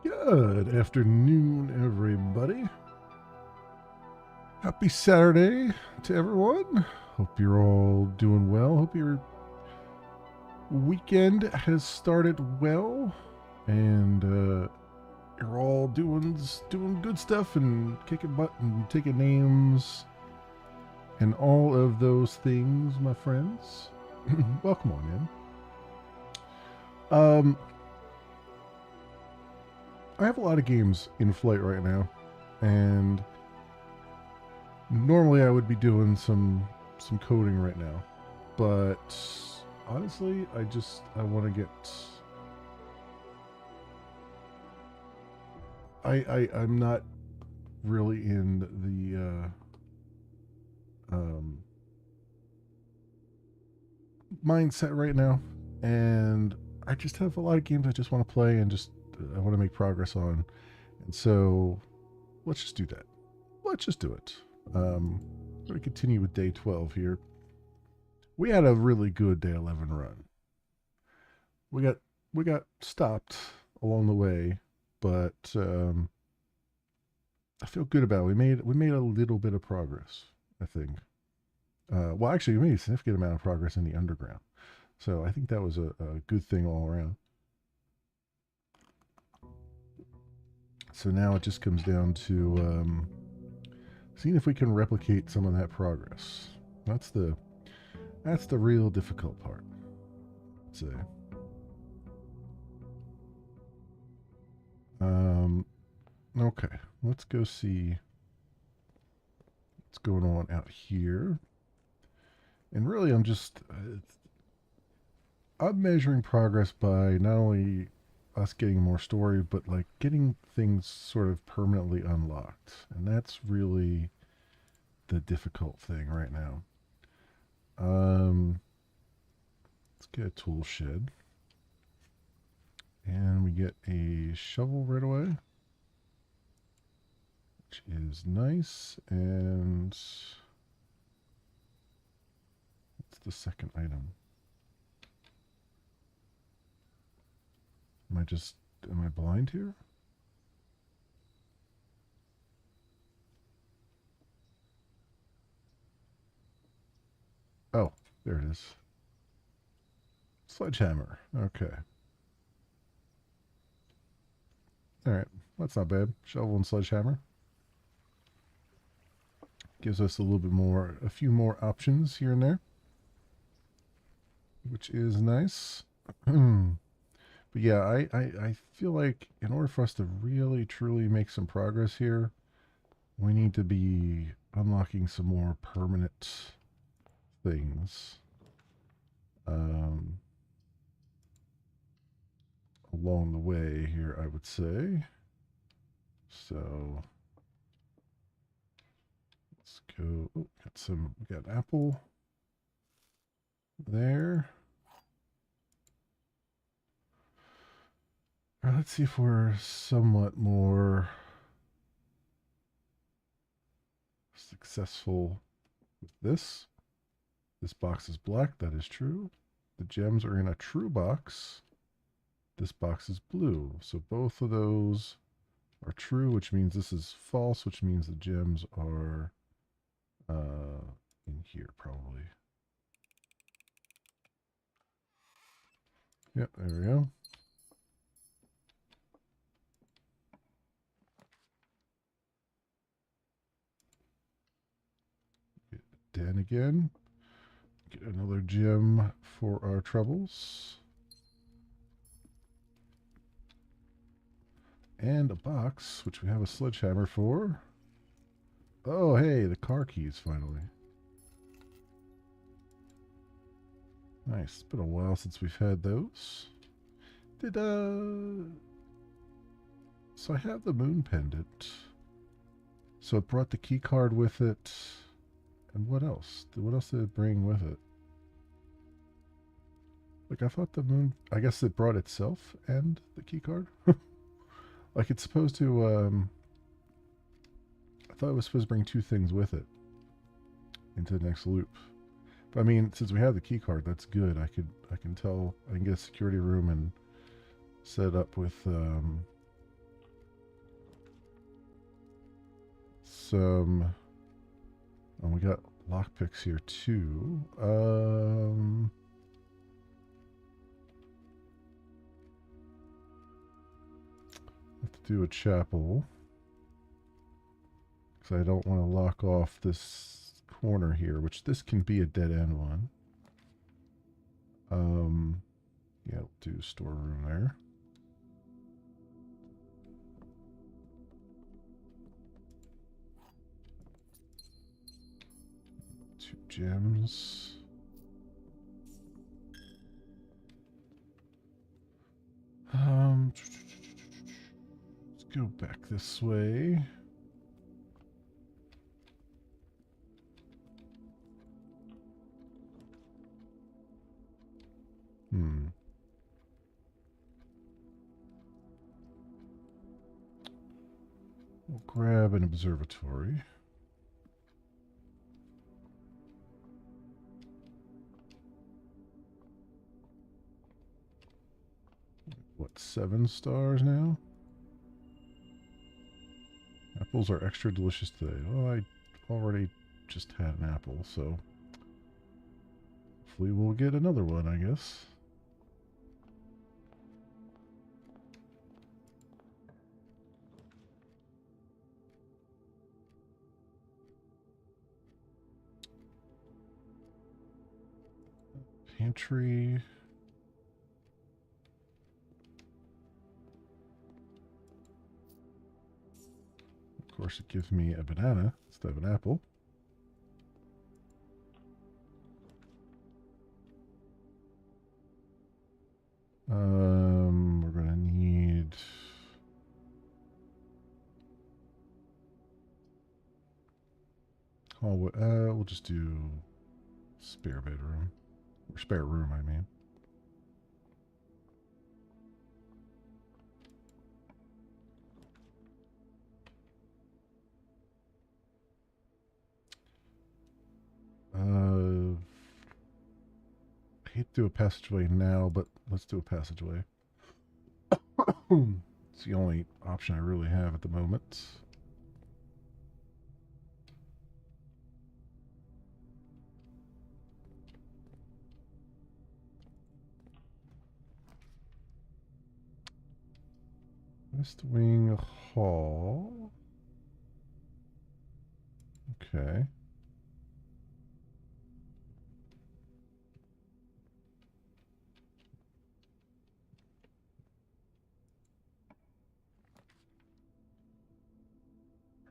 Good afternoon, everybody. Happy Saturday to everyone. Hope you're all doing well. Hope your weekend has started well, and you're all doing good stuff and kicking butt and taking names and all of those things, my friends. Welcome on in. I have a lot of games in flight right now, and normally I would be doing some coding right now, but honestly, I want to get. I'm not really in the mindset right now, and I just have a lot of games I just want to play and just I want to make progress on, and so let's just do that. Let's just do it. I'm going to continue with day 12 here. We had a really good day 11 run. We got we got stopped along the way, but I feel good about it. We made a little bit of progress, I think. Well, actually, we made a significant amount of progress in the underground, so I think that was a good thing all around. So now it just comes down to seeing if we can replicate some of that progress. That's the that's the real difficult part. I'd say. Um, okay, let's go see what's going on out here. And really, I'm measuring progress by not only us getting more story, but like getting things sort of permanently unlocked, and that's really the difficult thing right now. Um, let's get a tool shed, and we get a shovel right away, which is nice. And what's the second item? Am I blind here? Oh, there it is. Sledgehammer. Okay. All right. That's not bad. Shovel and sledgehammer. Gives us a little bit more, a few more options here and there, which is nice. But yeah, I feel like in order for us to really truly make some progress here, we need to be unlocking some more permanent things um, along the way here, I would say. So let's go. Oh, we got an apple there. All right, let's see if we're somewhat more successful with this. This box is black, that is true. The gems are in a true box. This box is blue. So both of those are true, which means this is false, which means the gems are in here probably. Yep, there we go. Get Den again. Get another gem for our troubles. And a box, which we have a sledgehammer for. Oh, hey, the car keys finally. Nice. It's been a while since we've had those. So I have the moon pendant. So it brought the key card with it. And what else? What else did it bring with it? Like, I thought the moon... I guess it brought itself and the key card? Like, it's supposed to, I thought it was supposed to bring two things with it into the next loop. But I mean, since we have the key card, that's good. I can get a security room and set up with, some. Oh, we got lockpicks here too. Have to do a chapel because I don't want to lock off this corner here, which this can be a dead end one. Yeah, we'll do storeroom there. Two gems. Let's go back this way. We'll grab an observatory. What, 7 stars now? Apples are extra delicious today. Well, I already just had an apple, so hopefully we'll get another one, I guess. Pantry. Of course, it gives me a banana instead of an apple. We're gonna need hallway. We'll just do spare bedroom or spare room, I mean. I hate to do a passageway now, but let's do a passageway. It's the only option I really have at the moment. West Wing Hall. Okay.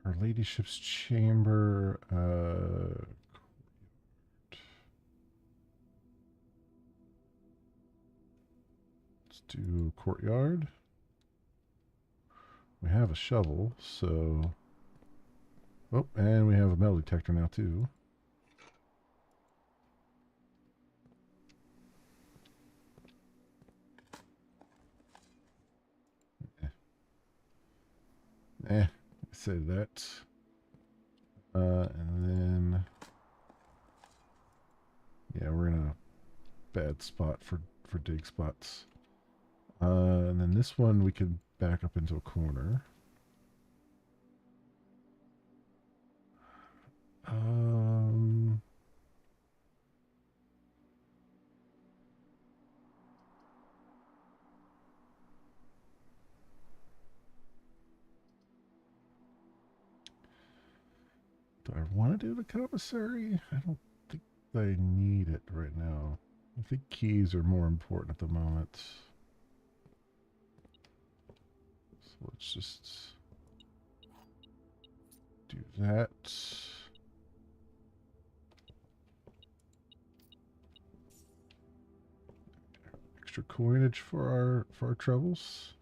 Her Ladyship's Chamber. Let's do courtyard. We have a shovel, so... Oh, and we have a metal detector now, too. Say that. And then... Yeah, we're in a bad spot for dig spots. And then this one we could back up into a corner. Do I want to do the commissary? I don't think I need it right now. I think keys are more important at the moment. So let's just do that. Extra coinage for our troubles.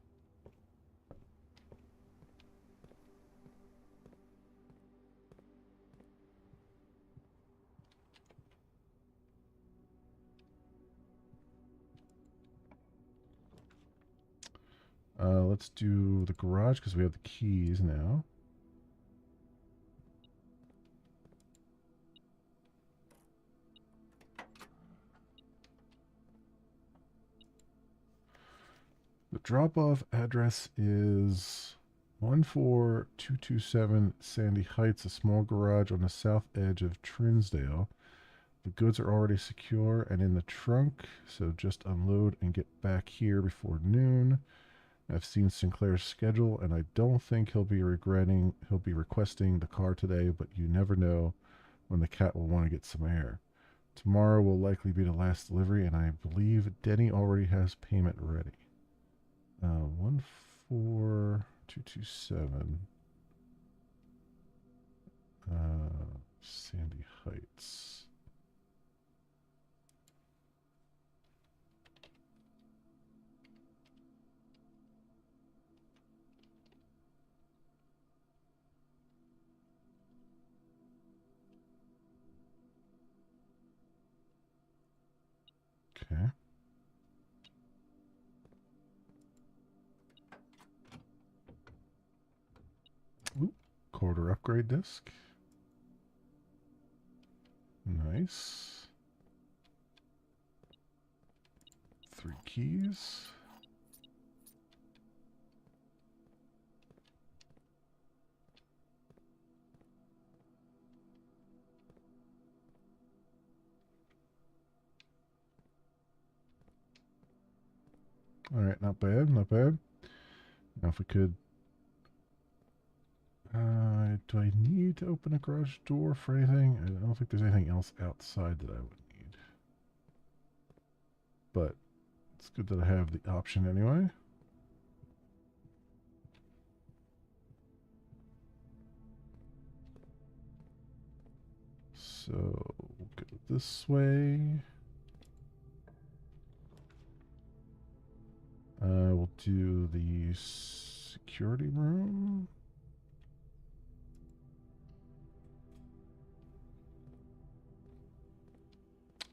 Let's do the garage because we have the keys now. The drop-off address is 14227 Sandy Heights, a small garage on the south edge of Trinsdale. The goods are already secure and in the trunk, so just unload and get back here before noon. I've seen Sinclair's schedule, and I don't think he'll be requesting the car today, but you never know when the cat will want to get some air. Tomorrow will likely be the last delivery, and I believe Denny already has payment ready. 14227. Sandy Heights. Okay. Ooh, quarter upgrade disc. Nice. 3 keys. All right, not bad, not bad. Now, if we could, do I need to open a garage door for anything? I don't think there's anything else outside that I would need. But it's good that I have the option anyway. So we'll go this way. We'll do the security room.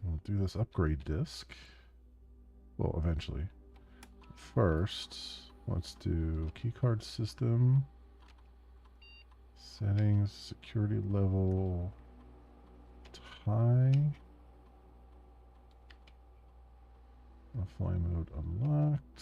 We'll do this upgrade disc. Well, eventually. First, let's do keycard system. Settings, security level, high. Offline mode unlocked.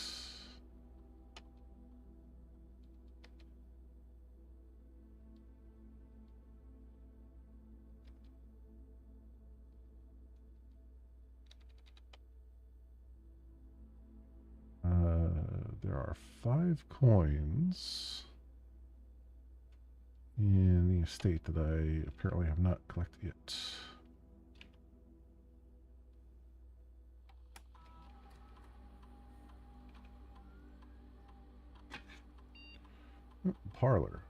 There are 5 coins in the estate that I apparently have not collected yet. Parlor.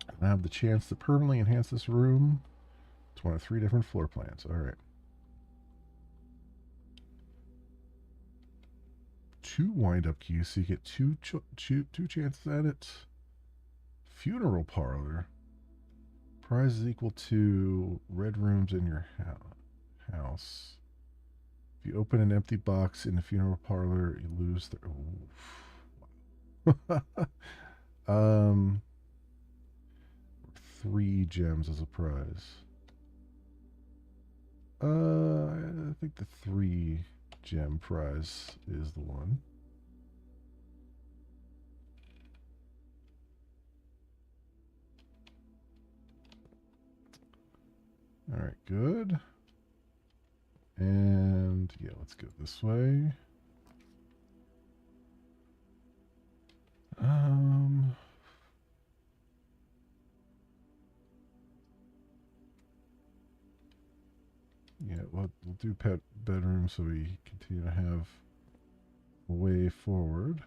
And I have the chance to permanently enhance this room. It's one of 3 different floor plans. All right. 2 wind-up keys, so you get two chances at it. Funeral parlor. Prize is equal to red rooms in your house. If you open an empty box in the funeral parlor, you lose the. Oof. 3 gems as a prize. I think the 3 gem prize is the one. All right, good. And yeah, let's go this way. Yeah, we'll do pet bedroom so we continue to have a way forward.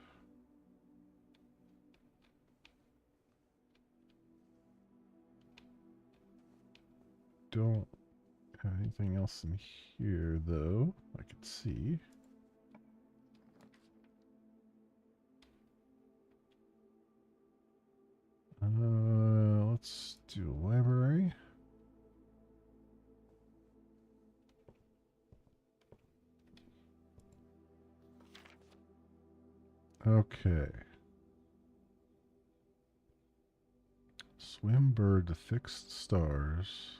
Don't have anything else in here though I could see. Let's do a library. Okay. Swimbird, the fixed stars.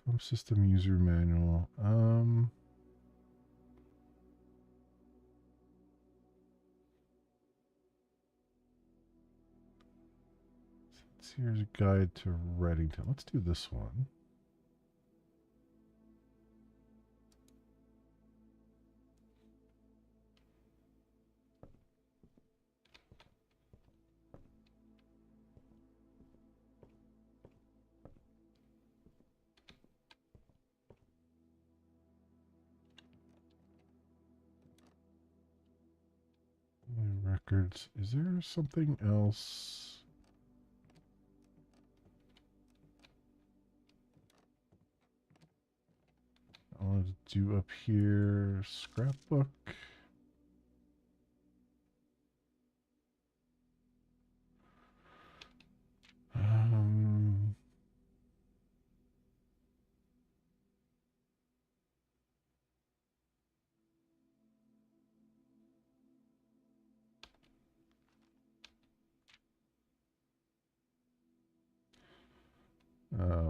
Pump system user manual. Here's a guide to Reddington. Let's do this one. Records. Is there something else? I want to do up here. Scrapbook. Um,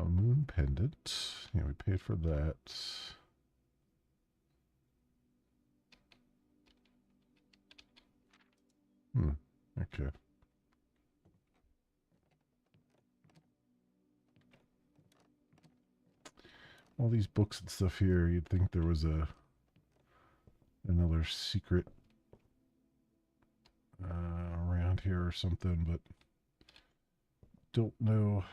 Moon pendant. Yeah, we paid for that. Okay. All these books and stuff here, you'd think there was another secret around here or something, but don't know.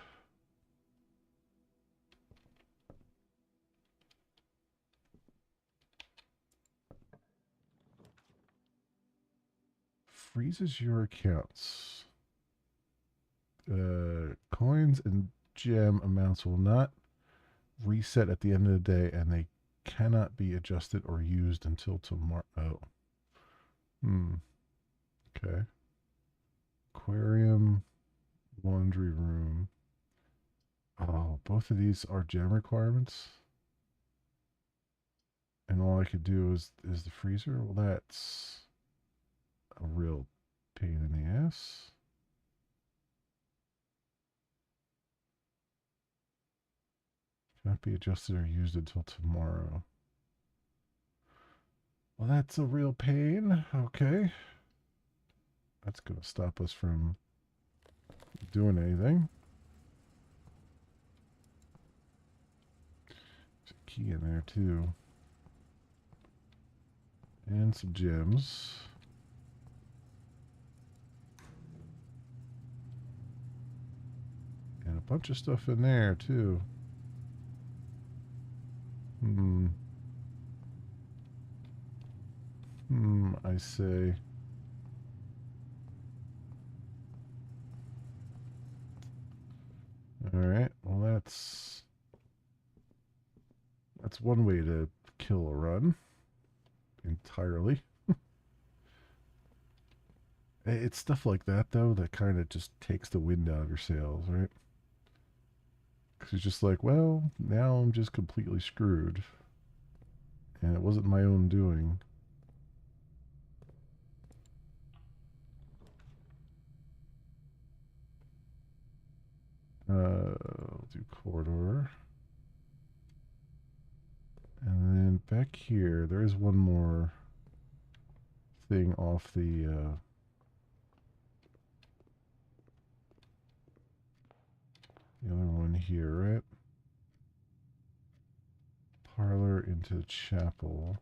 Freezes your accounts. Coins and gem amounts will not reset at the end of the day, and they cannot be adjusted or used until tomorrow. Oh. Okay. Aquarium, laundry room. Oh, both of these are gem requirements. And all I could do is the freezer. Well, that's a real pain in the ass. Cannot be adjusted or used until tomorrow. Well, that's a real pain. Okay. That's going to stop us from doing anything. There's a key in there, too. And some gems. And a bunch of stuff in there, too. I say. Alright, well that's one way to kill a run entirely. It's stuff like that, though, that kind of just takes the wind out of your sails, right? Because it's just like, well, now I'm just completely screwed. And it wasn't my own doing. I'll do corridor. And then back here, there is one more thing off the other one here, right? Parlor into chapel.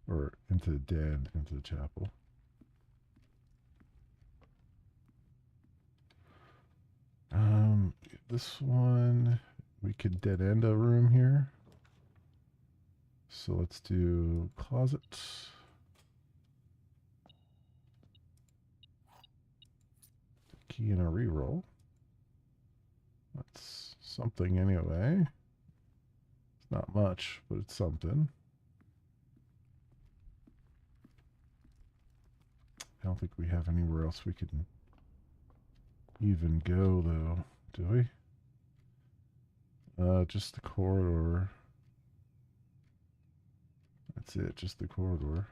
Or into the den, into the chapel. This one, we could dead end a room here. So let's do closet. Key and a reroll. That's something anyway. It's not much, but it's something. I don't think we have anywhere else we can even go, though, do we? Just the corridor. That's it, just the corridor.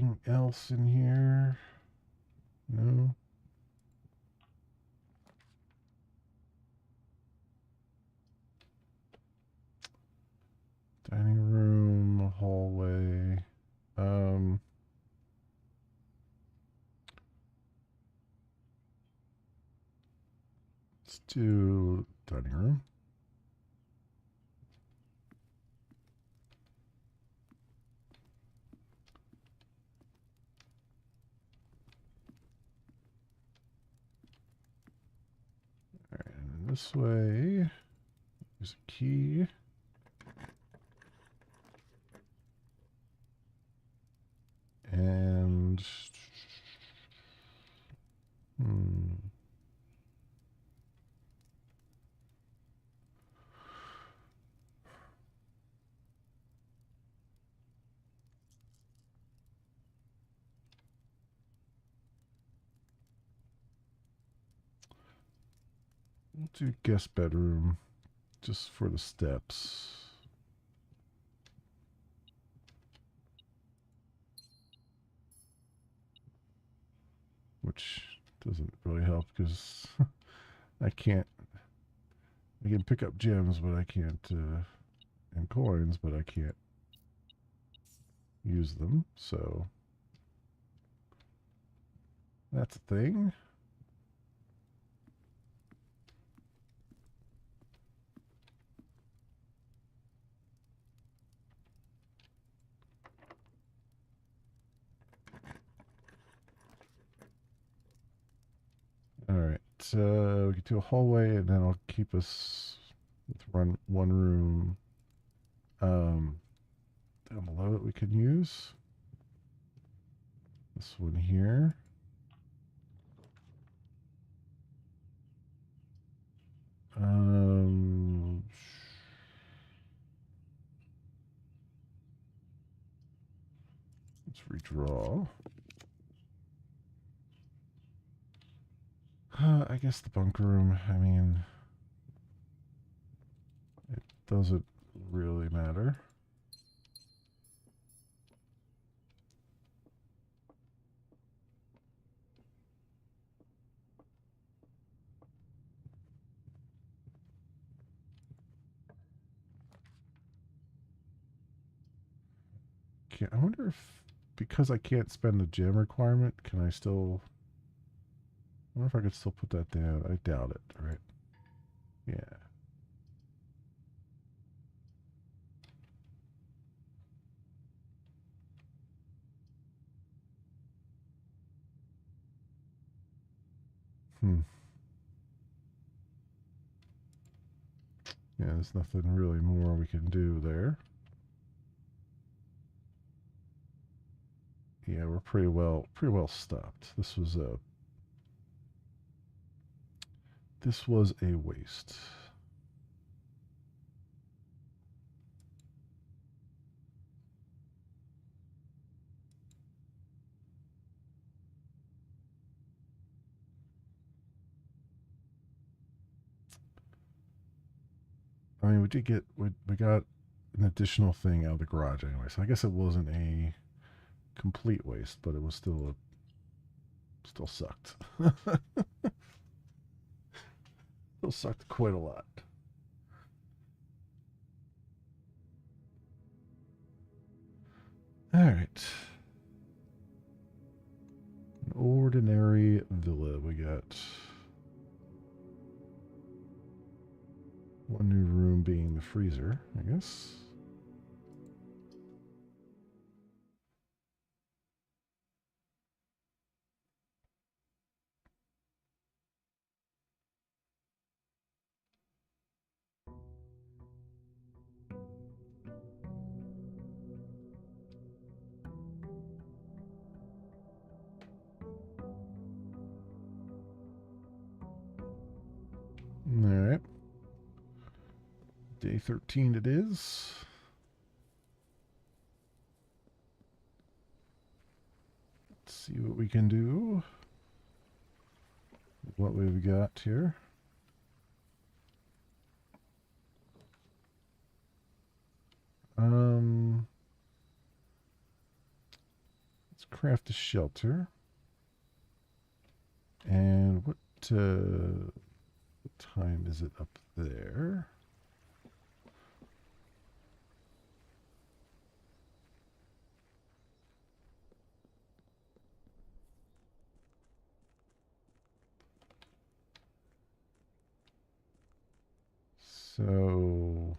anything else in here? No. Dining room, hallway. Let's do dining room. All right, and this way, there's a key. And we'll do guest bedroom just for the steps. Which doesn't really help because I can pick up gems, but I can't, and coins, but I can't use them. So that's a thing. All right, we can do a hallway, and then I'll keep us with one room down below that we can use. This one here. Let's redraw. I guess the bunk room, I mean, it doesn't really matter. I wonder if, because I can't spend the gem requirement, can I still... I wonder if I could still put that down. I doubt it, right? Yeah. Yeah, there's nothing really more we can do there. Yeah, we're pretty well stopped. This was a waste. I mean, we got an additional thing out of the garage anyway, so I guess it wasn't a complete waste, but it was still sucked. Still sucked quite a lot. All right. An ordinary villa. We got one new room being the freezer, I guess. All right. Day 13 it is. Let's see what we can do. What we've got here. Let's craft a shelter. And what time is it up there? So,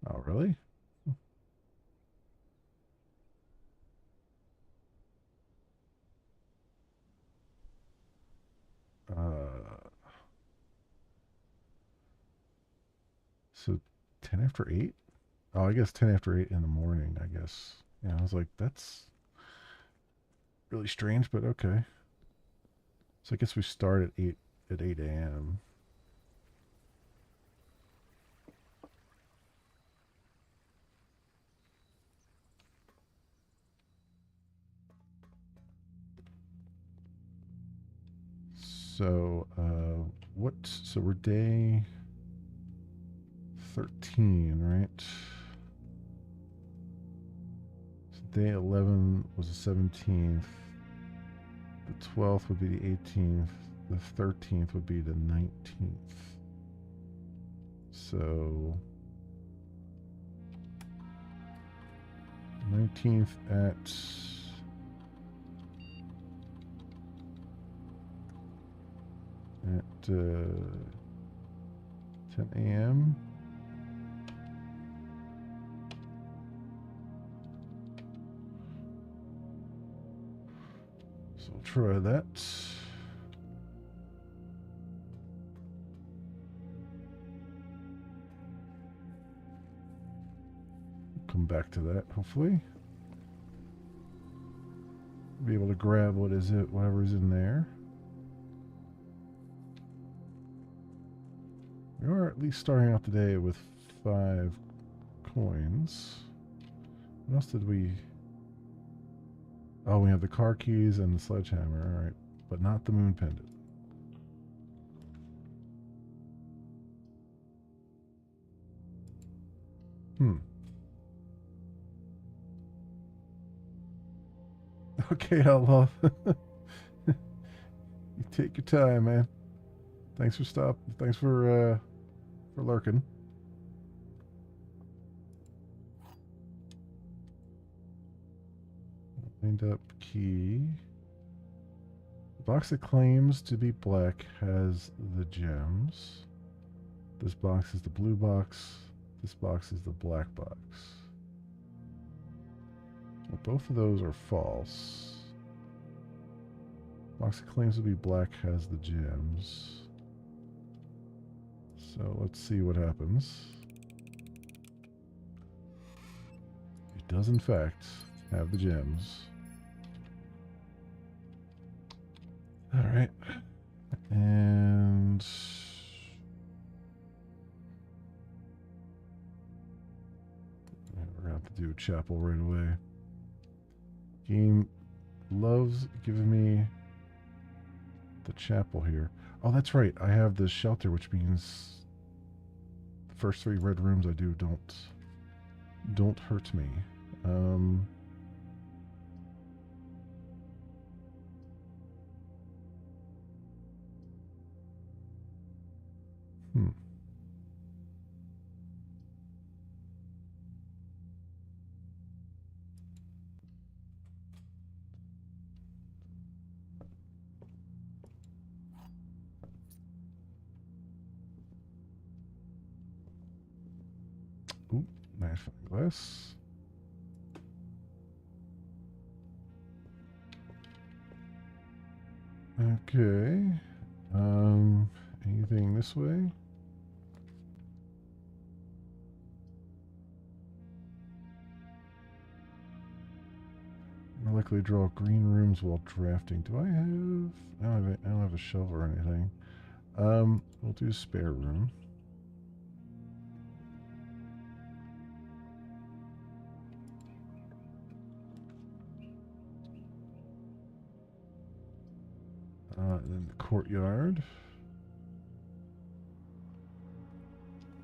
oh really? So 10 after 8? Oh, I guess 10 after 8 in the morning, I guess. Yeah, I was like, that's really strange, but okay. So I guess we start at 8 a.m. So, so we're day 13, right? So day 11 was the 17th. The 12th would be the 18th. The 13th would be the 19th. So, 19th at 10 a.m. So we'll try that. Come back to that, hopefully. Be able to grab whatever's in there. We are at least starting out the day with 5 coins. What else did we... Oh, we have the car keys and the sledgehammer, alright. But not the moon pendant. Okay, Outlaw. You take your time, man. Thanks for stopping. Thanks for lurking. Wind up key. The box that claims to be black has the gems. This box is the blue box. This box is the black box. Well, both of those are false. Box that claims to be black has the gems. So let's see what happens. It does in fact have the gems. Alright. And we're gonna have to do a chapel right away. Game loves giving me the chapel here. Oh, that's right. I have the shelter, which means the first 3 red rooms I do don't hurt me. Ooh, magnifying glass. Okay. Anything this way? More likely to draw green rooms while drafting. Do I have... I don't have a shovel or anything. We'll do a spare room. Then the courtyard.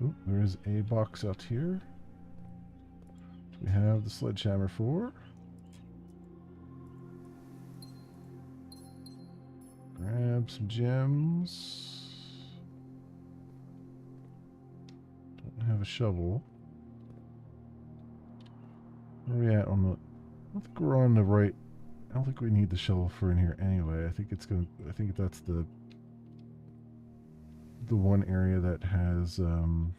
Ooh, there is a box out here. We have the sledgehammer for. Grab some gems. Don't have a shovel. Where are we at on the... I don't think we're on the right... I don't think we need the shovel for in here anyway. I think it's gonna... I think that's the one area that has... an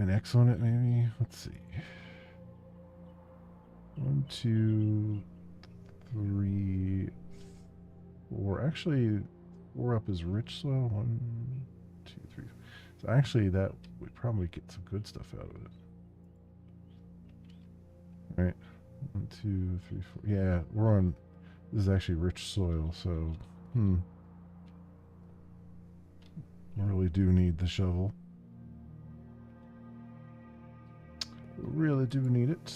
X on it, maybe? Let's see. 1, 2, 3, 4. Actually, 4 up is rich soil. 1, 2, 3. So actually, that would probably get some good stuff out of it. All right. 1, 2, 3, 4. Yeah, we're on. This is actually rich soil, so I really do need the shovel. Really do need it.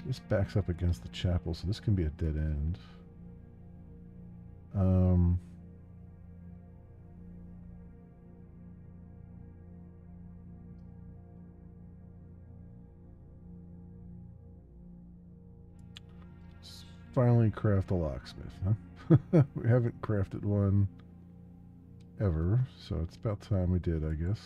This backs up against the chapel, so this can be a dead end. Let's finally craft a locksmith, huh? We haven't crafted one ever, so it's about time we did, I guess.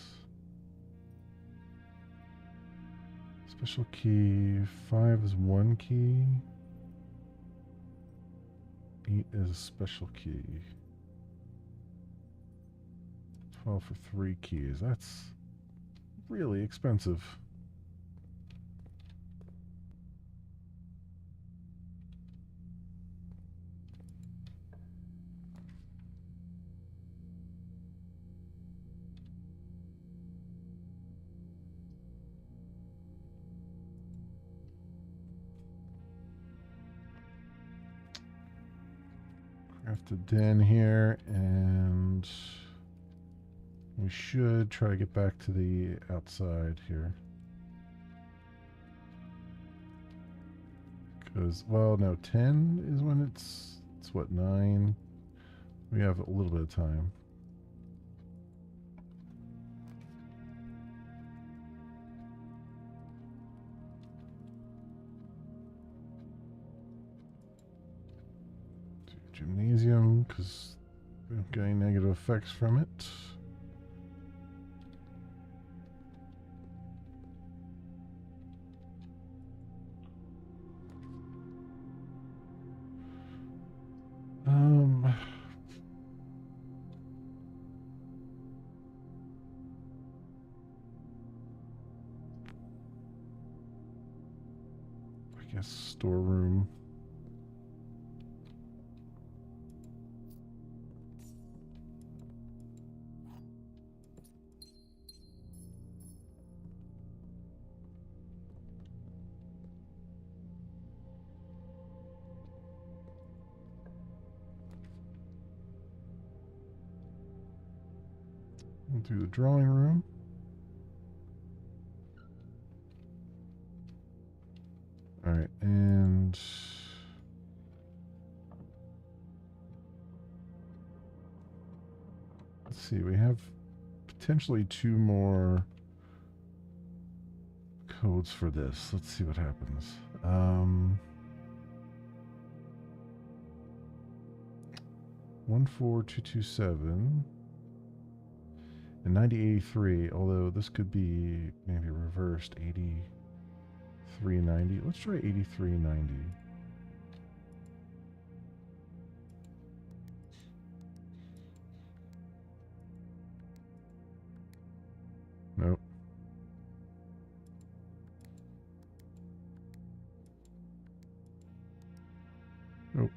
Special key. 5 is 1 key. 8 is a special key. 12 for 3 keys. That's really expensive. Craft a den here, and we should try to get back to the outside here. Because, well, no, 10 is when it's what, 9? We have a little bit of time. Gymnasium, because we don't get any negative effects from it. I guess storeroom. Through the drawing room. All right, and let's see, we have potentially 2 more codes for this. Let's see what happens. 14227 and 9083, although this could be maybe reversed. 8390. Let's try 8390. Nope. Nope.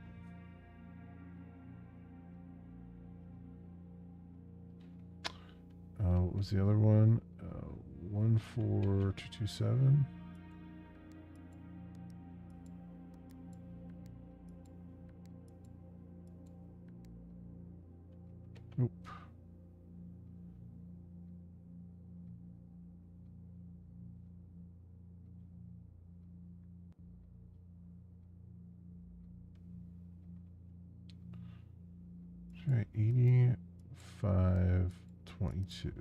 What was the other one? 14227. Nope. Okay, 85, 22.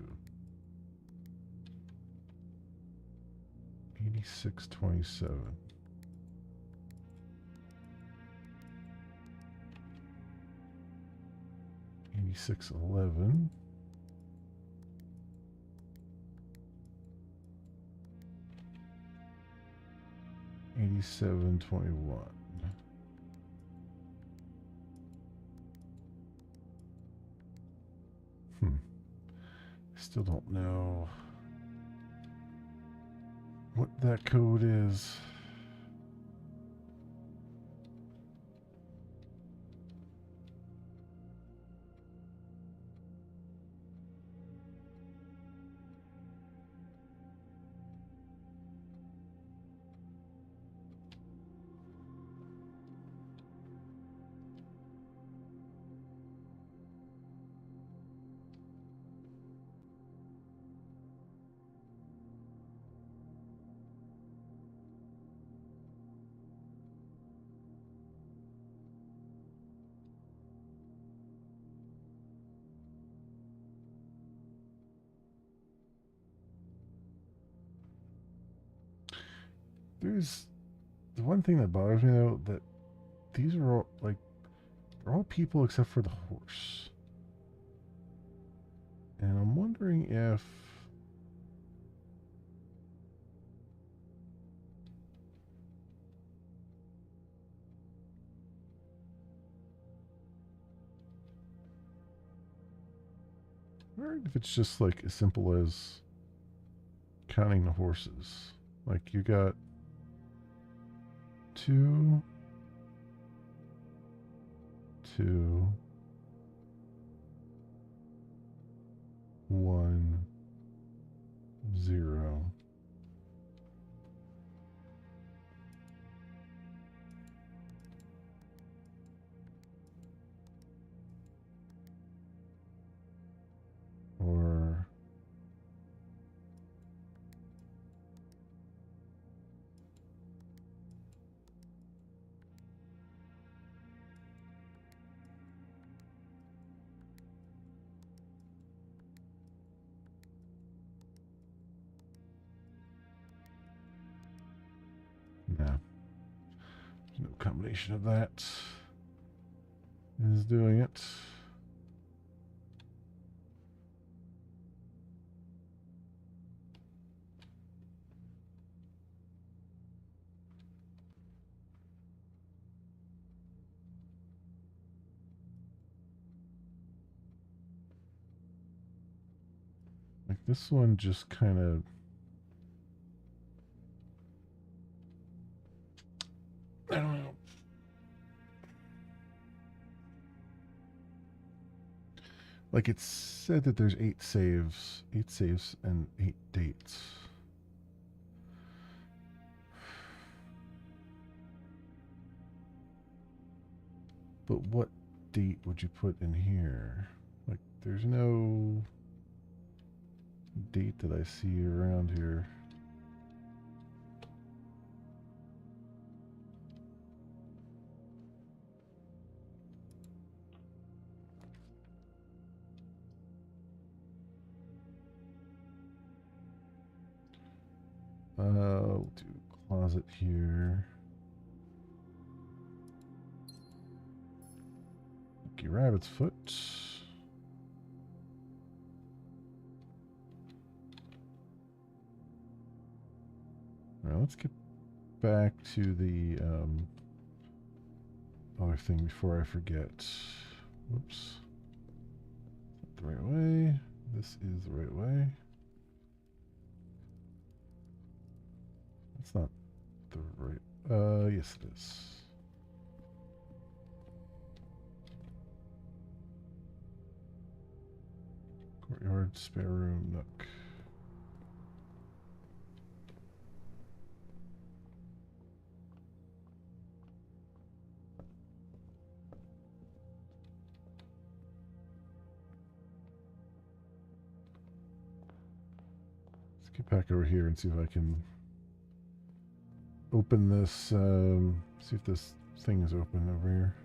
86, 27. 86, 11. 87, 21. I still don't know what that code is. There's the one thing that bothers me though, that these are all like they're all people except for the horse. And I'm wondering if it's just like as simple as counting the horses. Like you got 2, 2, 1, 0. Or no. There's no combination of that is doing it. Like this one just kind of I don't know. Like it's said that there's 8 saves and 8 dates. But what date would you put in here? Like there's no date that I see around here. We'll do closet here. Lucky rabbit's foot. Now let's get back to the other thing before I forget. Whoops. Not the right way. This is the right way. That's not the right. Yes, it is. Courtyard, spare room, nook. Let's get back over here and see if I can open this. See if this thing is open over here.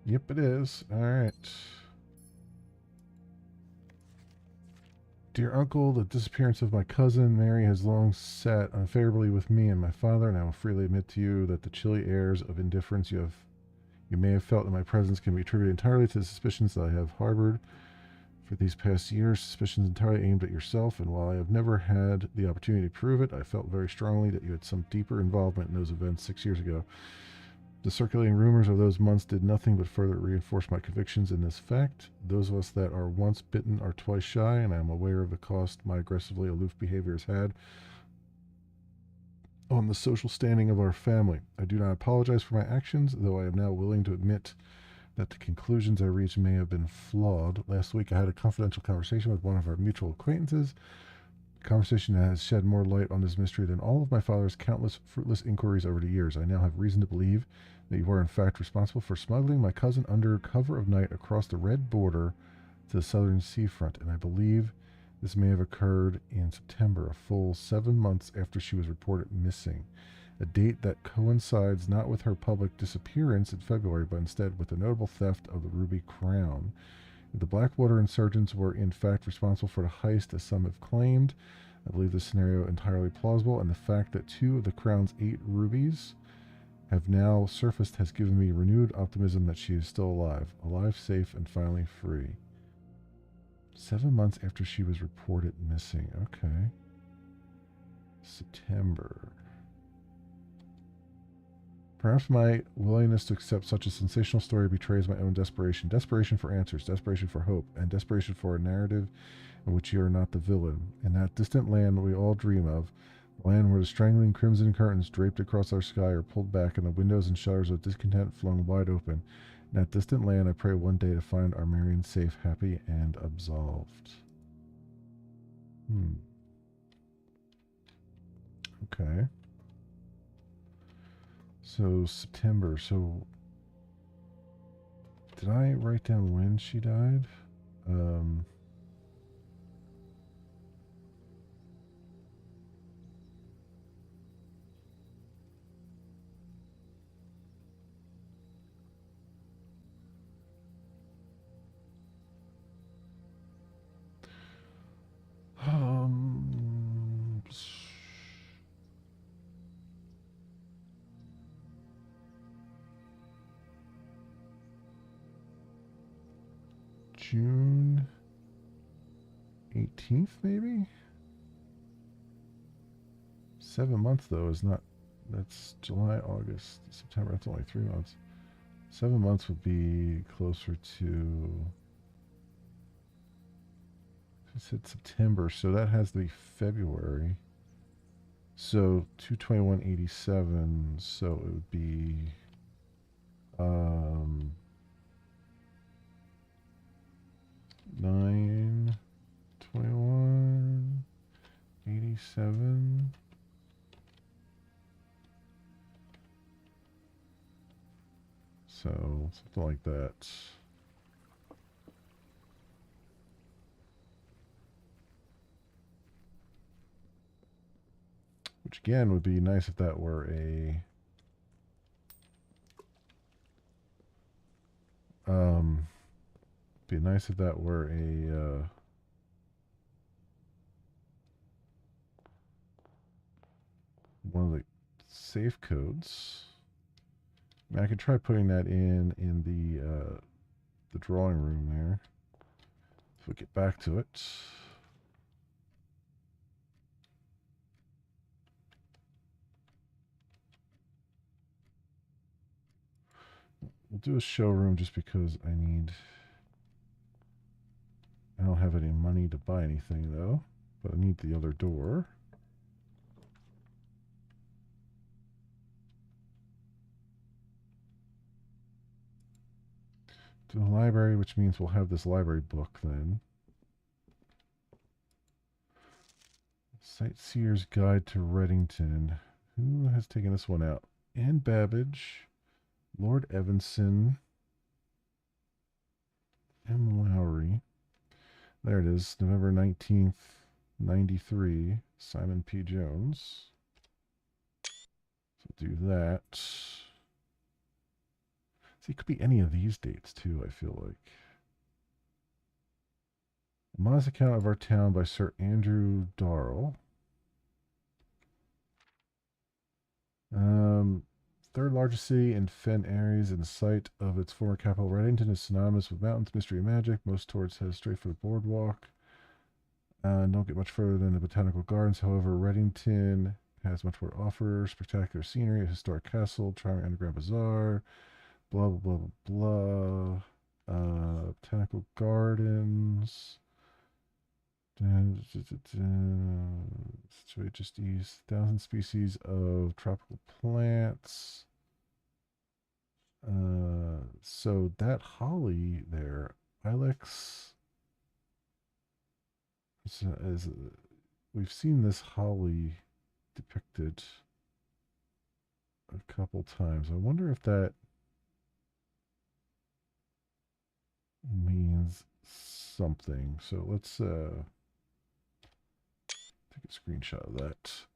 Yep, it is. All right. Dear uncle, the disappearance of my cousin Mary has long sat unfavorably with me and my father, and I will freely admit to you that the chilly airs of indifference you may have felt in my presence can be attributed entirely to the suspicions that I have harbored for these past years, suspicions entirely aimed at yourself, and while I have never had the opportunity to prove it, I felt very strongly that you had some deeper involvement in those events 6 years ago. The circulating rumors of those months did nothing but further reinforce my convictions in this fact. Those of us that are once bitten are twice shy, and I am aware of the cost my aggressively aloof behavior has had on the social standing of our family. I do not apologize for my actions, though I am now willing to admit that the conclusions I reached may have been flawed. Last week, I had a confidential conversation with one of our mutual acquaintances. A conversation that has shed more light on this mystery than all of my father's countless fruitless inquiries over the years. I now have reason to believe that you are in fact responsible for smuggling my cousin under cover of night across the red border to the southern seafront, and I believe this may have occurred in September, a full 7 months after she was reported missing, a date that coincides not with her public disappearance in February, but instead with the notable theft of the Ruby Crown. If the Blackwater insurgents were in fact responsible for the heist, as some have claimed, I believe this scenario entirely plausible, and the fact that 2 of the Crown's 8 rubies have now surfaced has given me renewed optimism that she is still alive, safe, and finally free. 7 months after she was reported missing. Okay. September. Perhaps my willingness to accept such a sensational story betrays my own desperation. Desperation for answers, desperation for hope, and desperation for a narrative in which you are not the villain. In that distant land we all dream of, the land where the strangling crimson curtains draped across our sky are pulled back and the windows and shutters of discontent flung wide open. In that distant land I pray one day to find our Marion safe, happy, and absolved. Okay. So September. So did I write down when she died? Um, June 18th, maybe? 7 months, though, is not. That's July, August, September. That's only 3 months. 7 months would be closer to. I said September, so that has to be February. So 221.87, so it would be 9/21/87. So something like that. Which again would be nice if that were a be nice if that were a one of the safe codes. I mean, I could try putting that in the drawing room there. If we get back to it. We'll do a showroom just because I don't have any money to buy anything though, but I need the other door. To the library, which means we'll have this library book then. Sightseer's Guide to Reddington. Who has taken this one out? Anne Babbage, Lord Evanson, M. Lowry. There it is, November 19th, 93, Simon P. Jones. So do that. See, it could be any of these dates too, I feel like. A modest account of our town by Sir Andrew Darrell. Um, third largest city in Fen Ares and site of its former capital, Reddington is synonymous with mountains, mystery, and magic. Most tourists head straight for the boardwalk. Don't get much further than the botanical gardens. However, Reddington has much more to offer. Spectacular scenery, a historic castle, charming underground bazaar, blah, blah, blah, blah, blah. Botanical gardens. Situate just east. 1,000 species of tropical plants. So that holly there, Ilex, is we've seen this holly depicted a couple times. I wonder if that means something. So let's take a screenshot of that.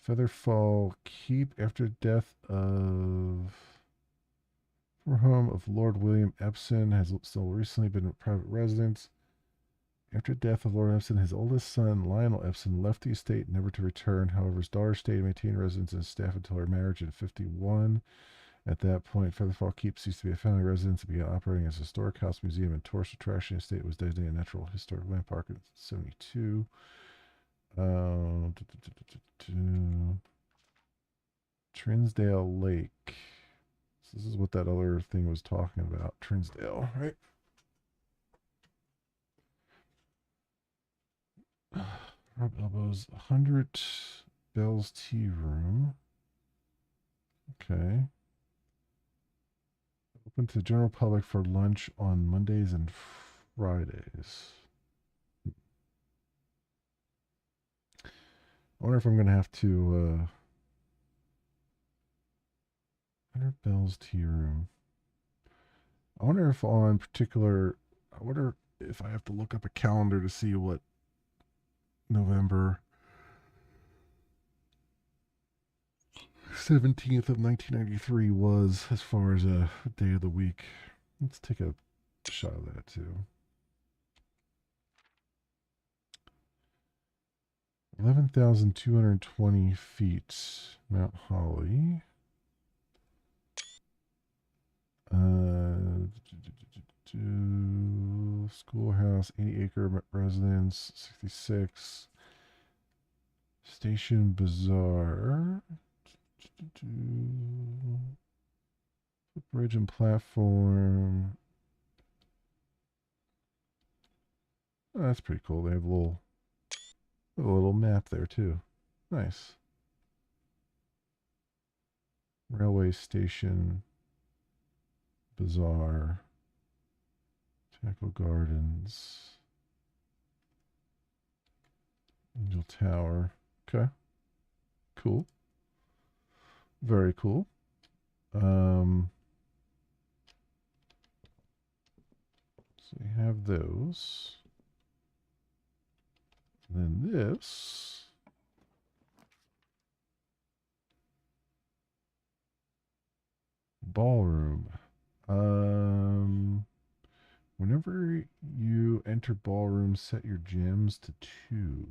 Featherfall Keep, after death of former home of Lord William Epson, has still recently been a private residence. After death of Lord Epson, his oldest son, Lionel Epson, left the estate never to return. However, his daughter stayed and maintained residence and staff until her marriage in 51. At that point, Featherfall Keep ceased to be a family residence and began operating as a historic house, museum, and tourist attraction. The estate was designated a natural historic landmark in 72. Trinsdale Lake. So this is what that other thing was talking about. Trinsdale, right? Rub Elbows, 100 Bell's Tea Room. Okay. Open to the general public for lunch on Mondays and Fridays. I wonder if I'm going to have to. 100 Bell's Tea Room. I wonder if on particular. I wonder if I have to look up a calendar to see what November 17th of 1993 was as far as a day of the week. Let's take a shot of that too. 11,220 feet, Mount Holly. Schoolhouse, 80-acre residence, 66. Station Bazaar. Bridge and platform. Oh, that's pretty cool. They have a little map there too. Nice. Railway station. Bazaar. Botanical Gardens. Angel Tower. Okay. Cool. Very cool. So we have those. And then this. Ballroom. Whenever you enter ballroom, set your gems to 2.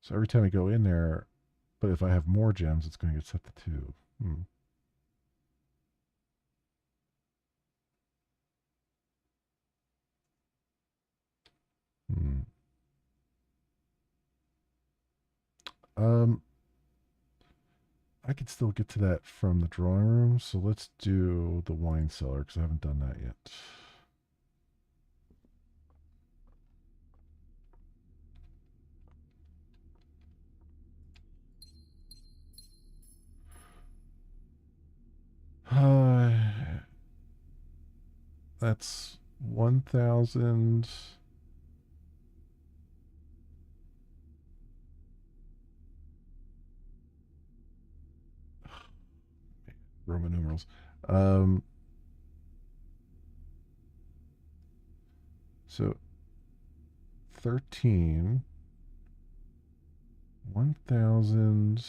So every time I go in there, but if I have more gems, it's going to get set to 2. Um, I could still get to that from the drawing room, so let's do the wine cellar because I haven't done that yet. That's 1,000. Roman numerals. So 13, 1,000.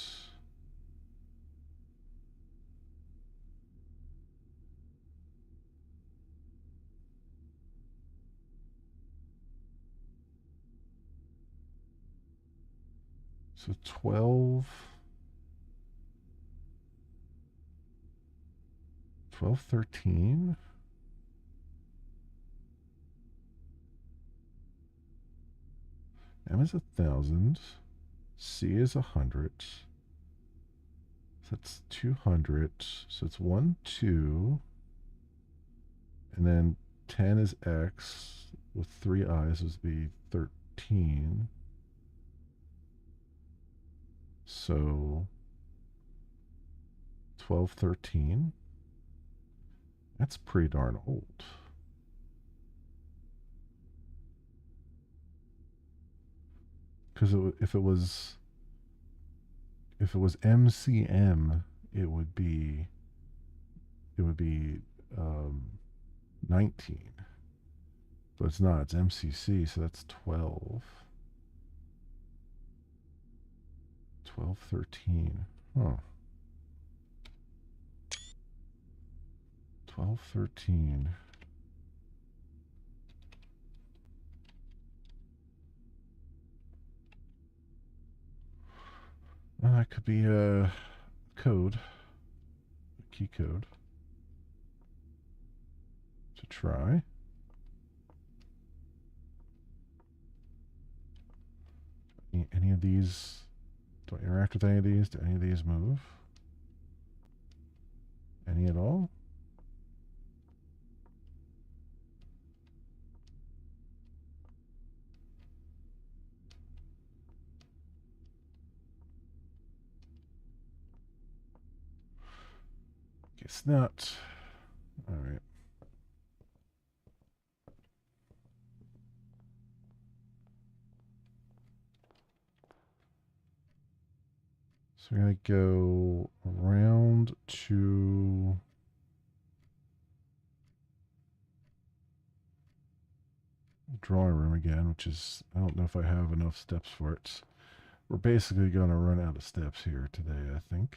So 12. 12, 13. M is 1,000. C is 100. So that's 200. So it's 1, 2. And then 10 is X with 3 I's would be 13. So 12, 13. That's pretty darn old. Because if it was MCM, it would be 19. But it's not. It's MCC, so that's 12. 12, 13. Huh. 12, 13. Well, that could be a code, a key code to try. Any of these? Do I interact with any of these? Do any of these move? Any at all? Guess not. All right. So we're going to go around to drawing room again, which is, I don't know if I have enough steps for it. We're basically going to run out of steps here today, I think.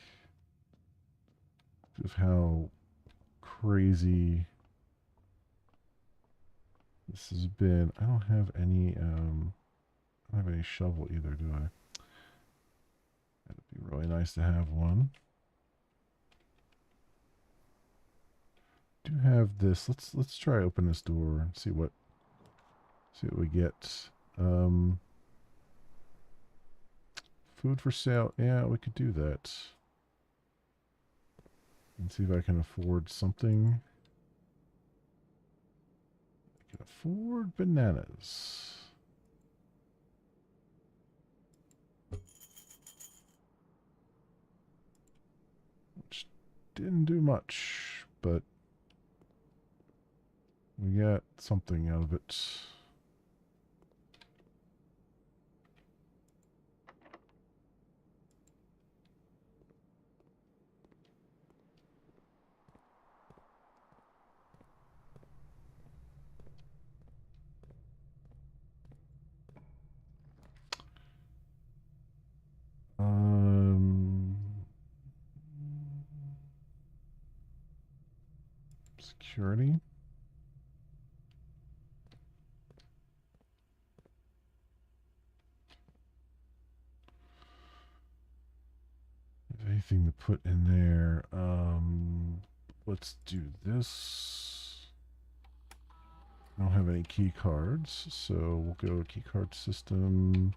Of how crazy this has been. I don't have any shovel either, do I? That'd be really nice to have one. Do have this. Let's try open this door and see what we get. Food for sale. Yeah, we could do that. And see if I can afford something. I can afford bananas. Which didn't do much, but we got something out of it. Security. Anything to put in there? Let's do this. I don't have any key cards, so we'll go key card system.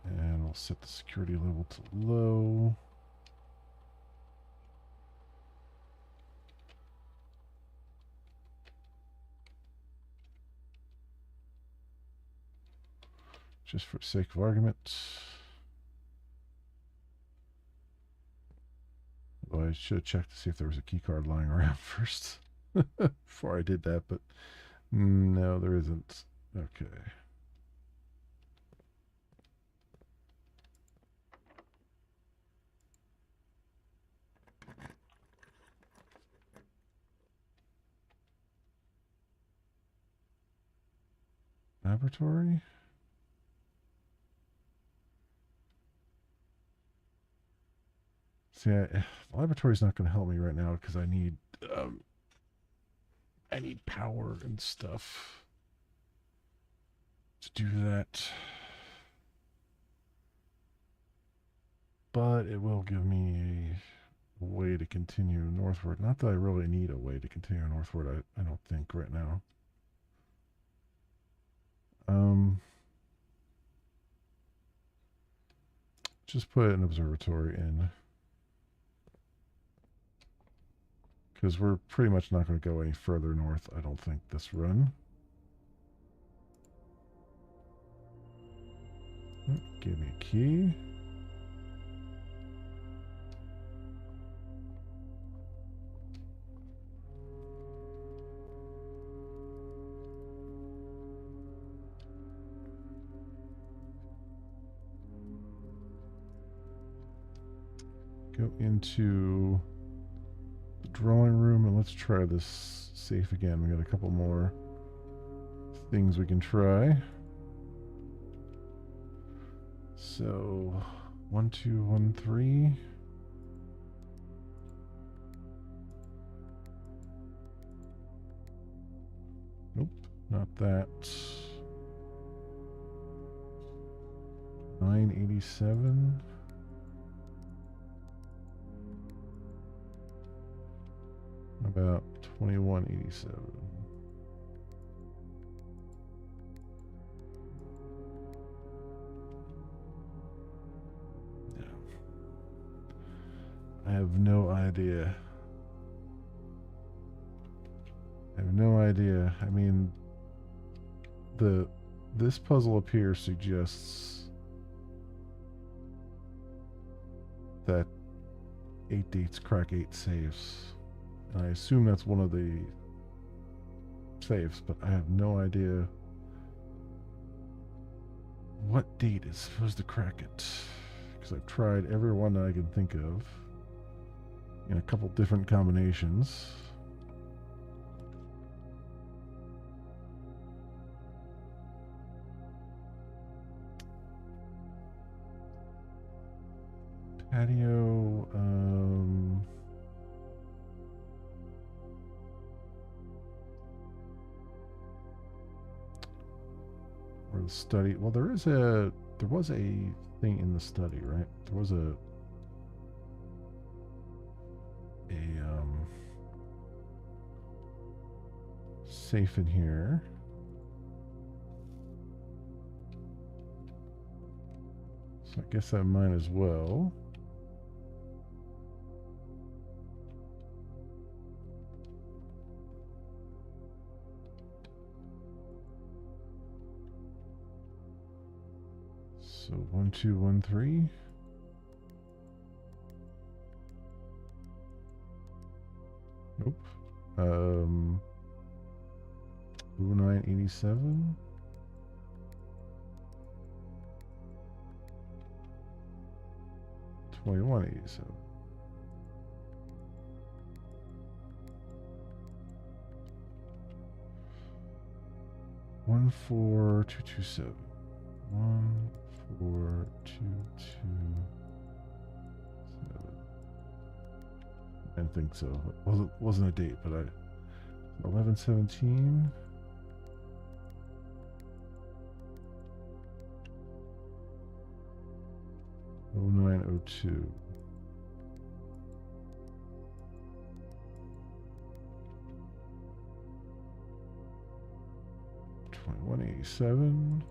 And we'll set the security level to low. Just for sake of argument. Well, I should have checked to see if there was a key card lying around first before I did that, but no, there isn't. Okay. Laboratory? See, the laboratory's not going to help me right now because I need power and stuff to do that. but it will give me a way to continue northward. Not that I really need a way to continue northward, I don't think right now. Just put an observatory in. Because we're pretty much not going to go any further north, I don't think, this run. Give me a key. Go into the drawing room and let's try this safe again. We got a couple more things we can try. So 1213. Nope, not that. 987. About 2187. No. I have no idea. I have no idea. I mean, this puzzle up here suggests that 8 dates crack 8 safes. And I assume that's one of the safes, but I have no idea what date is supposed to crack it. Because I've tried every one that I can think of in a couple different combinations. Patio, or the study. Well, there was a thing in the study, right? There was a safe in here. So I guess I might as well. So 1213. Nope. 0987. $21.87. $14,227. 14,227. I didn't think so. It wasn't a date, but 11/17. Oh 0902. $21.87.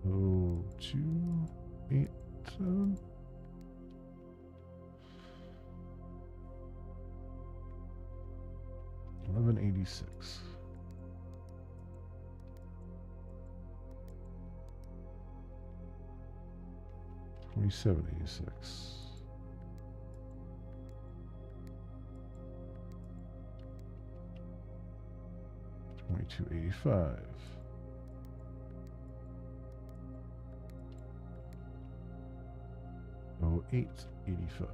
Oh 287. $11.86. $27.86. $22.85. Oh, $8.85.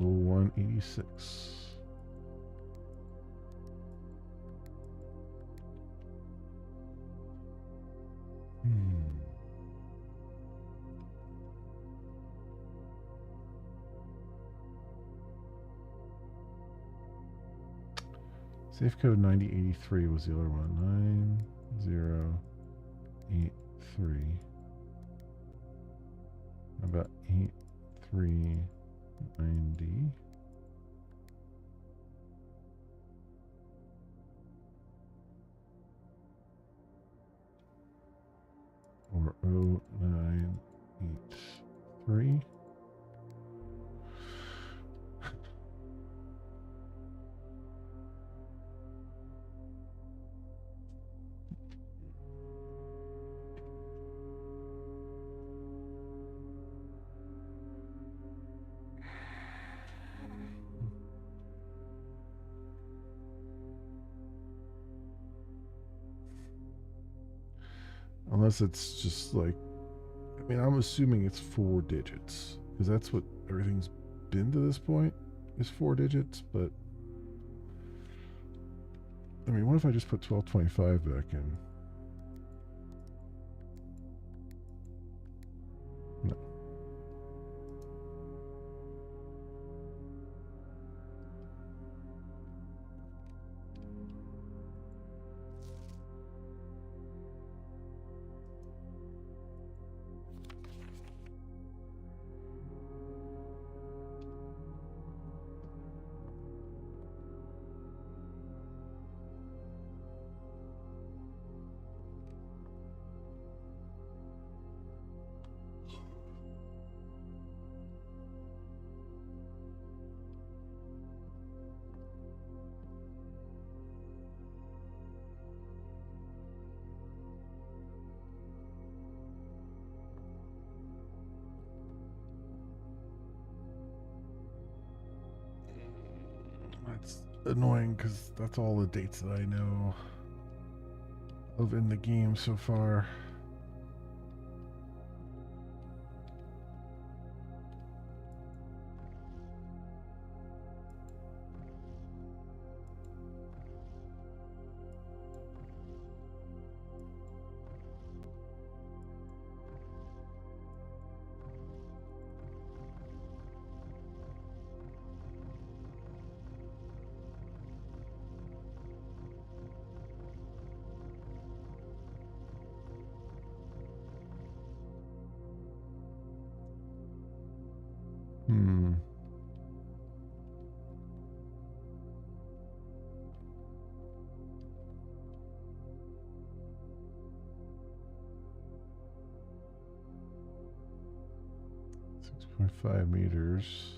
Oh, $1.86. Safe code 9083 was the other one. 9083. How about 8390? Or 0983. Unless it's just like, I mean, I'm assuming it's 4 digits because that's what everything's been to this point is 4 digits. But I mean, what if I just put 1225 back in? No. That's annoying because that's all the dates that I know of in the game so far. Hmm. .5 meters.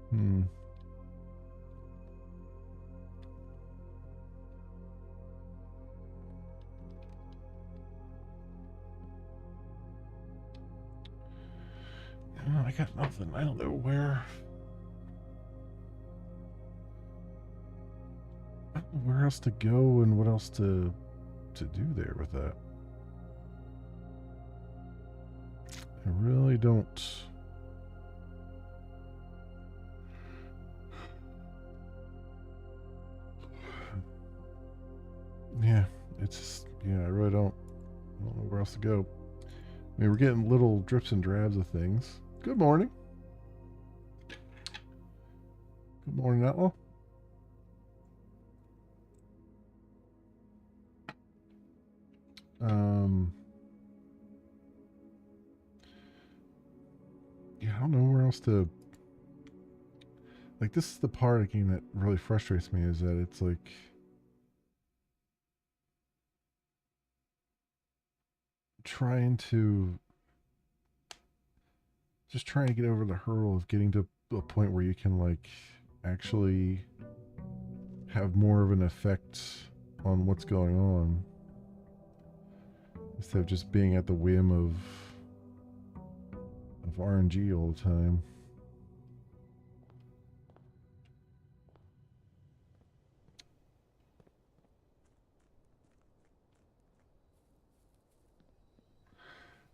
Hmm. Oh, I got nothing. I don't know where. I don't know where else to go and what else to do there with that. I really don't. Yeah, it's just, yeah, I really don't know where else to go. I mean, we're getting little drips and drabs of things. Good morning. Good morning, Outlaw. Yeah, I don't know where else to. Like, this is the part of the game that really frustrates me is that it's like. Trying to. Just trying to get over the hurdle of getting to a point where you can, like, actually have more of an effect on what's going on instead of just being at the whim of RNG all the time.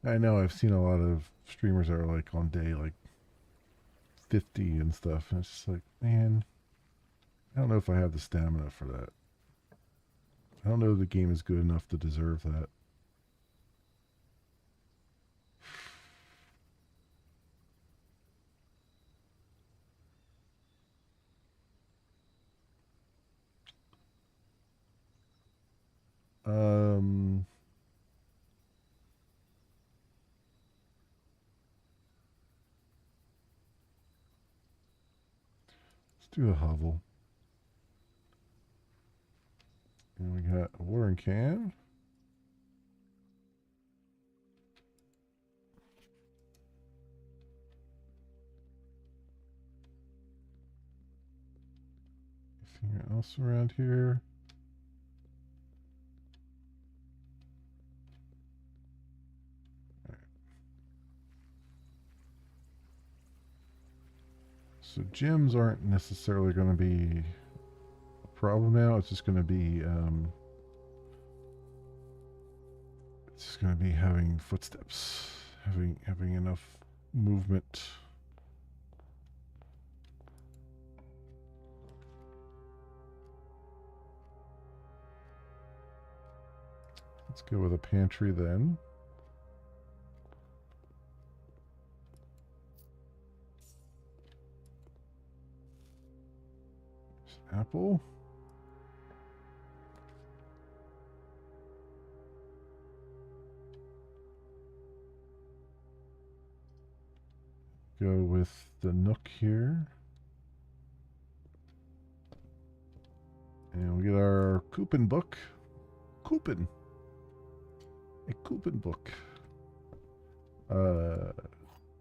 I know I've seen a lot of streamers that are like on day like 50 and stuff, and it's just like, man, I don't know if I have the stamina for that. I don't know if the game is good enough to deserve that. Um, let's do the hovel. And we got a watering can. Anything else around here? So gems aren't necessarily going to be a problem now. It's just going to be having footsteps, having enough movement. Let's go with a pantry then. Apple. Go with the nook here. And we get our coupon book. Coupon. A coupon book.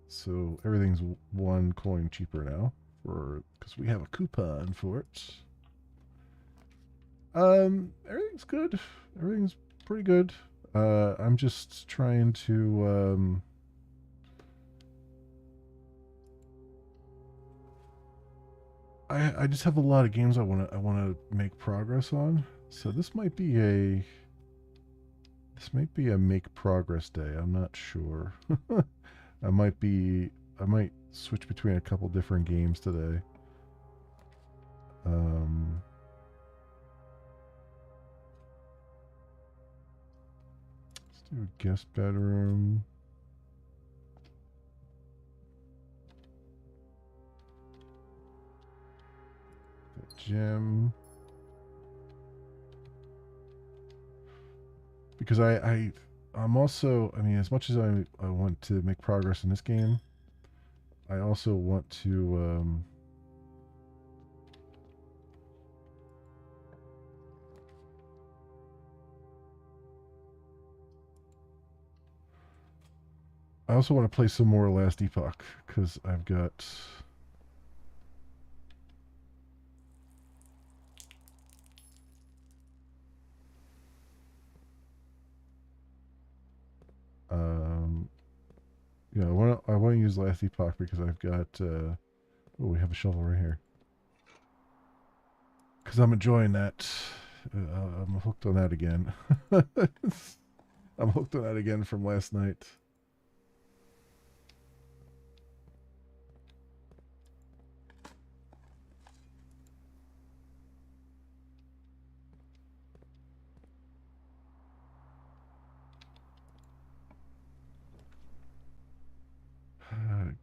So everything's 1 coin cheaper now because we have a coupon for it. Everything's good. Everything's pretty good. I'm just trying to I just have a lot of games I wanna make progress on. So this might be a make progress day. I'm not sure. I might switch between a couple different games today. Let's do a guest bedroom. The gym. Because I'm also, I mean, as much as I want to make progress in this game, I also want to I also want to play some more Last Epoch because I've got yeah, I want to use Last Epoch because I've got oh, we have a shovel right here. Because I'm enjoying that. I'm hooked on that again. I'm hooked on that again from last night.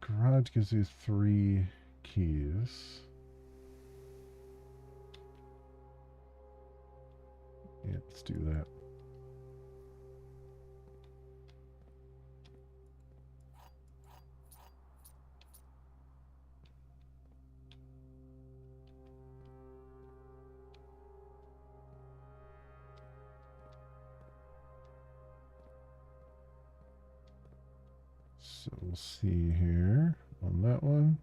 Garage gives you 3 keys. Yeah, let's do that. So we'll see here on that one.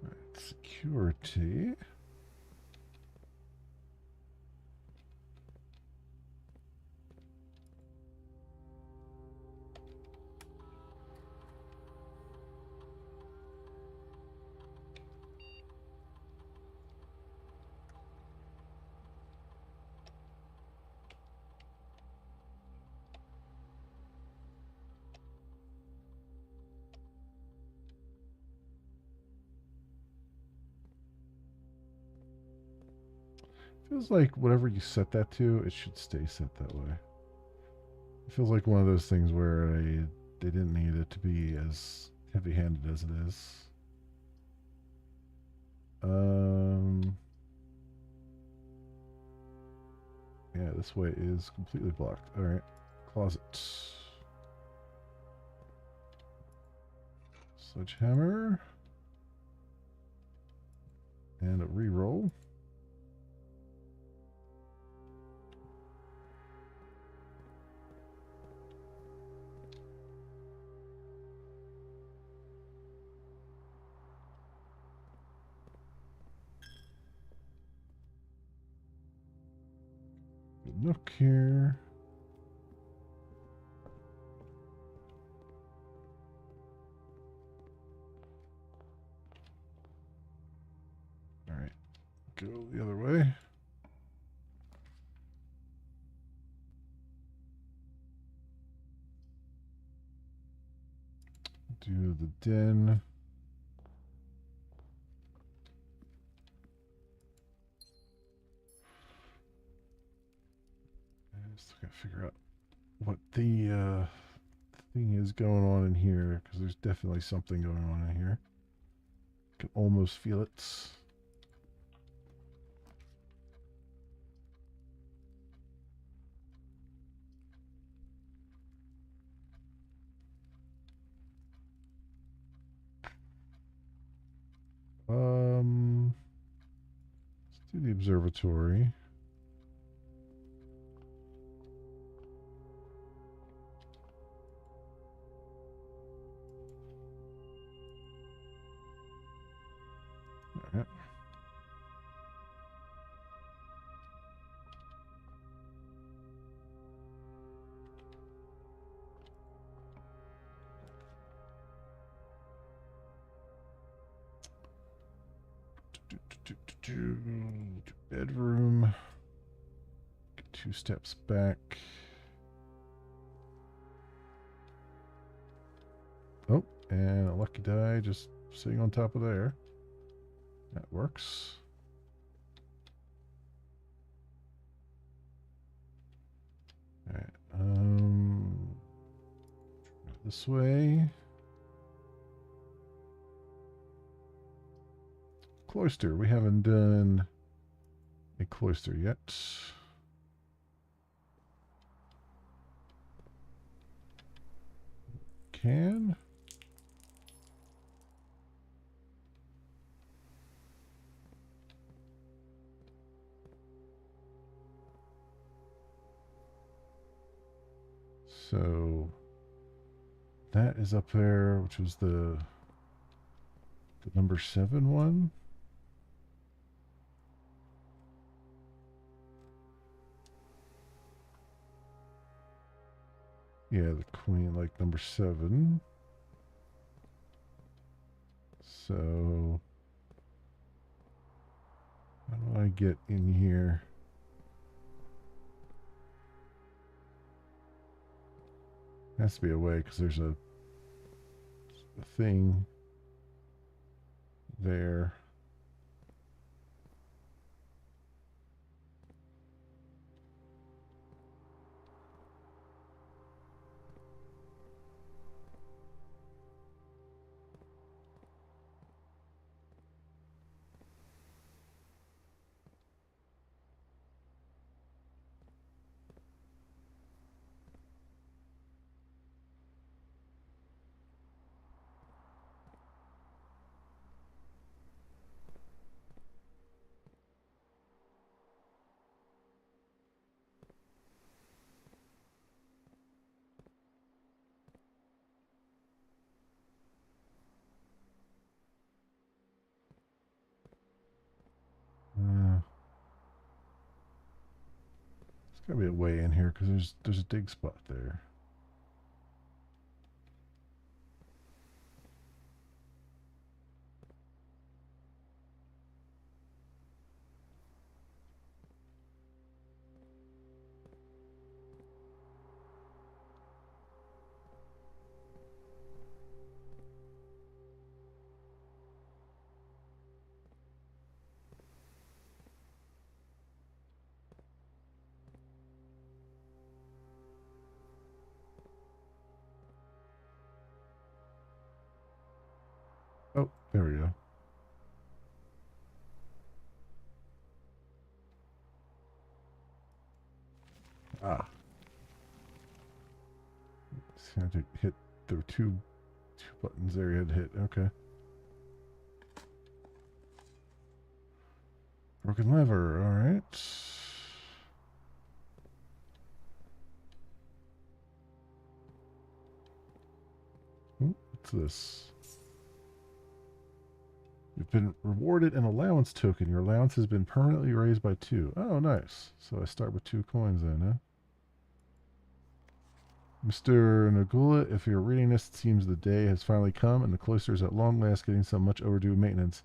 Right, security. Feels like whatever you set that to, it should stay set that way. It feels like one of those things where they didn't need it to be as heavy-handed as it is. Yeah, this way is completely blocked. All right, closet. Sledgehammer. And a reroll. Good nook here. All right, go the other way. Do the den. I just gotta figure out what the thing is going on in here, because there's definitely something going on in here. I can almost feel it. Let's do the observatory. All right. Bedroom. 2 steps back. Oh, and a lucky die just sitting on top of there. That works. All right. This way. Cloister. We haven't done a cloister yet. Can. So that is up there, which was the number 7 one. Yeah, the queen, like number 7. So how do I get in here? Has to be a way, because there's a thing there. There's gotta be a way in here, because there's a dig spot there. Oh, there we go. Ah. Just had to hit. There were two buttons there you had to hit. Okay. Broken lever. All right. Ooh, what's this? You've been rewarded an allowance token. Your allowance has been permanently raised by 2. Oh, nice. So I start with 2 coins then, huh? Mr. Nagula, if you're reading this, it seems the day has finally come and the cloister is at long last getting some much overdue maintenance.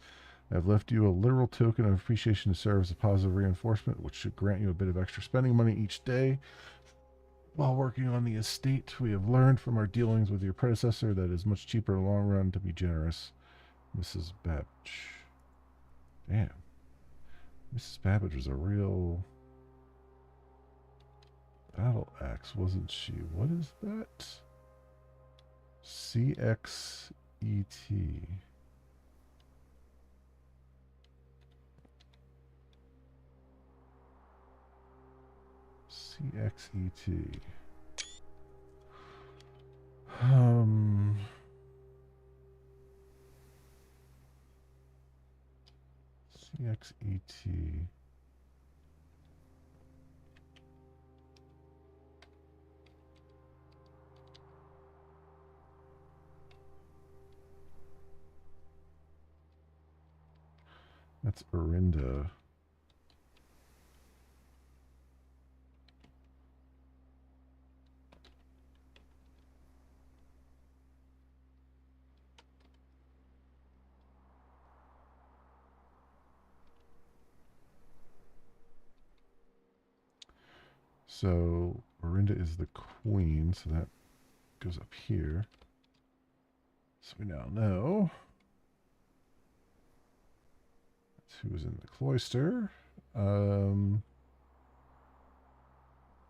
I've left you a literal token of appreciation to serve as a positive reinforcement, which should grant you a bit of extra spending money each day. While working on the estate, we have learned from our dealings with your predecessor that it is much cheaper in the long run to be generous. Mrs. Babbage. Damn. Mrs. Babbage was a real battle axe, wasn't she? What is that? CXET. CXET. CXET. That's Orinda. So Orinda is the queen, so that goes up here. So we now know that's who's in the cloister. We now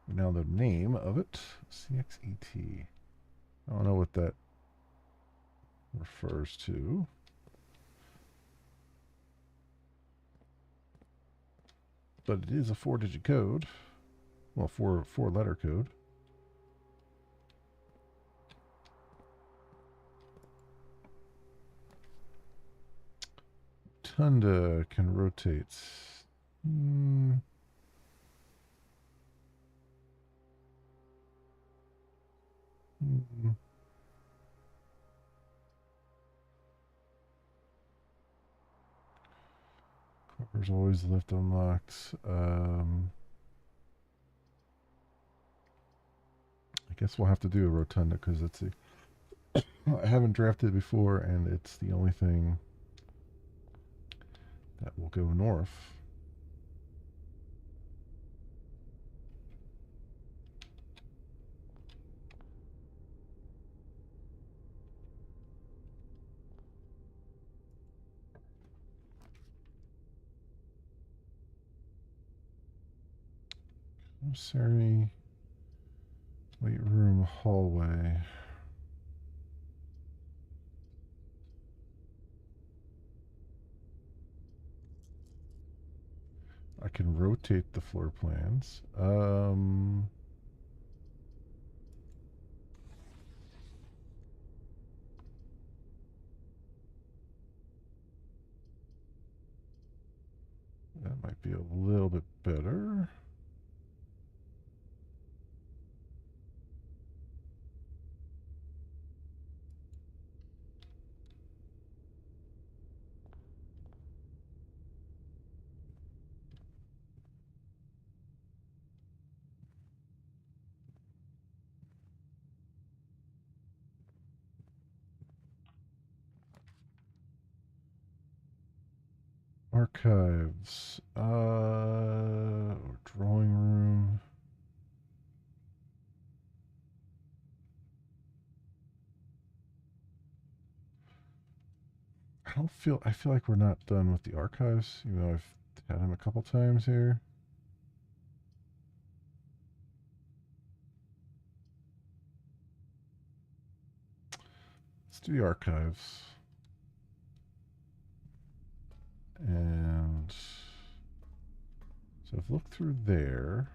know the name of it. CXET. I don't know what that refers to. But it is a 4-digit code. Well, four-letter code. Tunda can rotate. Covers always left unlocked. I guess we'll have to do a rotunda because it's I haven't drafted it before, and it's the only thing that will go north. Commissary, weight room, hallway. I can rotate the floor plans. That might be a little bit better. Archives. Drawing room. I feel like we're not done with the archives, even though I've had them a couple times here. Let's do the archives. And so I've looked through there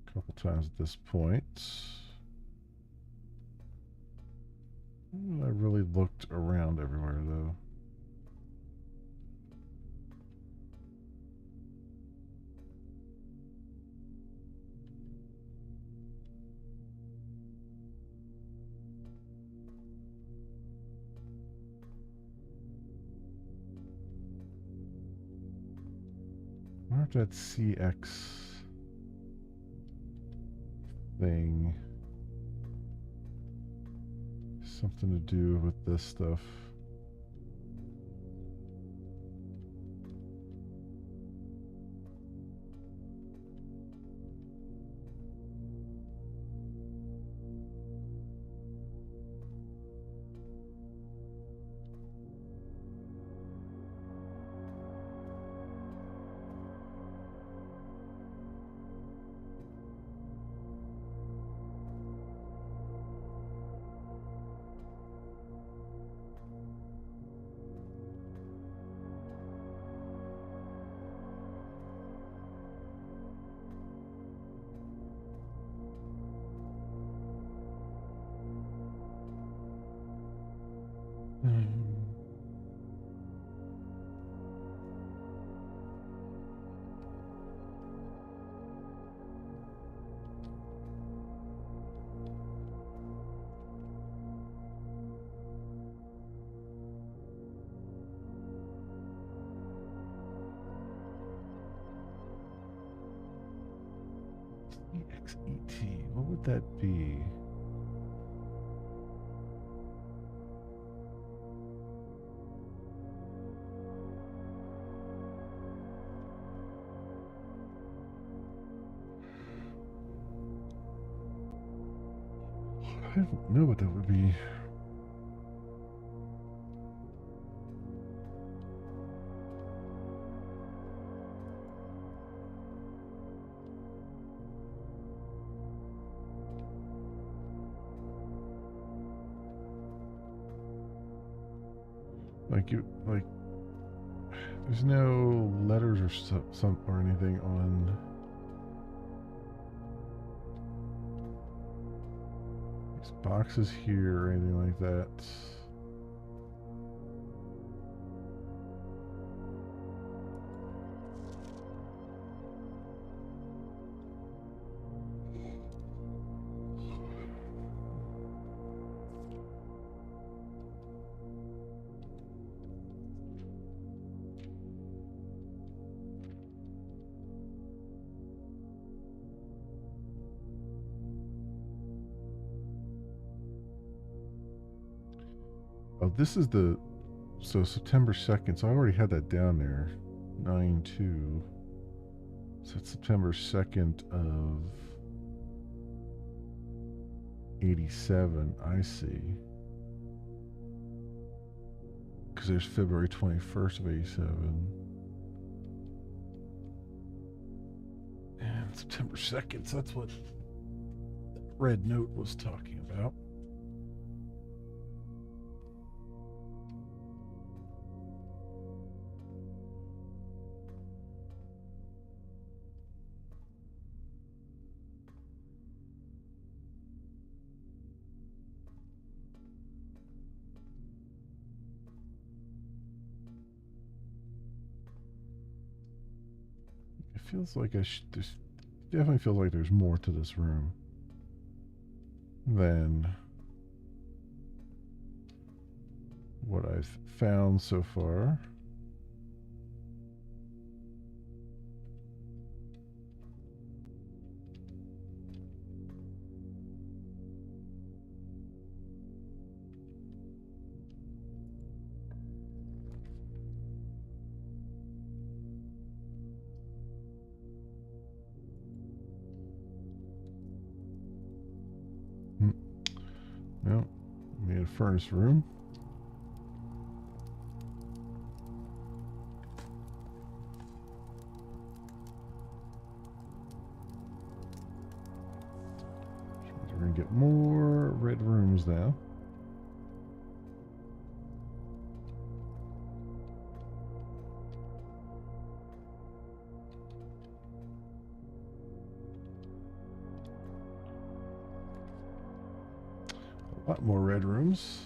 a couple times at this point. I really looked around everywhere, though. I wonder if that CX thing has something to do with this stuff. EXET, what would that be? I don't know what that would be. Like there's no letters or some or anything on these boxes here or anything like that. Oh, this is so September 2nd. So I already had that down there. 9/2. So it's September 2nd of 87. I see. Because there's February 21st of 87. And September 2nd. So that's what that red note was talking about. It feels like this definitely feels like there's more to this room than what I've found so far. No, made a furnace room. We're gonna get more red rooms now. A lot more red rooms.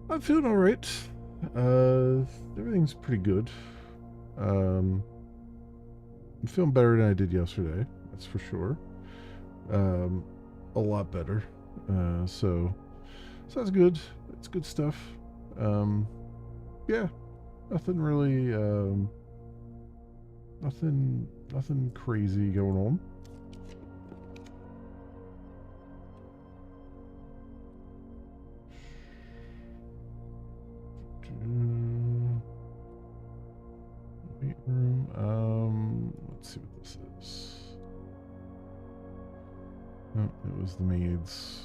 I'm feeling all right. Everything's pretty good. I'm feeling better than I did yesterday. That's for sure. Um, a lot better. So that's good. It's good stuff. Um, yeah, nothing really. Nothing crazy going on. Weight room. Let's see what this is. Oh, it was the maid's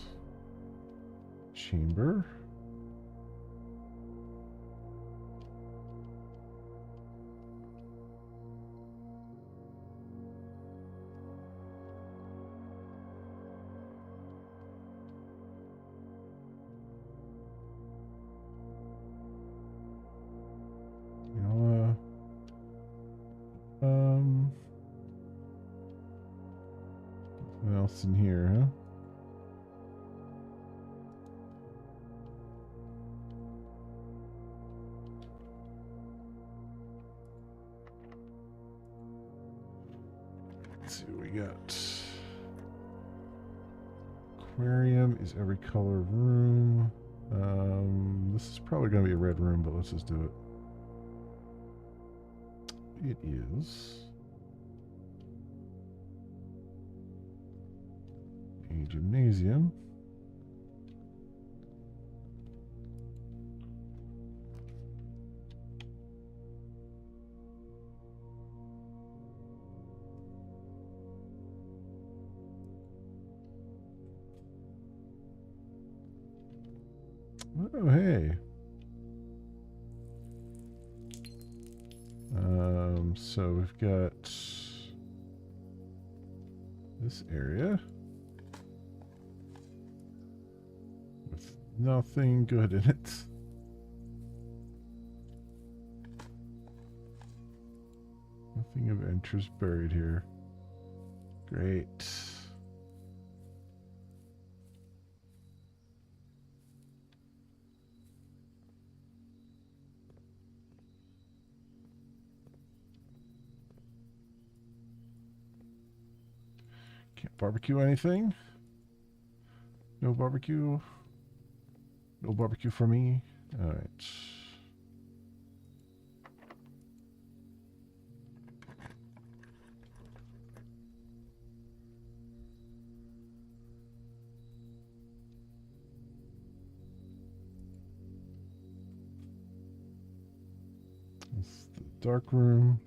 chamber. You know, what else in here, huh? Let's see what we got. Aquarium is every color room. This is probably going to be a red room, but let's just do it. It is a gymnasium. Oh, hey. So we've got this area with nothing good in it. Nothing of interest buried here. Great. Can't barbecue anything. No barbecue. No barbecue for me. All right. That's the dark room.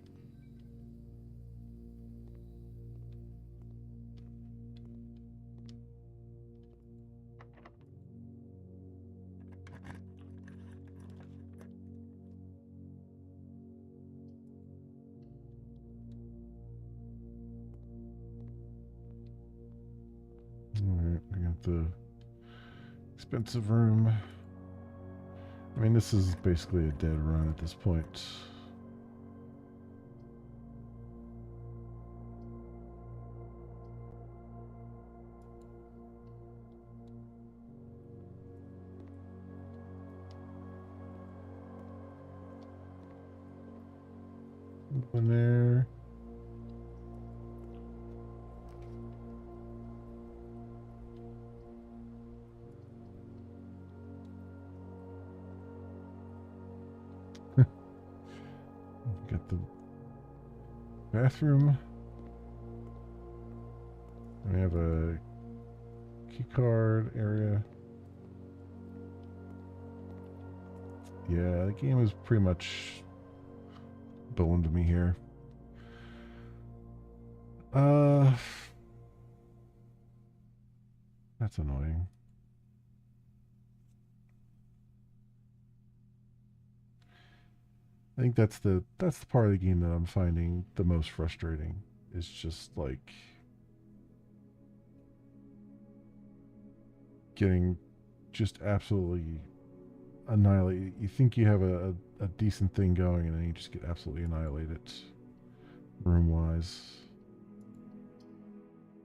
Alright, we got the expensive room. I mean, this is basically a dead run at this point. In there. Got the bathroom. We have a key card area. Yeah, the game is pretty much boned me here. That's annoying. I think that's the part of the game that I'm finding the most frustrating. Is just like getting just absolutely annihilated. You think you have a decent thing going, and then you just get absolutely annihilated room wise.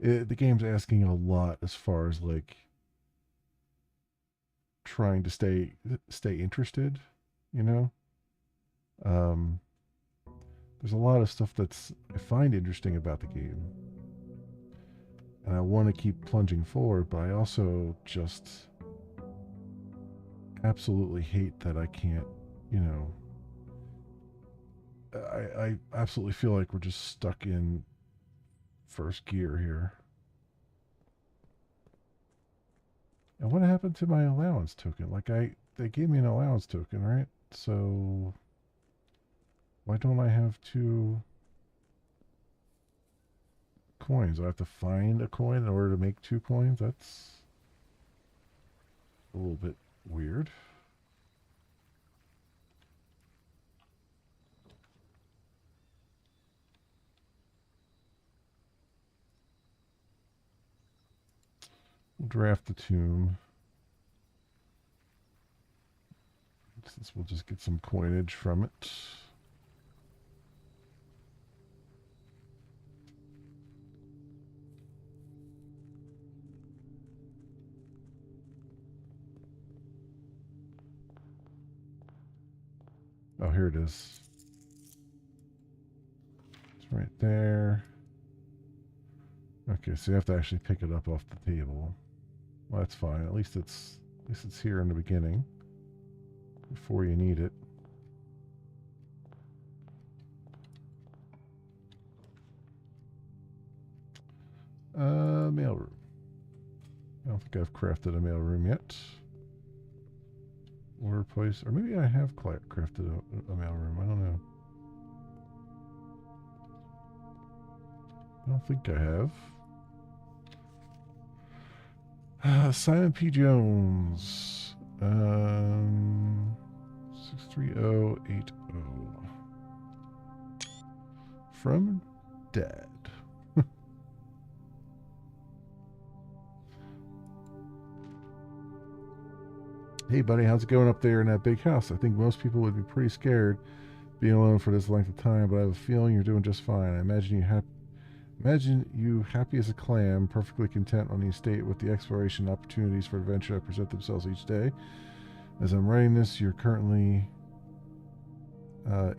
The game's asking a lot as far as like trying to stay interested, you know. Um, there's a lot of stuff that's I find interesting about the game, and I want to keep plunging forward, but I also just absolutely hate that I can't, you know. I absolutely feel like we're just stuck in first gear here. And what happened to my allowance token? Like they gave me an allowance token, right? So why don't I have 2 coins? I have to find a coin in order to make 2 coins? That's a little bit weird. We'll draft the tomb. Since we'll just get some coinage from it. Oh, here it is. It's right there. Okay, so you have to actually pick it up off the table. Well, that's fine. At least it's here in the beginning before you need it. Mailroom. I don't think I've crafted a mailroom yet. Order place, or maybe I have crafted a mailroom. I don't know. I don't think I have. Simon P. Jones. 63080. From Dad. Hey, buddy, how's it going up there in that big house? I think most people would be pretty scared being alone for this length of time, but I have a feeling you're doing just fine. I imagine you happy as a clam, perfectly content on the estate with the exploration opportunities for adventure that present themselves each day. As I'm writing this, you're currently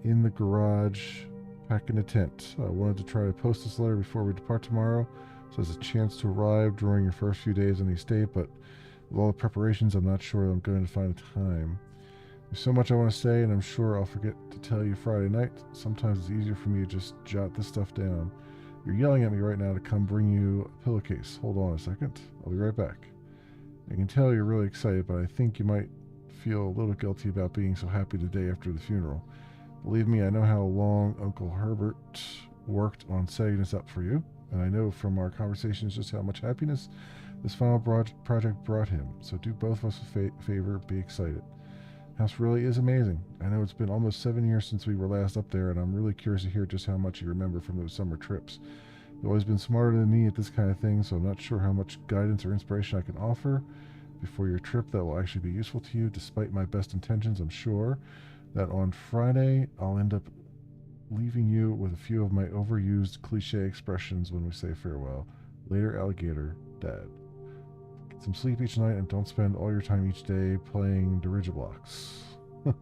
in the garage packing a tent. I wanted to try to post this letter before we depart tomorrow, so there's a chance to arrive during your first few days on the estate, but with all the preparations, I'm not sure I'm going to find the time. There's so much I want to say, and I'm sure I'll forget to tell you Friday night. Sometimes it's easier for me to just jot this stuff down. You're yelling at me right now to come bring you a pillowcase. Hold on a second. I'll be right back. I can tell you're really excited, but I think you might feel a little guilty about being so happy the day after the funeral. Believe me, I know how long Uncle Herbert worked on setting this up for you, and I know from our conversations just how much happiness this final project brought him. So do both of us a favor, be excited. House really is amazing. I know it's been almost 7 years since we were last up there, and I'm really curious to hear just how much you remember from those summer trips. You've always been smarter than me at this kind of thing, so I'm not sure how much guidance or inspiration I can offer before your trip that will actually be useful to you. Despite my best intentions, I'm sure that on Friday I'll end up leaving you with a few of my overused cliche expressions when we say farewell. Later, alligator, Dad. Get some sleep each night and don't spend all your time each day playing Dirigiblocks. Okay.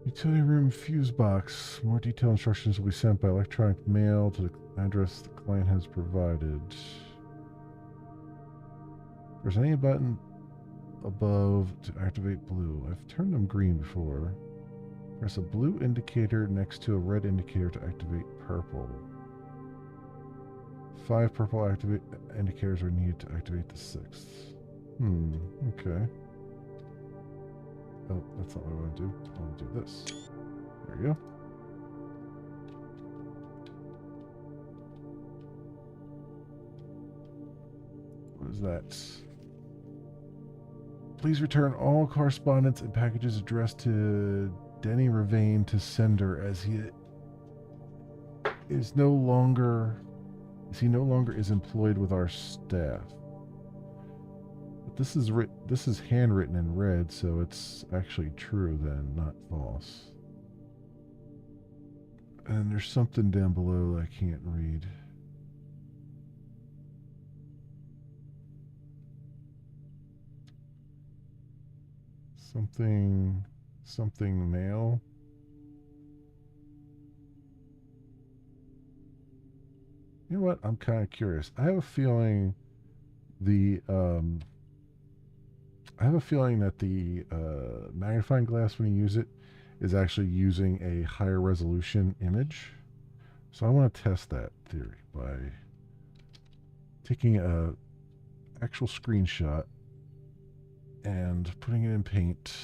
Utility room fuse box. More detailed instructions will be sent by electronic mail to the address the client has provided. There's any button above to activate blue. I've turned them green before. Press a blue indicator next to a red indicator to activate purple. 5 purple indicators are needed to activate the 6th. Okay. Oh, that's not what I want to do. I want to do this. There you go. What is that? Please return all correspondence and packages addressed to Denny Ravane to sender as he is no longer he no longer is employed with our staff. But this is handwritten in red, so it's actually true then, not false. And there's something down below that I can't read. Something male. You know what? I'm kind of curious. The I have a feeling that the magnifying glass, when you use it, is actually using a higher resolution image. So I want to test that theory by taking a actual screenshot and putting it in Paint.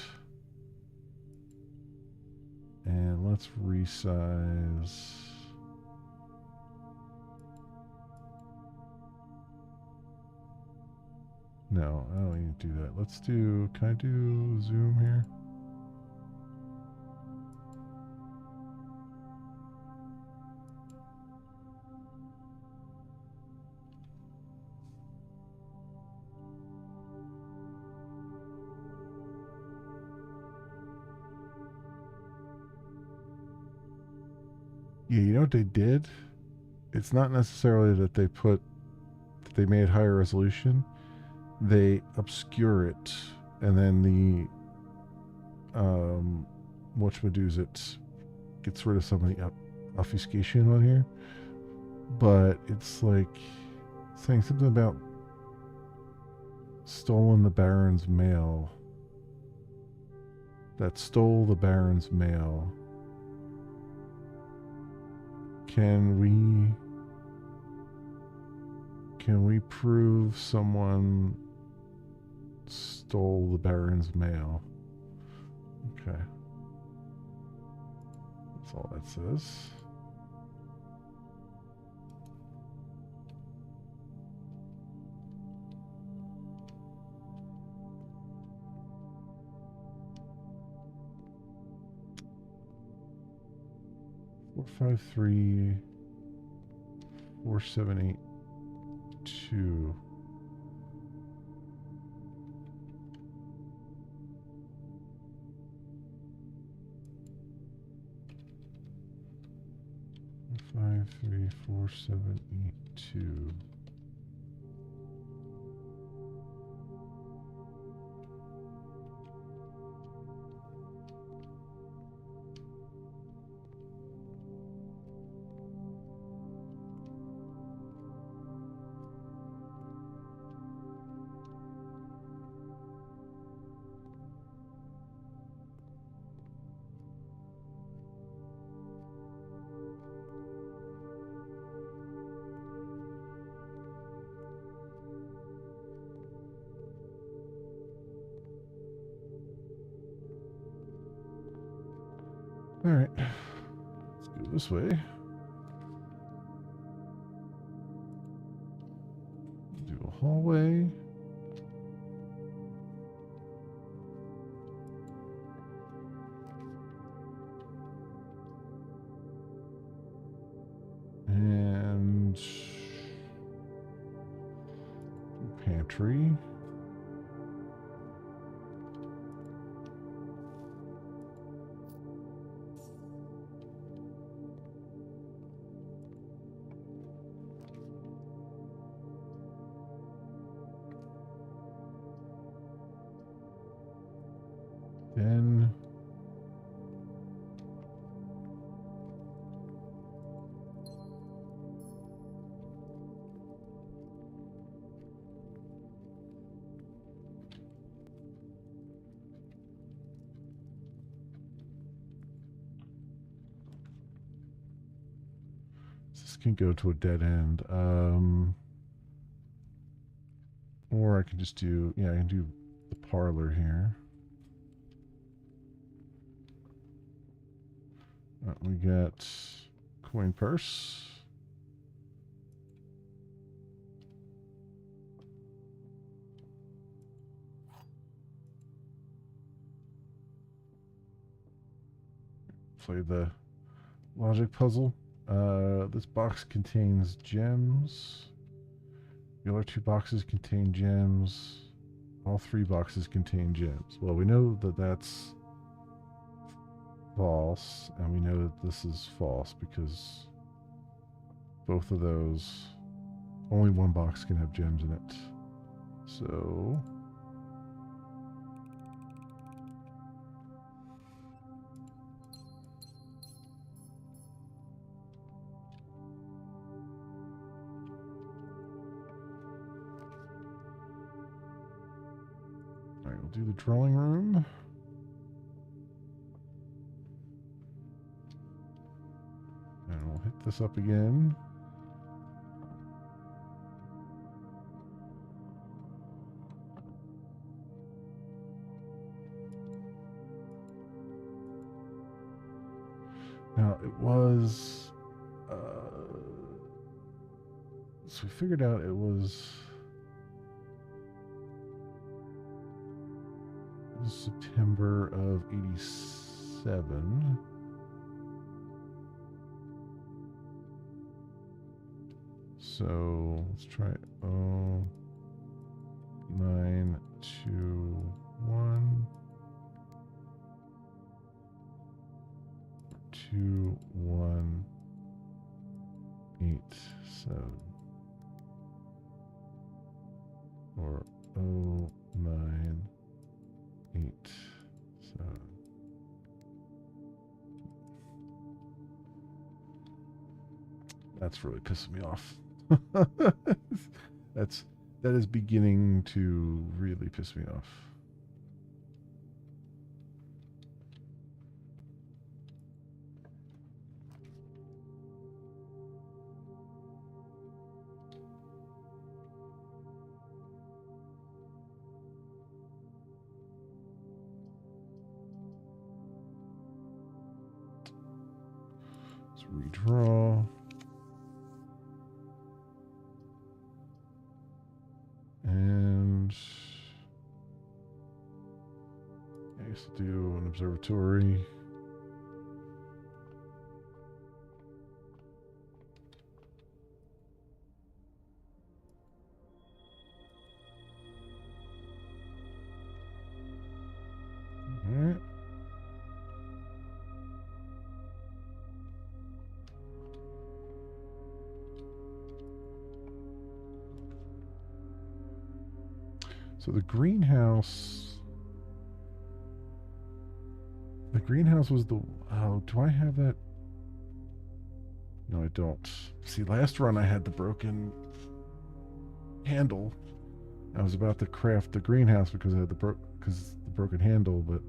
And let's resize. No, I don't need to do that. Can I do zoom here? Yeah, you know what they did? It's not necessarily that they made higher resolution. They obscure it, and then the whatchamadoozit gets rid of some of the obfuscation on here. But it's like saying something about stolen the Baron's mail. That stole the Baron's mail. Can we prove someone stole the Baron's mail? Okay. That's all that says. Four, 5, 3, 4, 7, 8, 2. Five, 3, 4, 7, 8, 2. All right, let's go this way. Do a hallway. And pantry. Then this can go to a dead end. Or I can just do, I can do the parlor here. We got coin purse. Play the logic puzzle. This box contains gems. The other 2 boxes contain gems. All 3 boxes contain gems. Well, we know that that's false, and we know that this is false because both of those, only one box can have gems in it. So all right, we'll do the drawing room. And we'll hit this up again. Now it was, so we figured out it was September of '87. So let's try it. Oh, 9, 2, 1. 2, 1, 8, 7. Or 0, 9, 8, 7. That's really pissing me off. That is beginning to really piss me off. Let's redraw. And I guess I'll do an observatory. All right. So the greenhouse was the, oh, do I have that? No, I don't. See, last run I had the broken handle. I was about to craft the greenhouse because I had the broken handle, but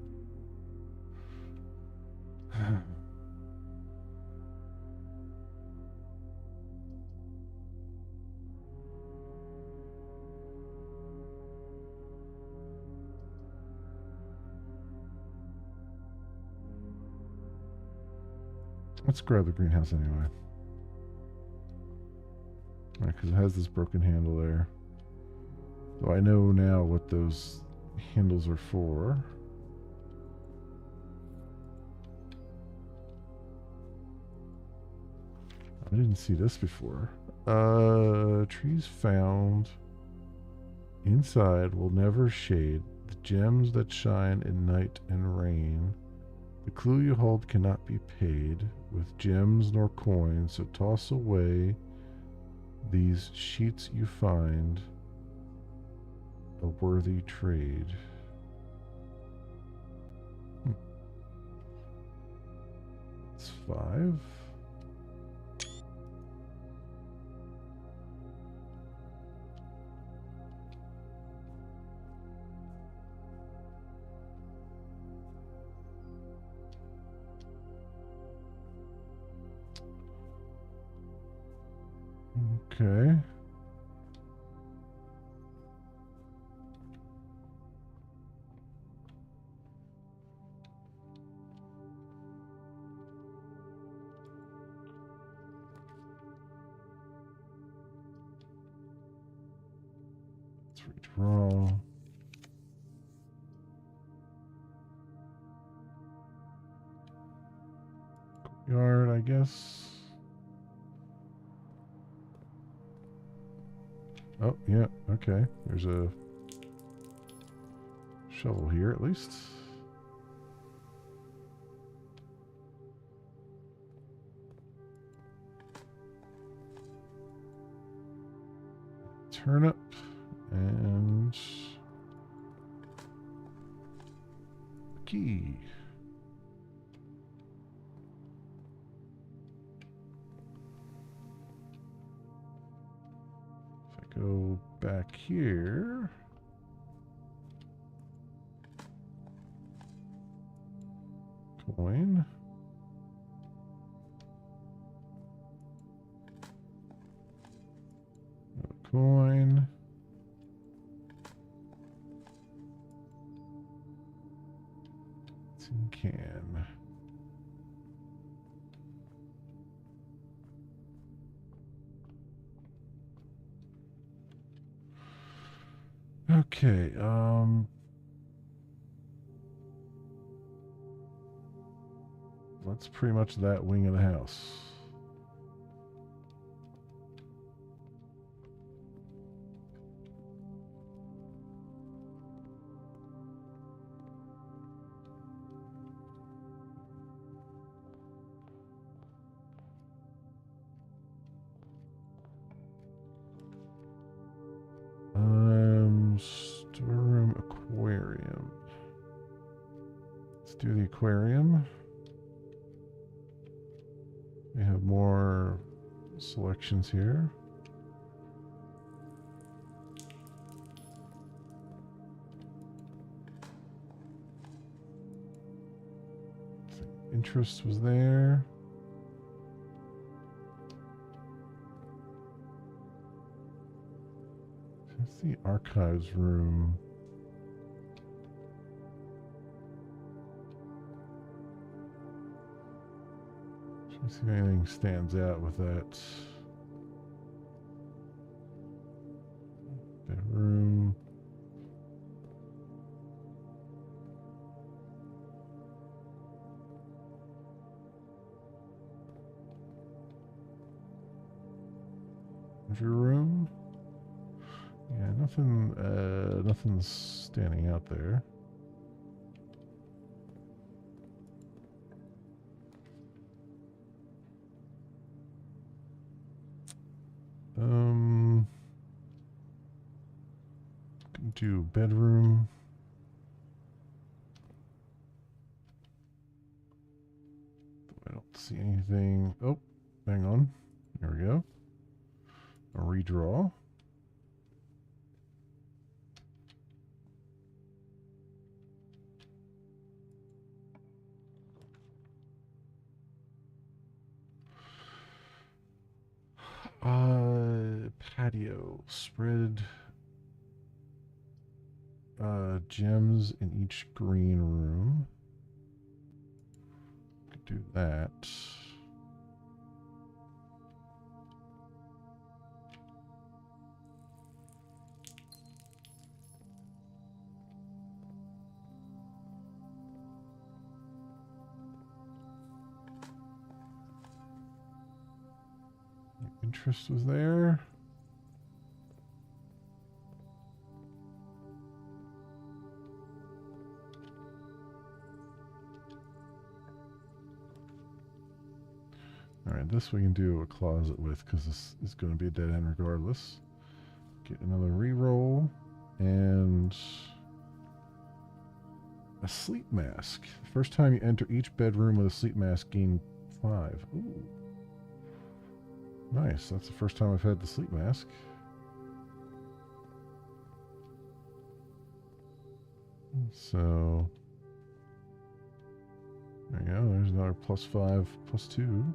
let's grab the greenhouse anyway. All right, because it has this broken handle there. So I know now what those handles are for. I didn't see this before. Trees found inside will never shade. The gems that shine in night and rain. The clue you hold cannot be paid with gems nor coins, so toss away these sheets you find a worthy trade. It's 5. Okay. Let's redraw. Yard, I guess. Oh, yeah, okay. There's a shovel here at least. Turnip and key. If I go back here, coin. Coin. Tin can. Okay, that's pretty much that wing of the house. Storeroom aquarium. Let's do the aquarium. We have more selections here. Interest was there. That's the archives room. Trying to see if anything stands out with that. Bedroom. Laundry room. Yeah, nothing's standing out there. Do bedroom. I don't see anything. Oh, hang on. There we go. A redraw. Patio. Spread gems in each green room. Could do that. Interest was there. Alright, this we can do a closet with because this is going to be a dead end regardless. Get another reroll and a sleep mask. First time you enter each bedroom with a sleep mask, gain 5. Ooh. Nice. That's the first time I've had the sleep mask. So there you go. There's another +5, +2.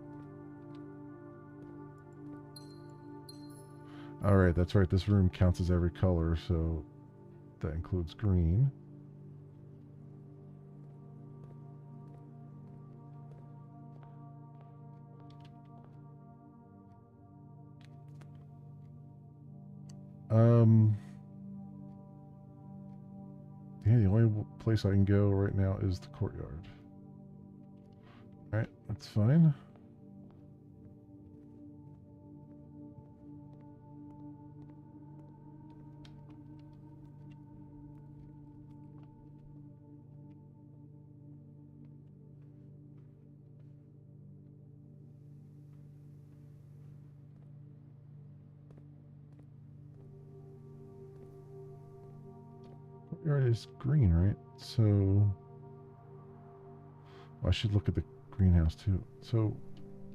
Alright, that's right. This room counts as every color, so that includes green. Yeah, the only place I can go right now is the courtyard. Alright, that's fine. Courtyard is green, right? So I should look at the greenhouse too. So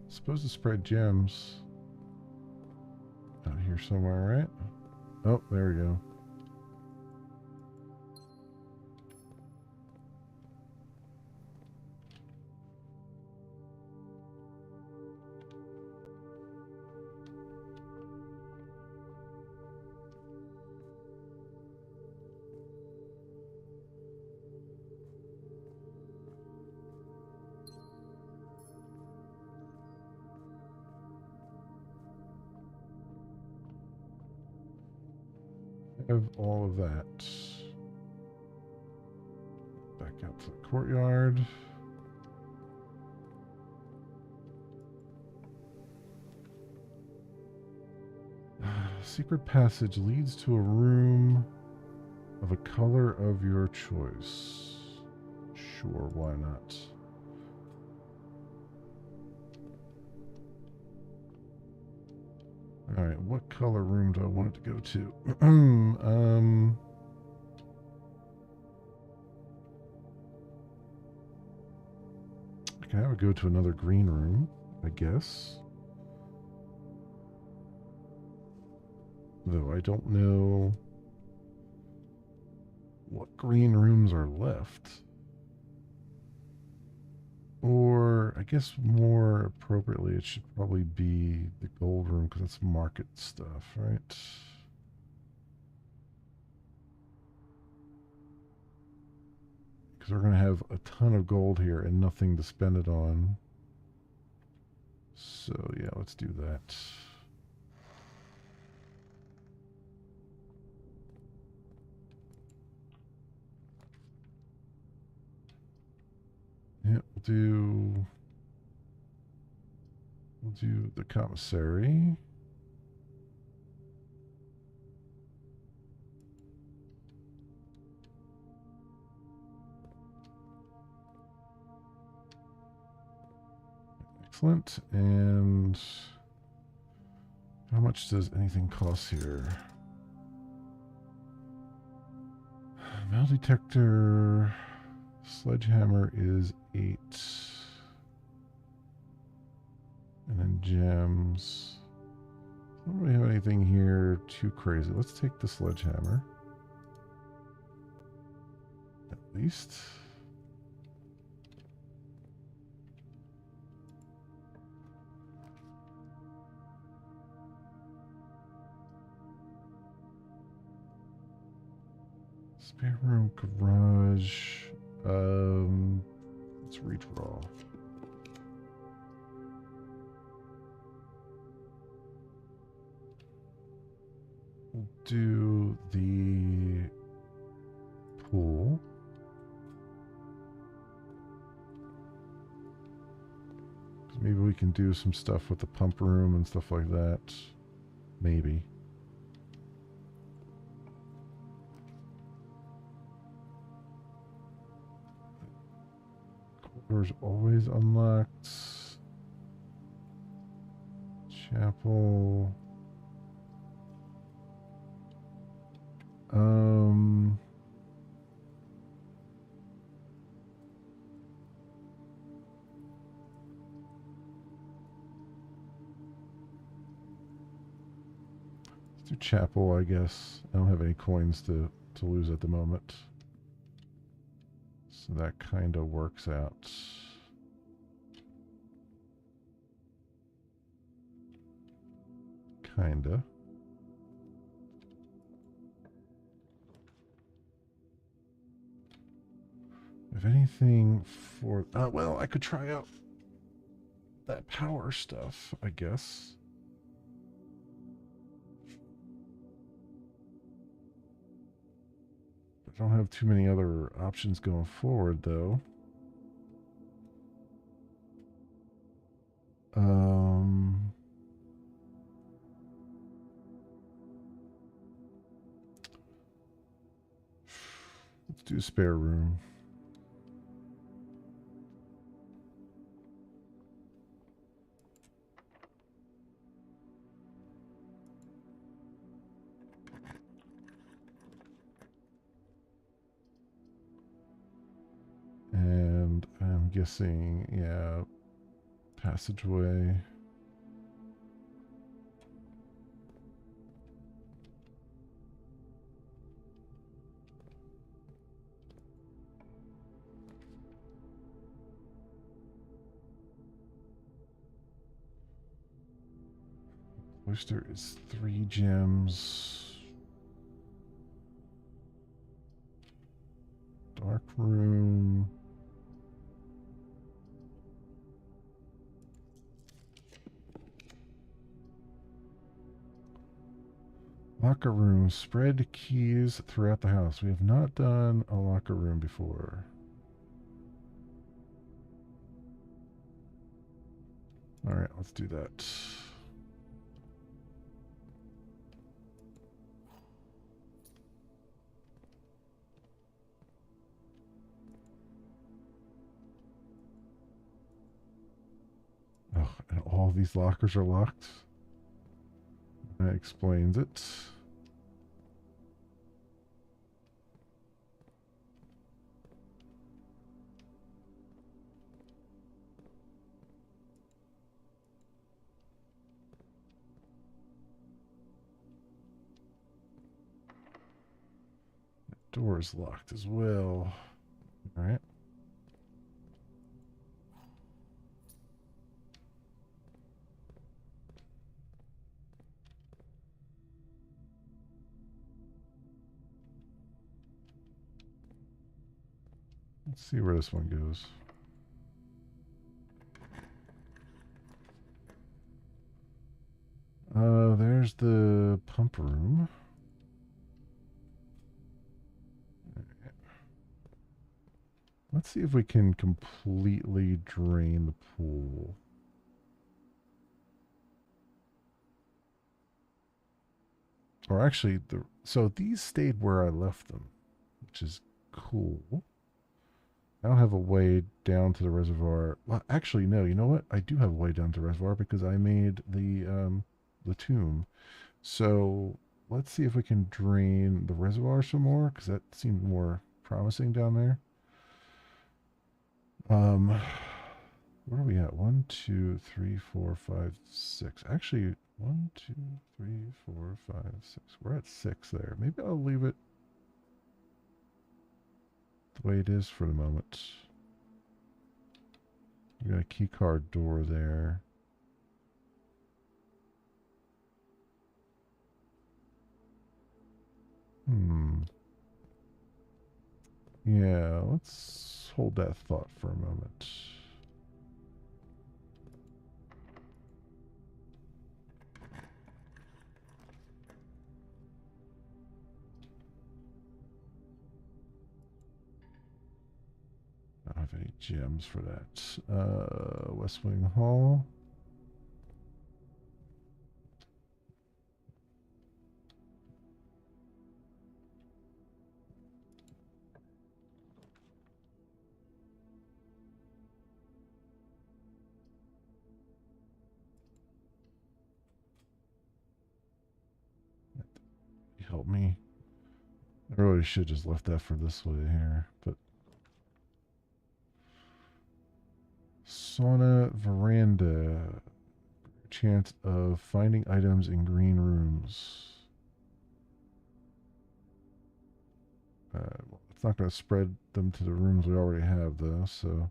supposed to spread gems out here somewhere, right? Oh, there we go. Have all of that. Back out to the courtyard. Secret passage leads to a room of a color of your choice. Sure, why not? All right, what color room do I want it to go to? I can have it go to another green room, I guess. Though I don't know what green rooms are left. Or I guess more appropriately, it should probably be the gold room because it's market stuff, right? Because we're going to have a ton of gold here and nothing to spend it on. So yeah, let's do that. Yeah, we'll do the commissary. Excellent. And how much does anything cost here? Metal detector. Sledgehammer is 8. And then gems. I don't really have anything here too crazy. Let's take the sledgehammer. At least. Spare room, garage. Let's redraw. We'll do the pool. Maybe we can do some stuff with the pump room and stuff like that. Maybe. Doors always unlocked. Chapel. Let's do chapel, I guess. I don't have any coins to lose at the moment. So that kind of works out. Kinda. If anything for... well, I could try out that power stuff, I guess. I don't have too many other options going forward, though. Let's do spare room. guessing, yeah, passageway. Oyster is 3 gems. Dark room. Locker room. Spread keys throughout the house. We have not done a locker room before. All right, let's do that. Oh, and all these lockers are locked. That explains it. Door is locked as well. All right. Let's see where this one goes. There's the pump room. Let's see if we can completely drain the pool. Or actually, so these stayed where I left them, which is cool. I don't have a way down to the reservoir. Well, actually, no. You know what? I do have a way down to the reservoir because I made the tomb. So let's see if we can drain the reservoir some more because that seemed more promising down there. Where are we at? 1, 2, 3, 4, 5, 6. Actually, 1, 2, 3, 4, 5, 6. We're at 6 there. Maybe I'll leave it the way it is for the moment. We got a key card door there. Yeah, let's hold that thought for a moment. I don't have any gems for that. West Wing Hall. Help me. I really should just left that for this way here, but sauna veranda. Chance of finding items in green rooms. Well, it's not going to spread them to the rooms we already have, though, so.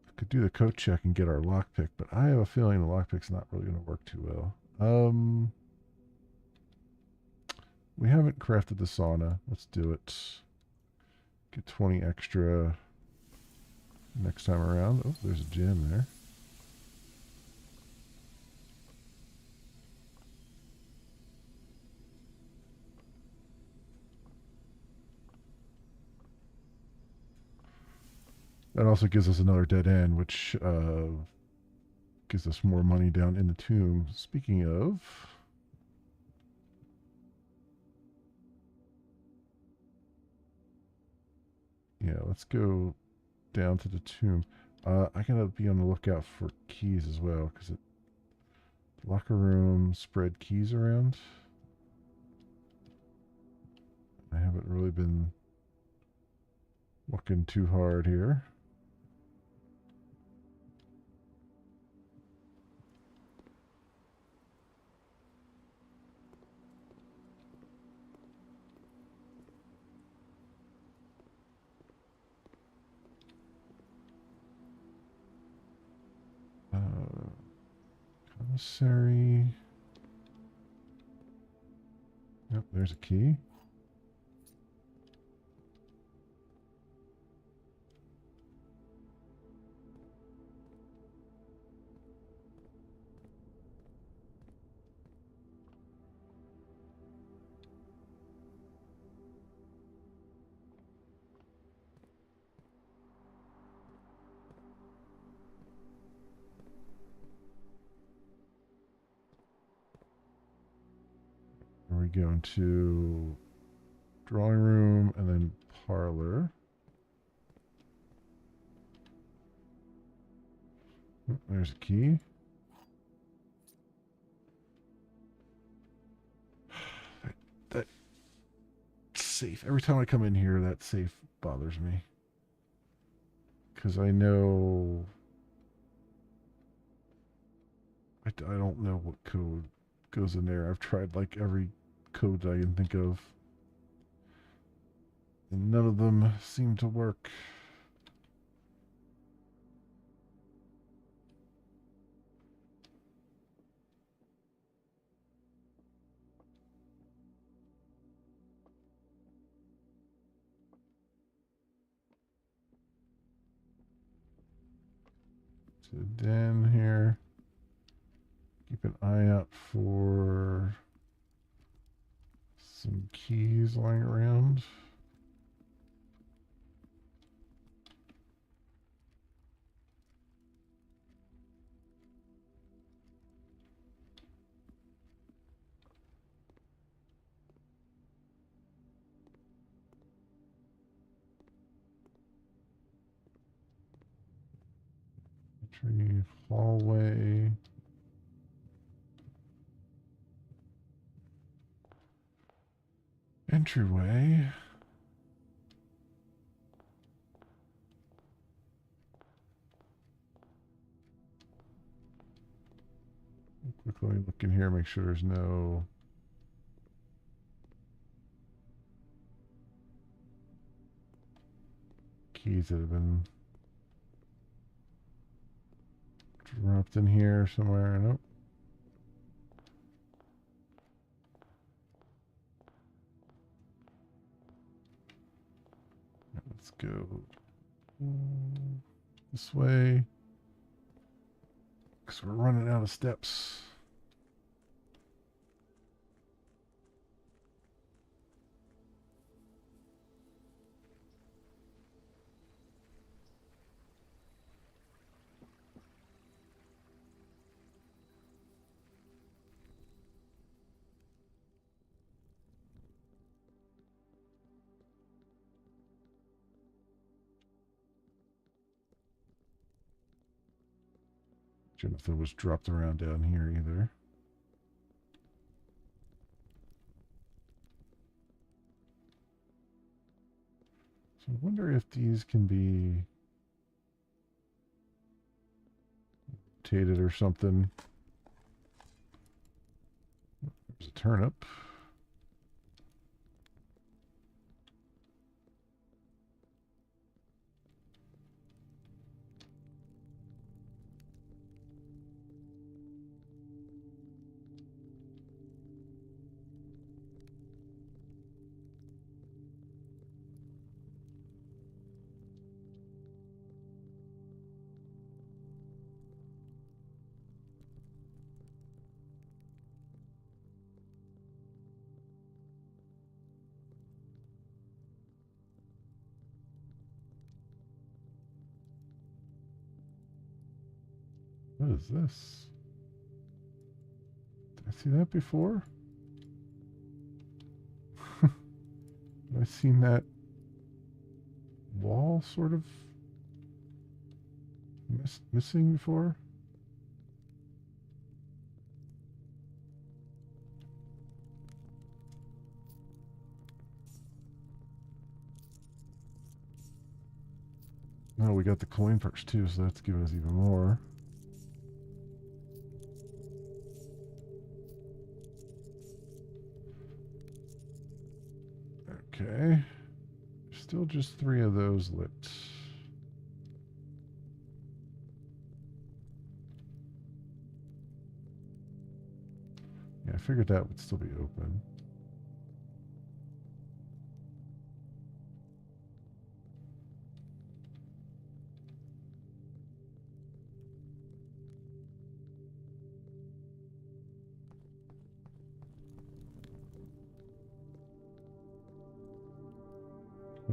I could do the code check and get our lockpick, but I have a feeling the lockpick's not really going to work too well. We haven't crafted the sauna. Let's do it. Get 20 extra next time around. Oh, there's a gem there. That also gives us another dead end, which gives us more money down in the tomb. Speaking of, yeah, let's go down to the tomb. I gotta be on the lookout for keys as well, because locker room spread keys around. I haven't really been walking too hard here. Commissary. Yep, there's a key. We go into drawing room and then parlor. Oh, there's a key. That safe. Every time I come in here, that safe bothers me. Because I know... I don't know what code goes in there. I've tried like every code that I can think of. And none of them seem to work. So den here. Keep an eye out for some keys lying around. Entry hallway. Entryway. Quickly look in here, make sure there's no keys that have been dropped in here somewhere. Nope. Let's go this way. Because we're running out of steps. Jennifer was dropped around down here either. So I wonder if these can be rotated or something. There's a turnip. What is this? Did I see that before? Have I seen that wall sort of missing before? Oh, we got the coin purse too, so that's giving us even more. Okay. Still just 3 of those lit. Yeah, I figured that would still be open.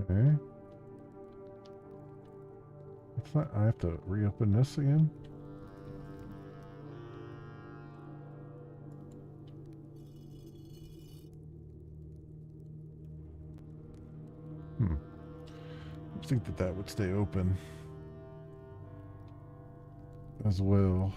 Okay. It's not, I have to reopen this again? I think that that would stay open as well.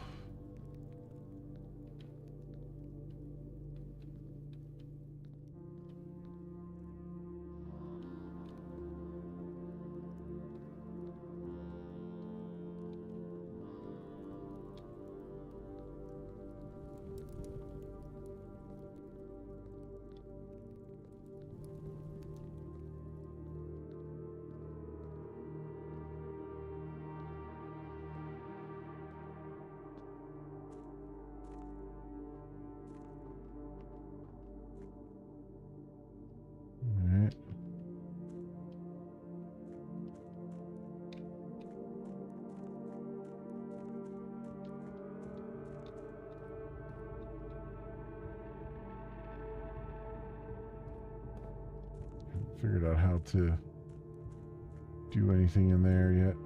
Alright. Haven't figured out how to do anything in there yet.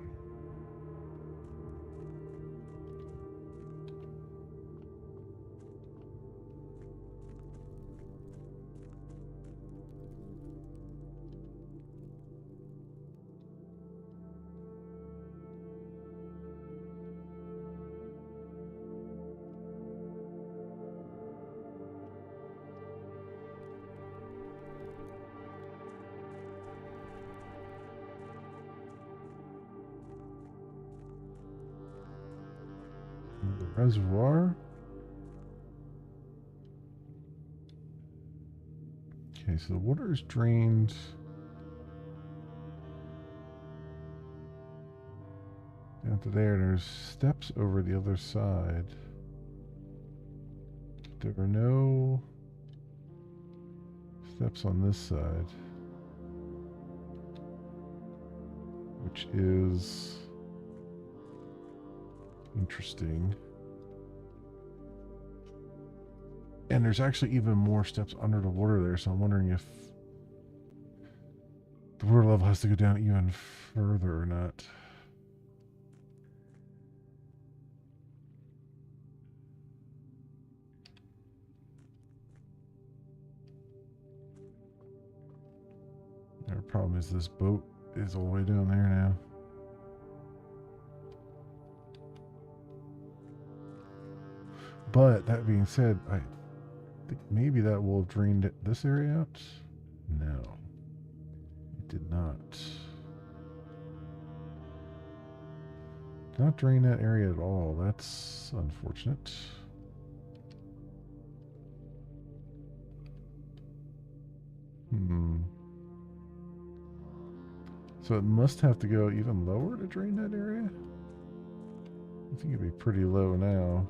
The reservoir. Okay, so the water is drained. Down to there, there's steps over the other side. There are no steps on this side, which is interesting. And there's actually even more steps under the water there, so I'm wondering if the water level has to go down even further or not. The problem is this boat is all the way down there now. But that being said, I think maybe that will have drained this area out. No, it did not. Did not drain that area at all. That's unfortunate. So it must have to go even lower to drain that area? I think it'd be pretty low now.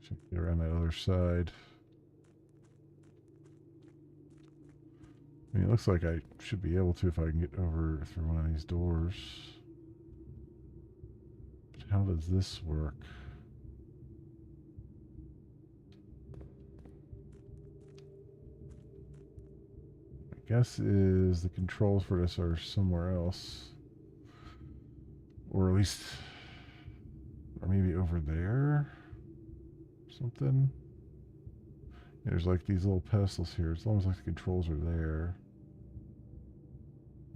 Should be around that other side. I mean, it looks like I should be able to if I can get over through one of these doors. But how does this work? guess is the controls for this are somewhere else. Or at least, or maybe over there? Something? There's like these little pedestals here. It's almost like the controls are there.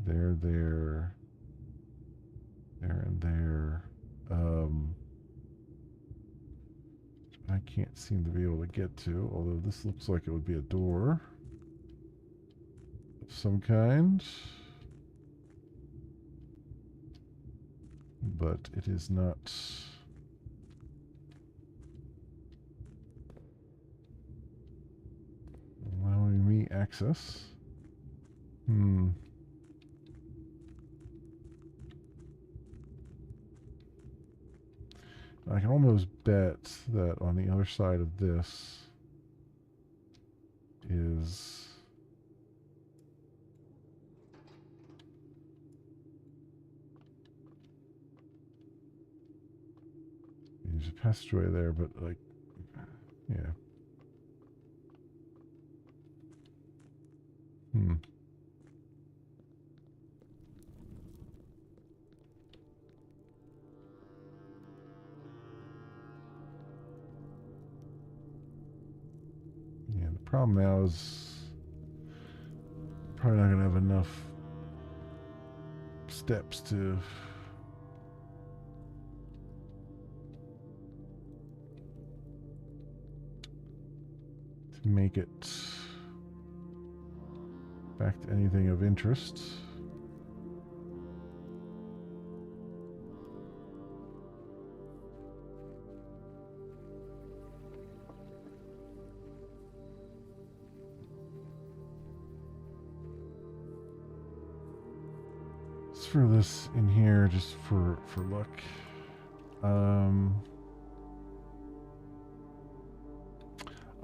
There, and there. I can't seem to be able to get to, although this looks like it would be a door of some kind. But it is not. Allowing me access. I can almost bet that on the other side of this is there's a passageway there, but like, yeah. Yeah, the problem now is probably not going to have enough steps to make it back to anything of interest. Let's throw this in here just for luck.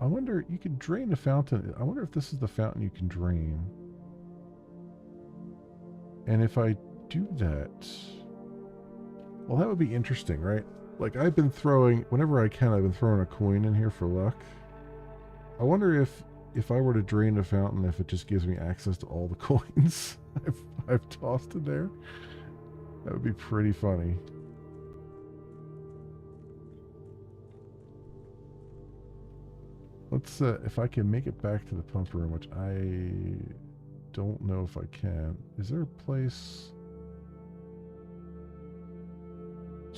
I wonder, you could drain the fountain. I wonder if this is the fountain you can drain. And if I do that, well, that would be interesting, right? Like, I've been throwing, whenever I can, I've been throwing a coin in here for luck. I wonder if I were to drain the fountain, if it just gives me access to all the coins I've tossed in there. That would be pretty funny. Let's, if I can make it back to the pump room, which I don't know if I can. Is there a place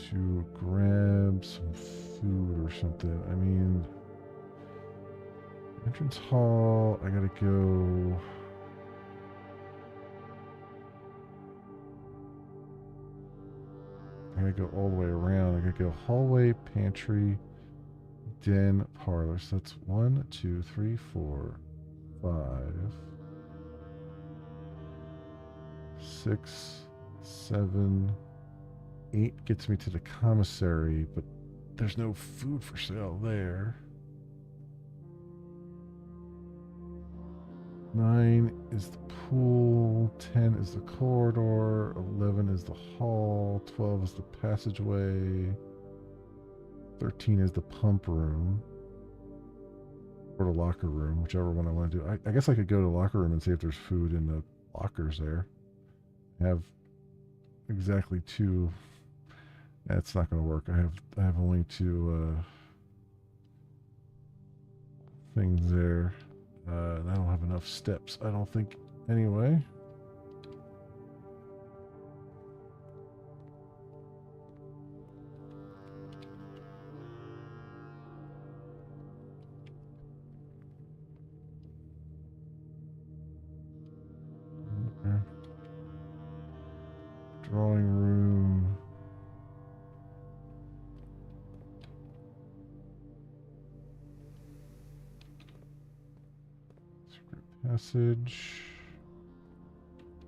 to grab some food or something? I mean, entrance hall, I gotta go. I gotta go all the way around. I gotta go hallway, pantry, den, parlor. So that's 1, 2, 3, 4, 5, 6, 7, 8 gets me to the commissary, but there's no food for sale there. 9 is the pool, 10 is the corridor, 11 is the hall, 12 is the passageway, 13 is the pump room, or the locker room, whichever one I want to do. I guess I could go to the locker room and see if there's food in the lockers there. I have exactly 2. That's not going to work. I have only 2 things there. And I don't have enough steps, I don't think, anyway. Okay. Drawing room. Passage.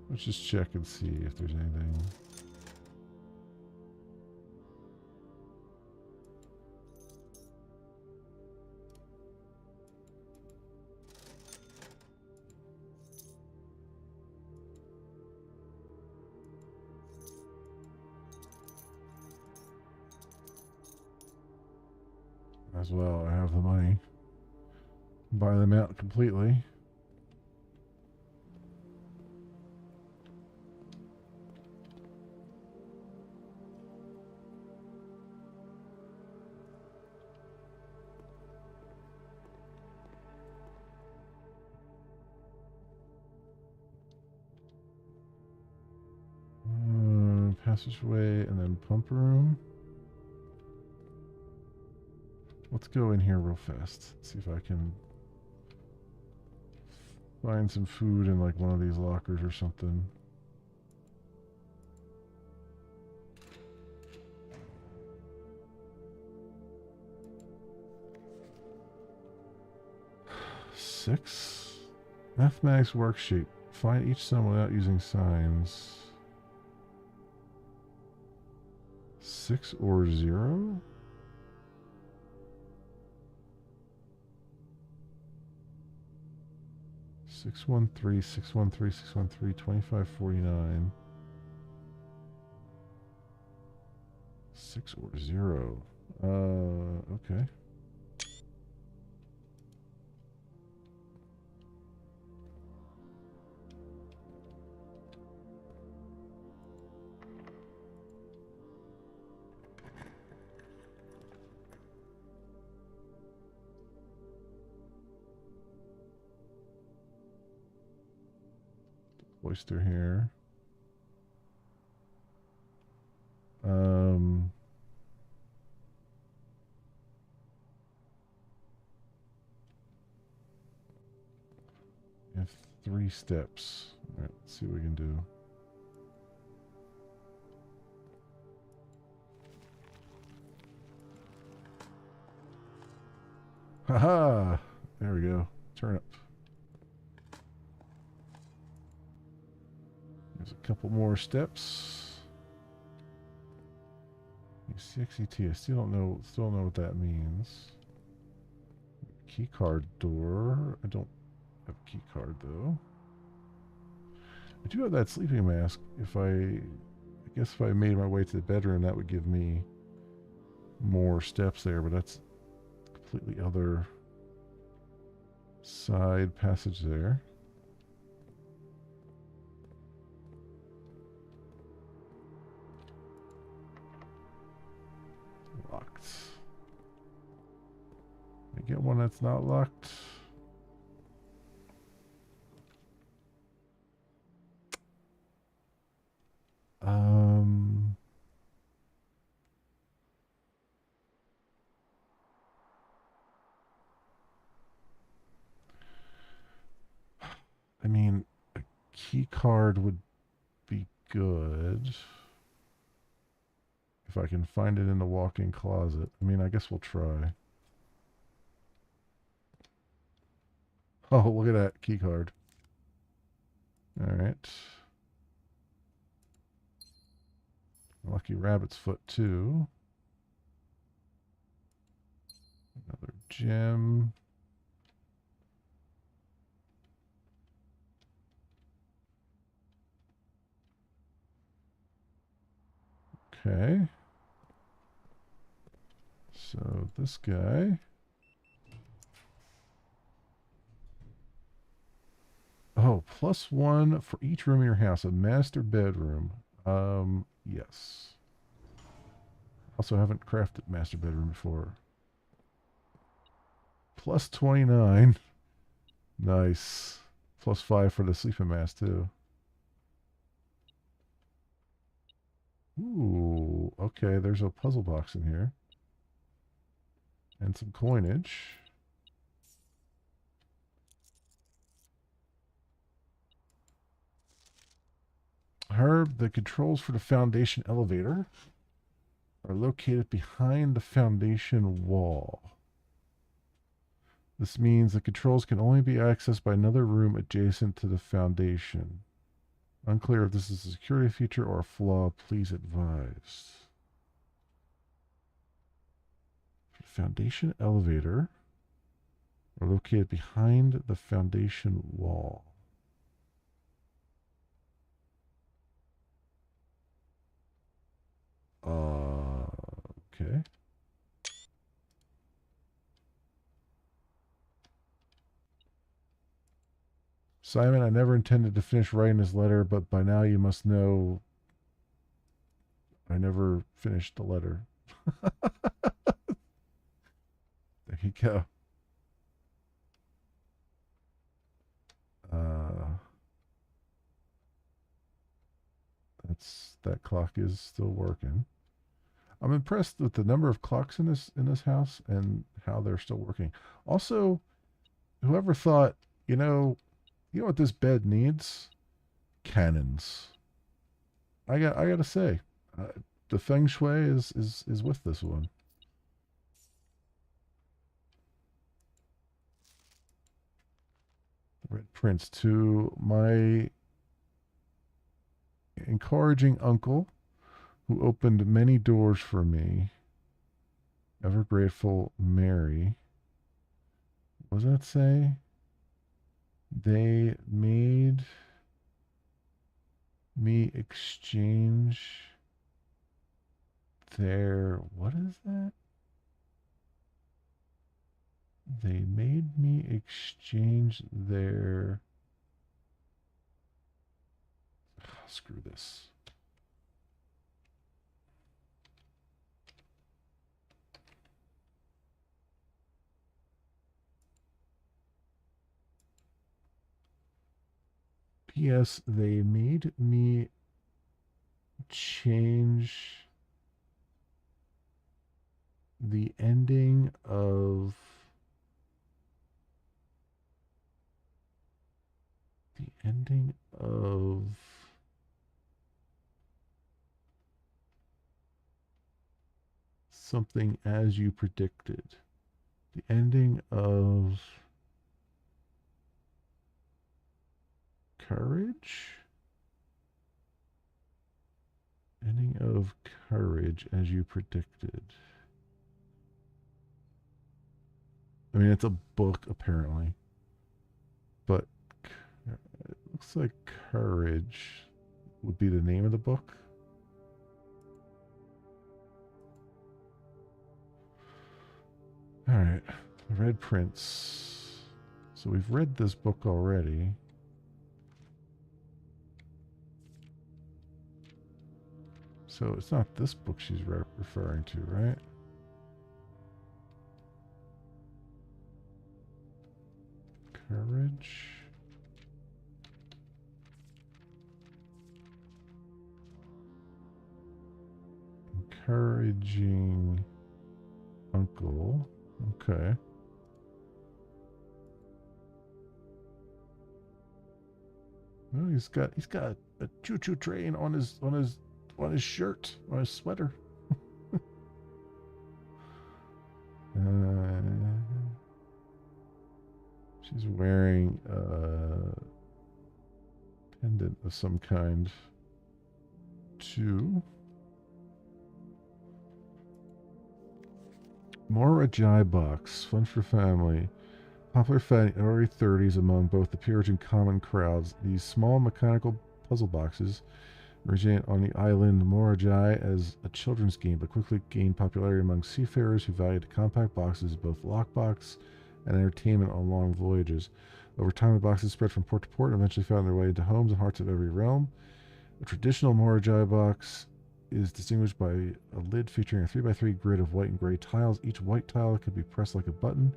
Let's just check and see if there's anything. As well, I have the money. Buy them out completely. passageway, and then pump room. Let's go in here real fast. See if I can find some food in like one of these lockers or something. Six. Mathematics worksheet. Find each sum without using signs. 6 or 0? Six one three 2549. 6 or 0. Okay. Oyster here. We have 3 steps. All right, let's see what we can do. Haha! There we go. Turnip. There's a couple more steps. CXET. I still don't know what that means. Key card door. I don't have a key card though. I do have that sleeping mask. I guess if I made my way to the bedroom, that would give me more steps there, but that's completely other side passage there. Locked. I get one that's not locked. I mean, a key card would be good. If I can find it in the walk-in closet. I mean, I guess we'll try. Oh, look at that key card. All right. Lucky rabbit's foot too. Another gem. Okay. So this guy. Oh, +1 for each room in your house. A master bedroom. Yes. Also haven't crafted master bedroom before. +29. Nice. +5 for the sleeping mask too. Ooh, okay, there's a puzzle box in here. And some coinage. Herb, the controls for the foundation elevator are located behind the foundation wall. This means the controls can only be accessed by another room adjacent to the foundation. Unclear if this is a security feature or a flaw. Please advise. Foundation elevator are located behind the foundation wall. Okay. Simon, I never intended to finish writing this letter, but by now you must know I never finished the letter. There you go. That's that clock is still working. I'm impressed with the number of clocks in this house and how they're still working. Also, whoever thought, you know what this bed needs? Cannons. I gotta say, uh, the feng shui is with this one. Red Prince to my encouraging uncle who opened many doors for me. Ever grateful, Mary. What does that say? They made me exchange their. What is that? They made me exchange their. Screw this. P.S. They made me change the ending of something as you predicted. The ending of courage? Ending of courage as you predicted. I mean, it's a book apparently, but it looks like courage would be the name of the book. All right, Red Prince. So we've read this book already. So it's not this book she's referring to, right? Courage. Encouraging uncle. Okay. Well, he's got a choo-choo train on his shirt, on his sweater. She's wearing a pendant of some kind too. More Ajay box, fun for family. Popular in early 30s among both the peerage and common crowds. These small mechanical puzzle boxes originate on the island Morajai as a children's game, but quickly gained popularity among seafarers who valued compact boxes, both lockbox and entertainment on long voyages. Over time, the boxes spread from port to port and eventually found their way into homes and hearts of every realm. A traditional Morajai box is distinguished by a lid featuring a 3x3 grid of white and gray tiles. Each white tile could be pressed like a button,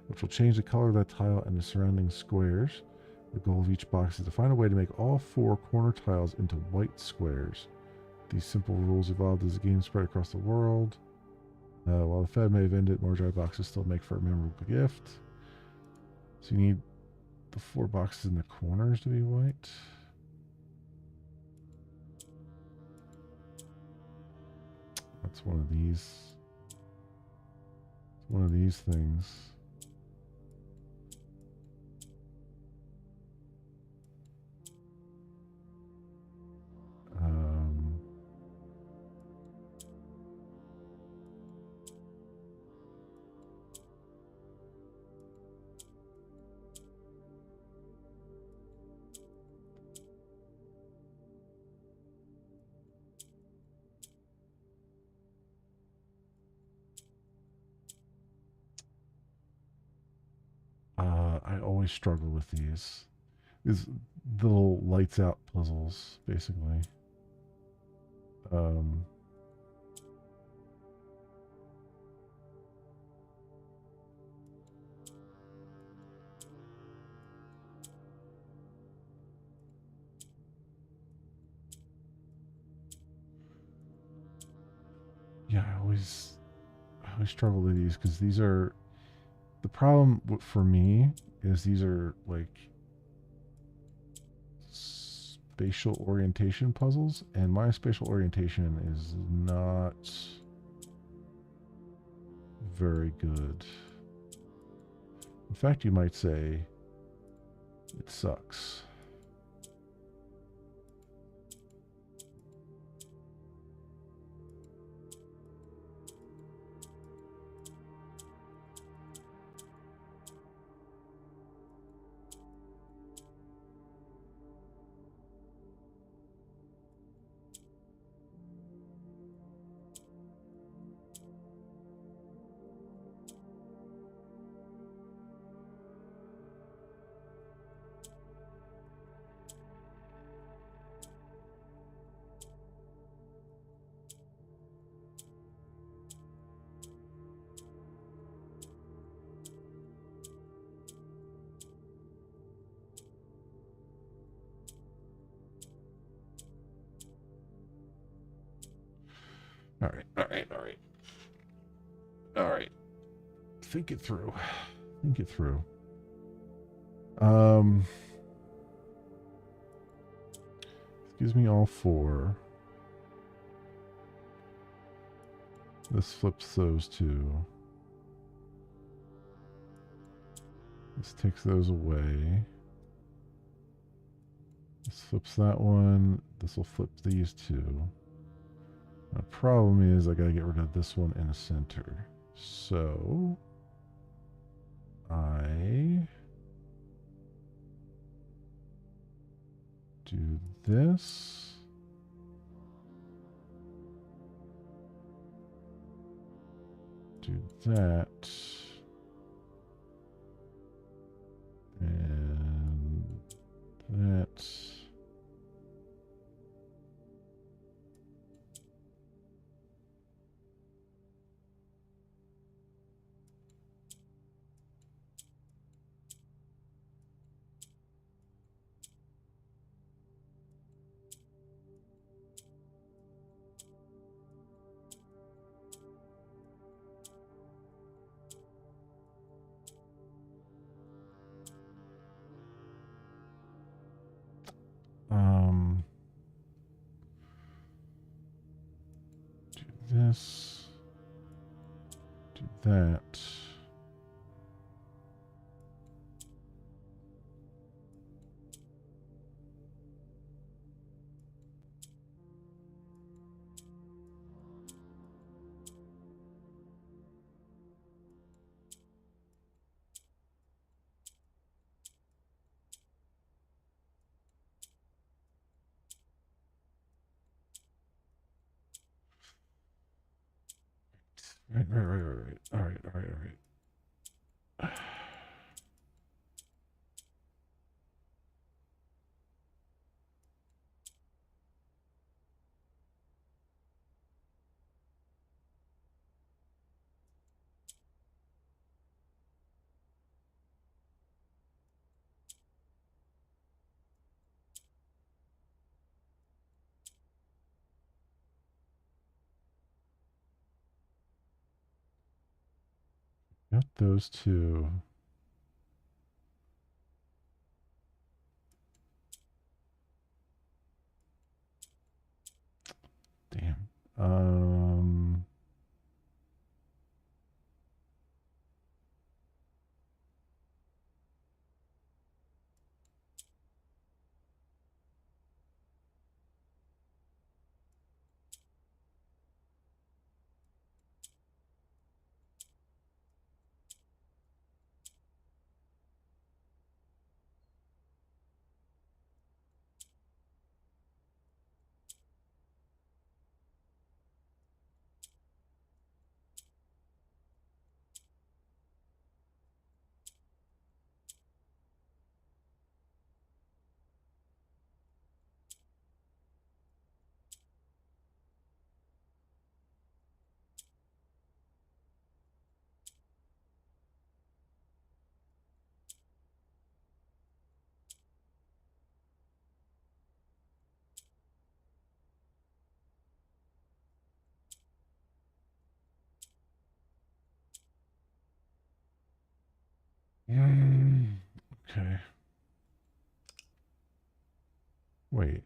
which will change the color of that tile and the surrounding squares. The goal of each box is to find a way to make all 4 corner tiles into white squares. These simple rules evolved as the game spread across the world. While the Fed may have ended, Morajai boxes still make for a memorable gift. So you need the 4 boxes in the corners to be white. That's one of these. One of these things. I always struggle with these. These little lights out puzzles, basically. these, I always struggle with these because these are, the problem for me is these are like spatial orientation puzzles, and my spatial orientation is not very good. In fact, you might say it sucks. All right, all right, all right. All right. Think it through. Think it through. Gives me all four. This flips those two. This takes those away. This flips that one. This will flip these two. The problem is I gotta get rid of this one in the center. So I do this. Do that. And that. Do this. Do that. Right. All right. Got those two. Damn. Okay. Wait.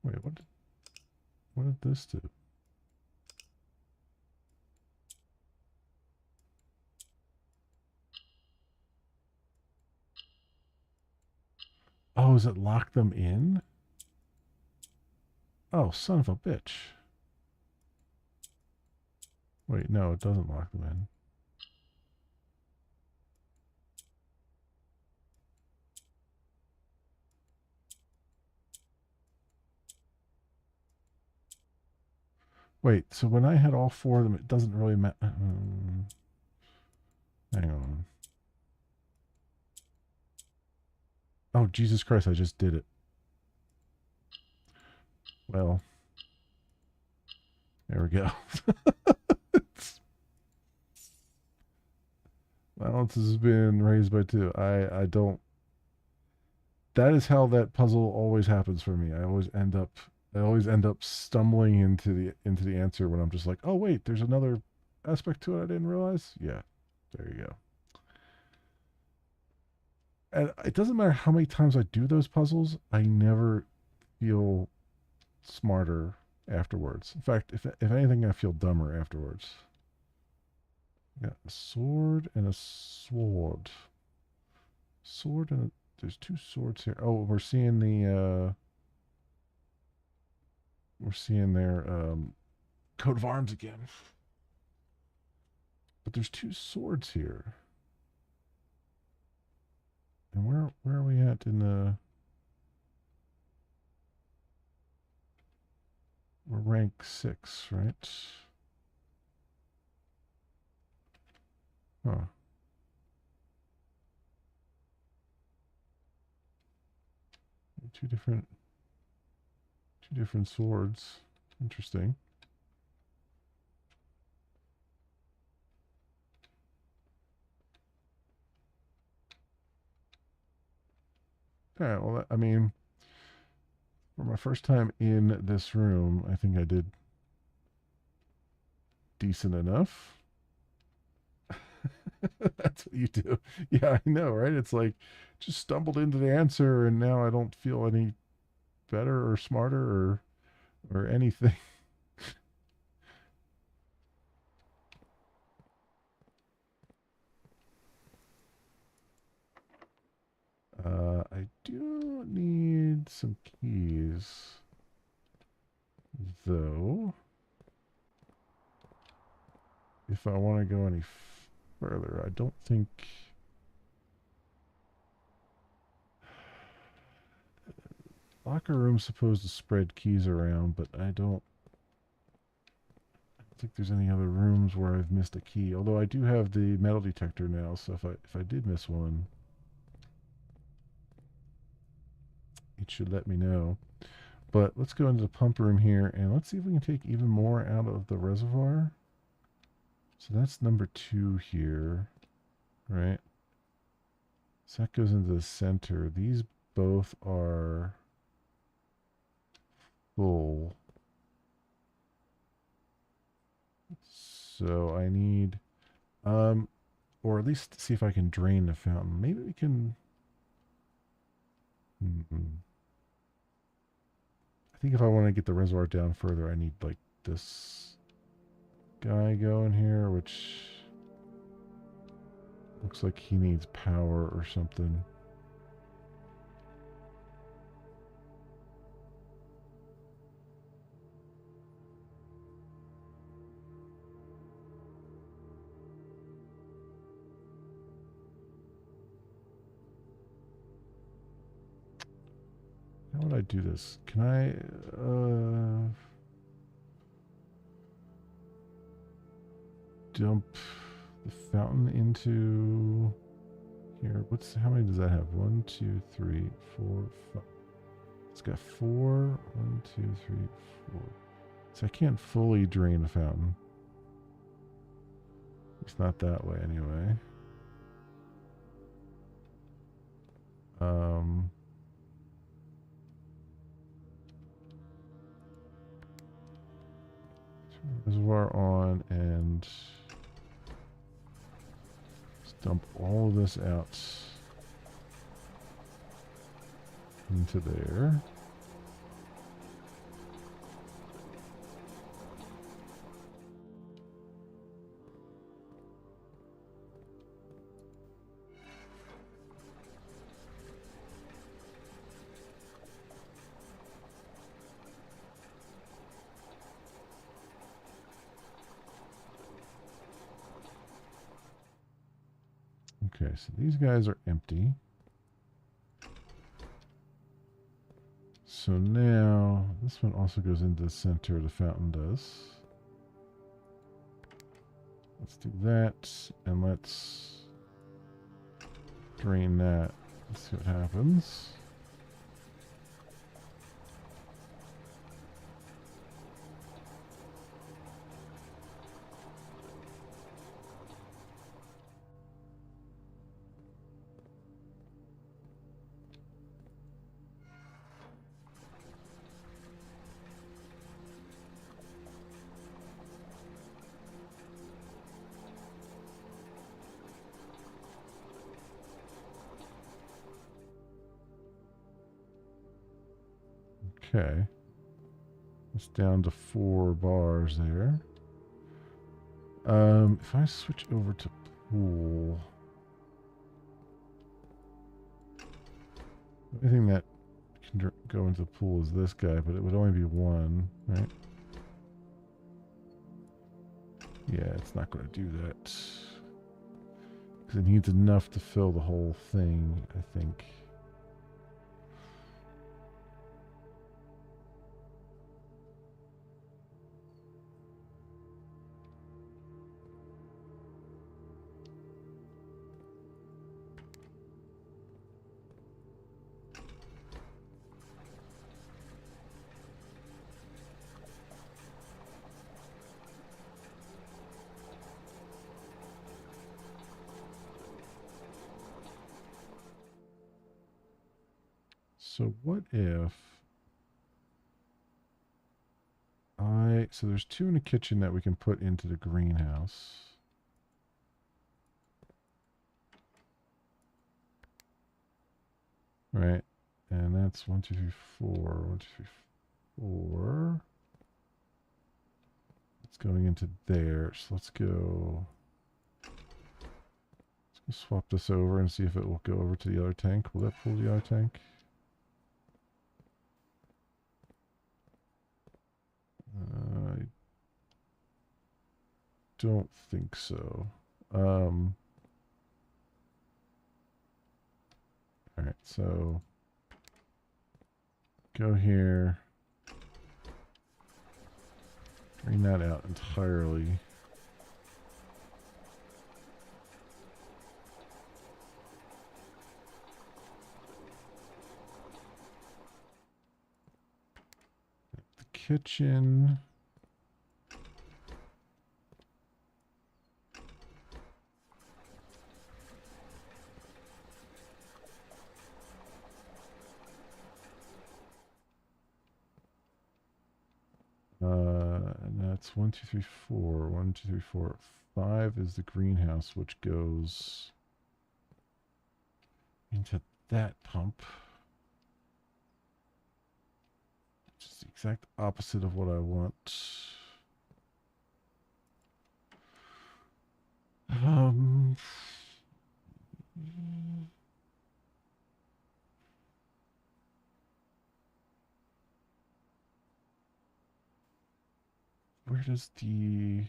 Wait, what did this do? Oh, is it lock them in? Oh, son of a bitch. Wait, no, it doesn't lock them in. Wait, so when I had all four of them, it doesn't really matter. Hang on. Oh, Jesus Christ, I just did it. Well, there we go. Balance has been raised by 2. I don't. That is how that puzzle always happens for me. I always end up stumbling into the answer when I'm just like, oh wait, there's another aspect to it I didn't realize. Yeah, there you go. And it doesn't matter how many times I do those puzzles, I never feel smarter afterwards. In fact, if anything, I feel dumber afterwards. Got a sword and a sword. Sword and there's 2 swords here. Oh, we're seeing their coat of arms again. But there's 2 swords here. And where are we at in the? We're rank 6, right? Huh. Two different swords. Interesting. Yeah, well, I mean, for my first time in this room, I think I did decent enough. That's what you do. Yeah, I know, right? It's like just stumbled into the answer and now I don't feel any better or smarter or anything. I do need some keys, though. If I want to go any further, I don't think. Locker room's supposed to spread keys around, but I don't think there's any other rooms where I've missed a key. Although I do have the metal detector now, so if I did miss one, it should let me know. But let's go into the pump room here and let's see if we can take even more out of the reservoir. So that's number 2 here, right? So that goes into the center. These both are full. So I need, or at least see if I can drain the fountain. Maybe we can. I think if I want to get the reservoir down further, I need like this guy going here, which looks like he needs power or something. How would I do this? Can I dump the fountain into here? How many does that have? 1, 2, 3, 4, 5. It's got 4. 1, 2, 3, 4. So I can't fully drain the fountain. It's not that way anyway. Reservoir on and Dump all of this out into there. Okay, so these guys are empty. So now, this one also goes into the center, the fountain does. Let's do that, and let's drain that. Let's see what happens. Okay. It's down to 4 bars there. If I switch over to pool, the only thing that can go into the pool is this guy, but it would only be 1, right? Yeah, it's not going to do that. Because it needs enough to fill the whole thing, I think. So what if so there's 2 in the kitchen that we can put into the greenhouse. Right? And that's 1, 2, 3, 4. 1, 2, 3, 4. It's going into there. So let's go swap this over and see if it will go over to the other tank. Will that pull the other tank? I don't think so. All right, so go here. Drain that out entirely. The kitchen. And that's 1, 2, 3, 4. 1, 2, 3, 4. 5 is the greenhouse, which goes into that pump. Which is the exact opposite of what I want. Where does the...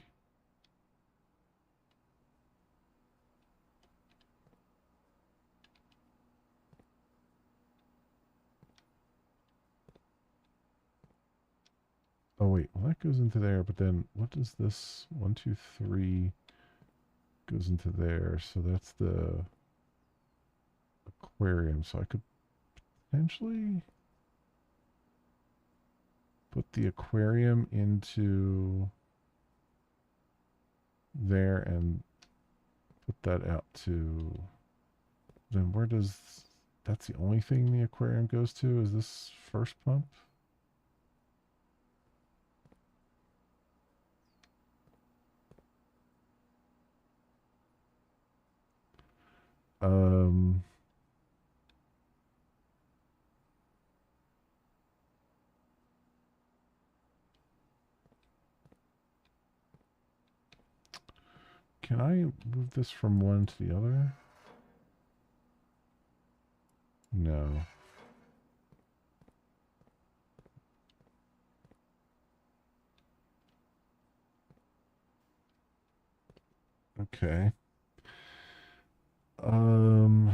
Oh, wait. Well, that goes into there, but then what does this 1, 2, 3 goes into there? So that's the aquarium. So I could potentially put the aquarium into there and put that out to... Then where does... That's the only thing the aquarium goes to, is this first pump? Can I move this from one to the other? No. Okay. Um,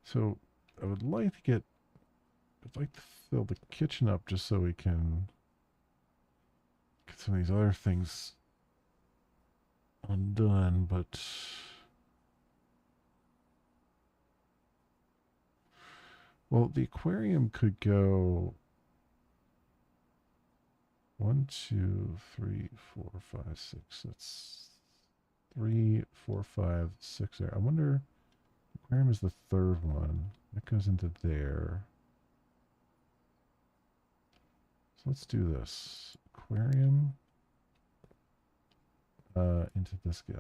so I would like to get, I'd like to fill the kitchen up just so we can get some of these other things undone, but well, the aquarium could go 1, 2, 3, 4, 5, 6. That's 3, 4, 5, 6 there. I wonder, aquarium is the third one. That goes into there. So let's do this. Aquarium into this guy.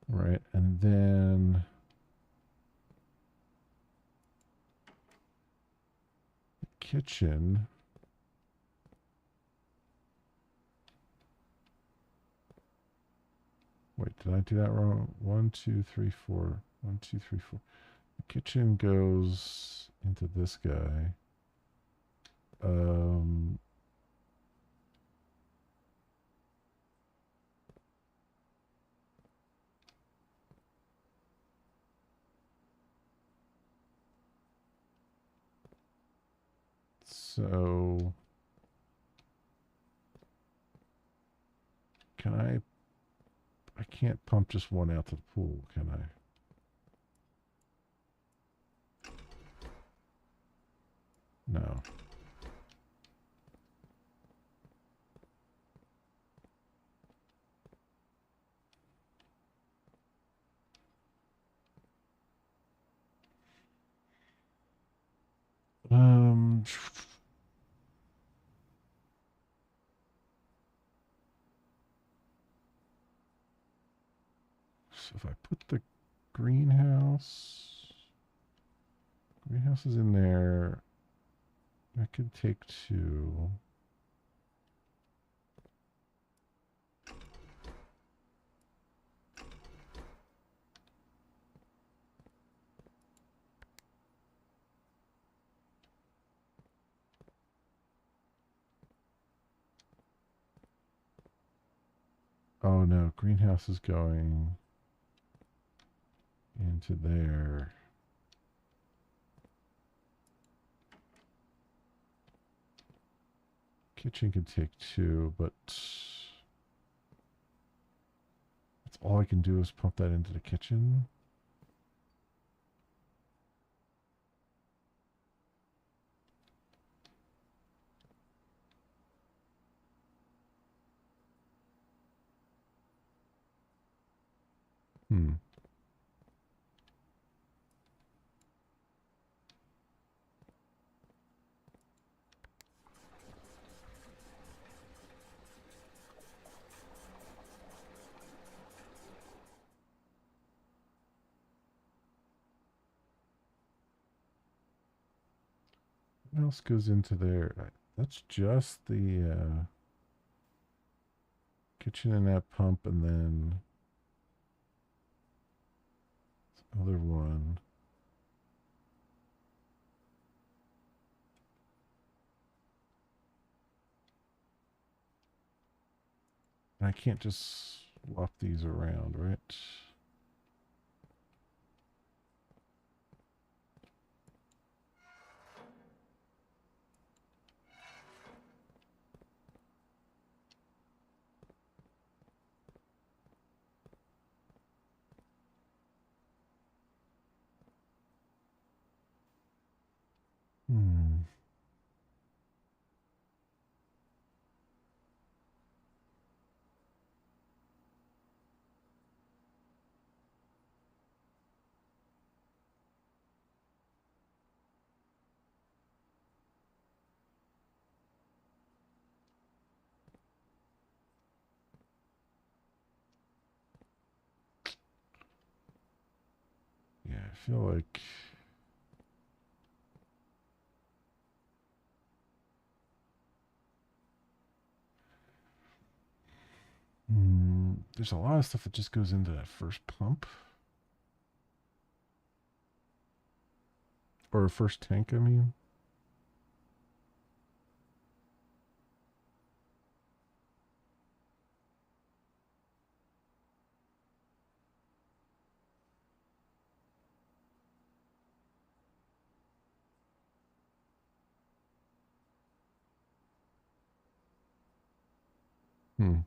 Right, and then the kitchen. Wait, did I do that wrong? 1, 2, 3, 4. 1, 2, 3, 4. The kitchen goes into this guy. Um, so can I can't pump just one out to the pool, can I? No. So if I put the greenhouse, greenhouse is in there. I could take 2. Oh no, greenhouse is going into there. Kitchen can take 2, but that's all I can do is pump that into the kitchen. Hmm. What else goes into there? That's just the kitchen and that pump, and then this other one. And I can't just swap these around, right? Hmm. I feel like there's a lot of stuff that just goes into that first pump. Or first tank, I mean. Hmm.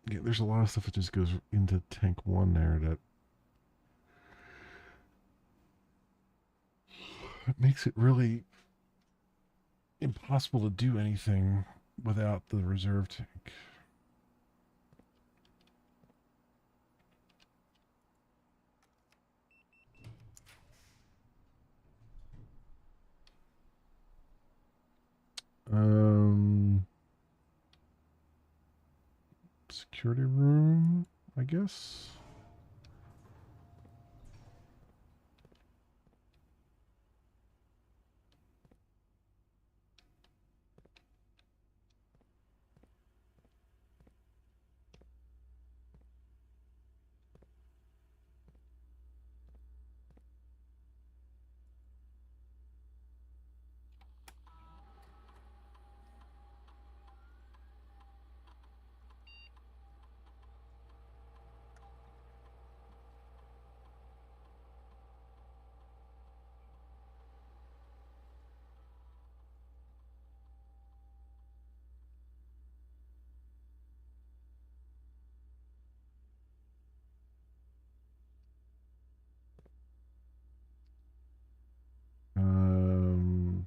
Yeah, there's a lot of stuff that just goes into tank one there that it makes it really impossible to do anything without the reserve tank. Um, security room, I guess. Um,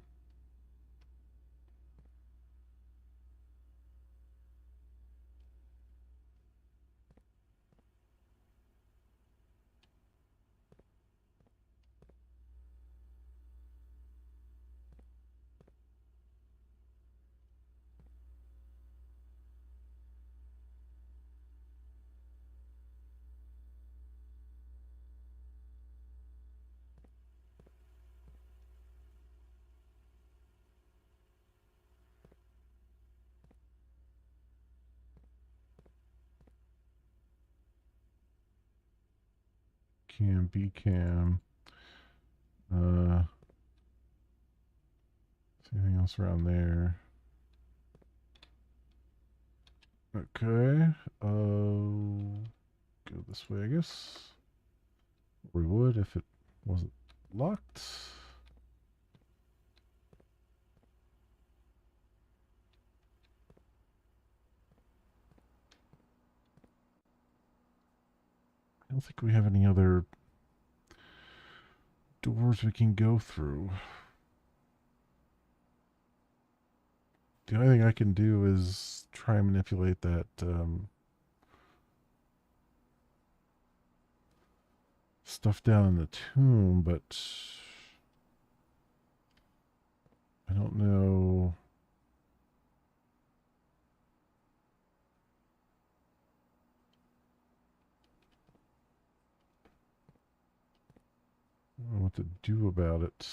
cam, B cam. Anything else around there? Okay. Go this way, I guess. We would if it wasn't locked. I don't think we have any other doors we can go through. The only thing I can do is try and manipulate that stuff down in the tomb, but I don't know. I don't know what to do about it.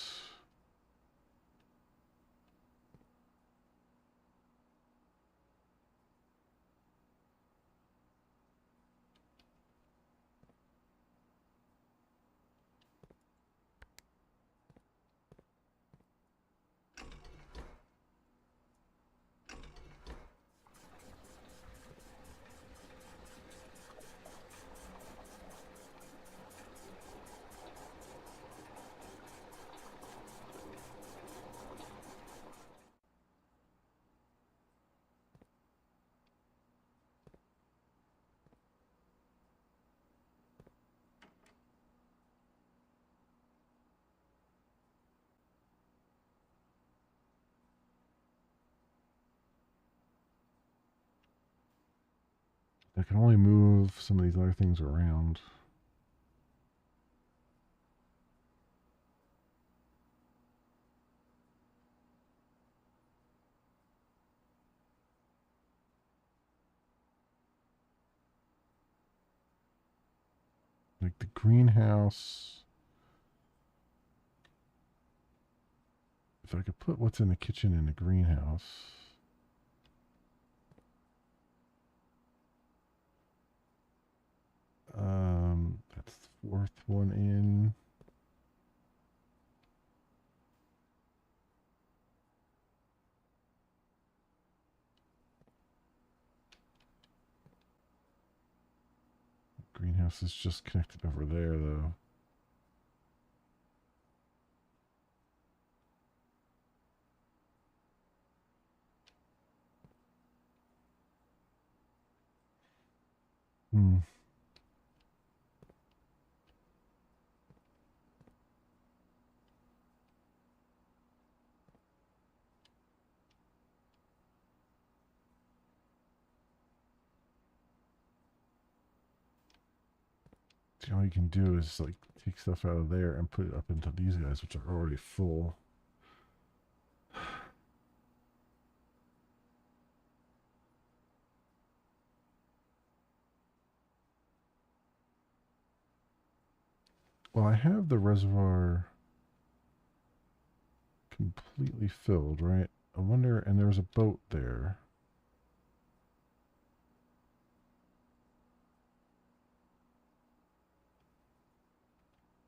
I can only move some of these other things around. like the greenhouse. If I could put what's in the kitchen in the greenhouse. That's the fourth one in. Greenhouse is just connected over there, though. Hmm. See, all you can do is like take stuff out of there and put it up into these guys, which are already full. Well, I have the reservoir completely filled, right? I wonder, and there's a boat there.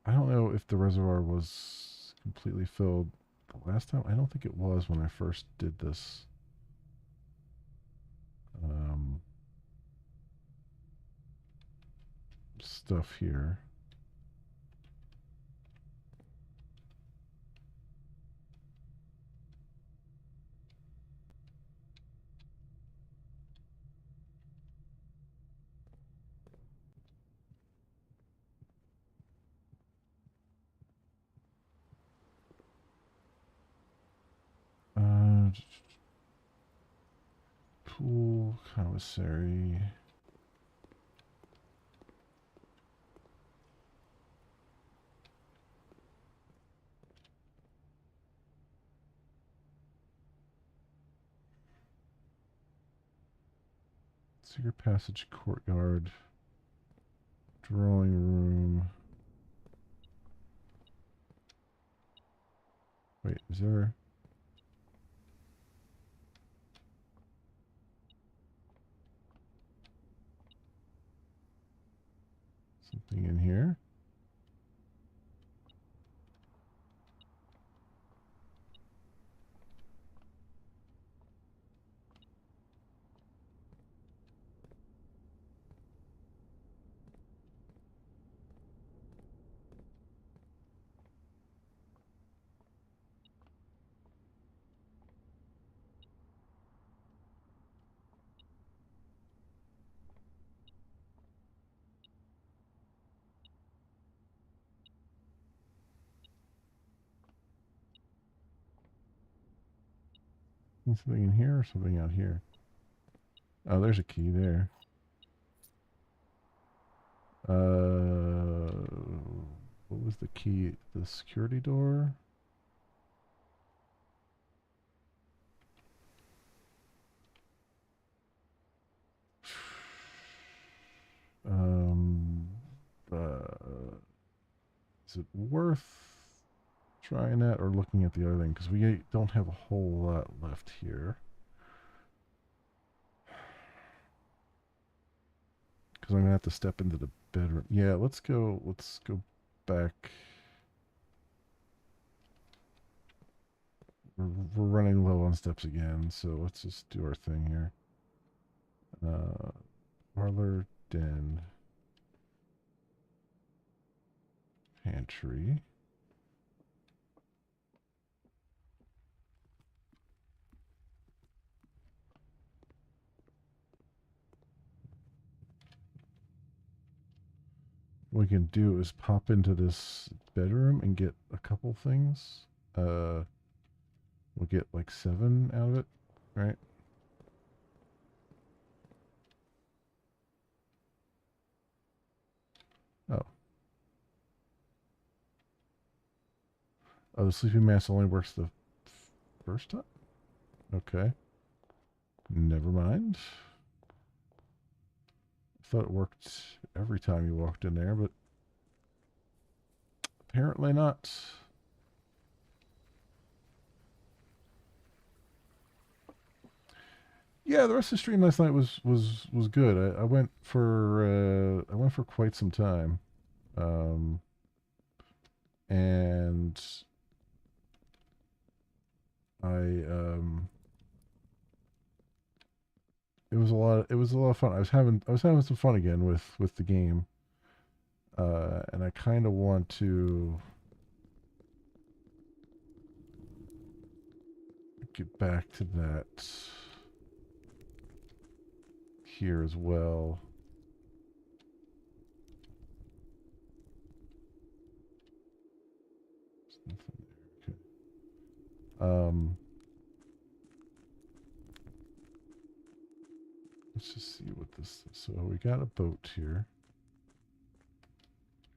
I don't know if the reservoir was completely filled the last time. I don't think it was when I first did this. Stuff here. Pool commissary. Secret passage, courtyard, drawing room. Wait, is there? Something in here? Something in here or something out here? Oh, there's a key there. What was the key? The security door? Um, is it worth trying that or looking at the other thing? Because we don't have a whole lot left here. Because I'm gonna have to step into the bedroom. Yeah, let's go back. We're running low on steps again, so let's just do our thing here. Parlor, den, pantry. What we can do is pop into this bedroom and get a couple things. We'll get like 7 out of it, right? Oh. Oh, the sleeping mask only works the first time? Okay. Never mind. I thought it worked every time you walked in there, but Apparently not. Yeah, the rest of the stream last night was good. I went for quite some time, um, and I it was a lot. It was a lot of fun. I was having some fun again with the game, and I kind of want to get back to that here as well. There's nothing there. Okay. Let's just see what this is. So we got a boat here.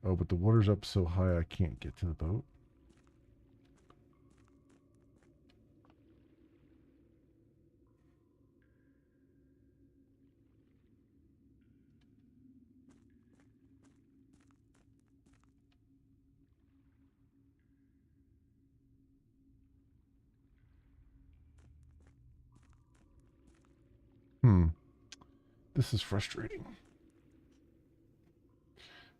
Oh, but the water's up so high I can't get to the boat. Hmm. This is frustrating.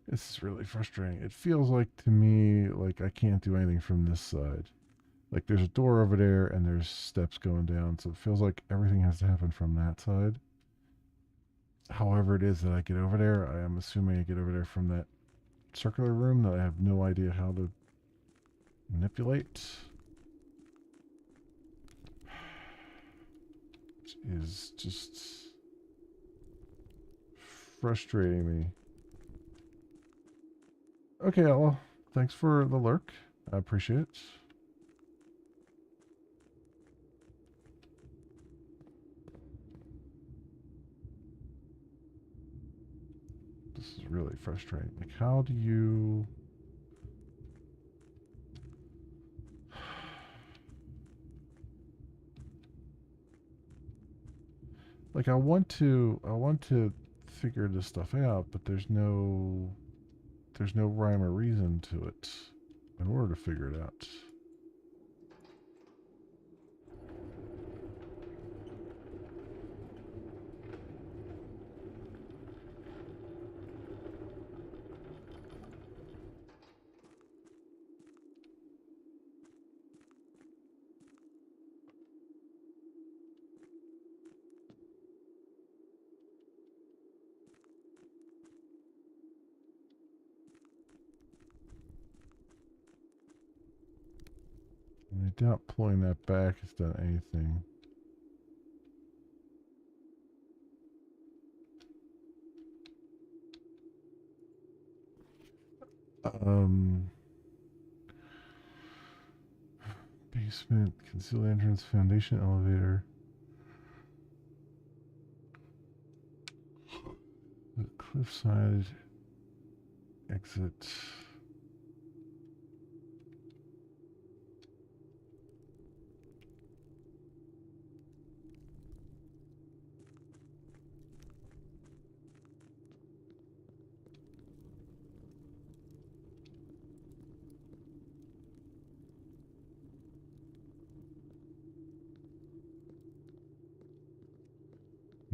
This is really frustrating. It feels like to me like I can't do anything from this side. Like there's a door over there and there's steps going down, so it feels like everything has to happen from that side. However it is that I get over there, I am assuming I get over there from that circular room that I have no idea how to manipulate. Which is just frustrating me. Okay, well, thanks for the lurk. I appreciate it. This is really frustrating. Like, how do you... Like, I want to figure this stuff out, but there's no rhyme or reason to it in order to figure it out. And I doubt pulling that back has done anything. Um, basement, concealed entrance, foundation elevator. The cliffside exit.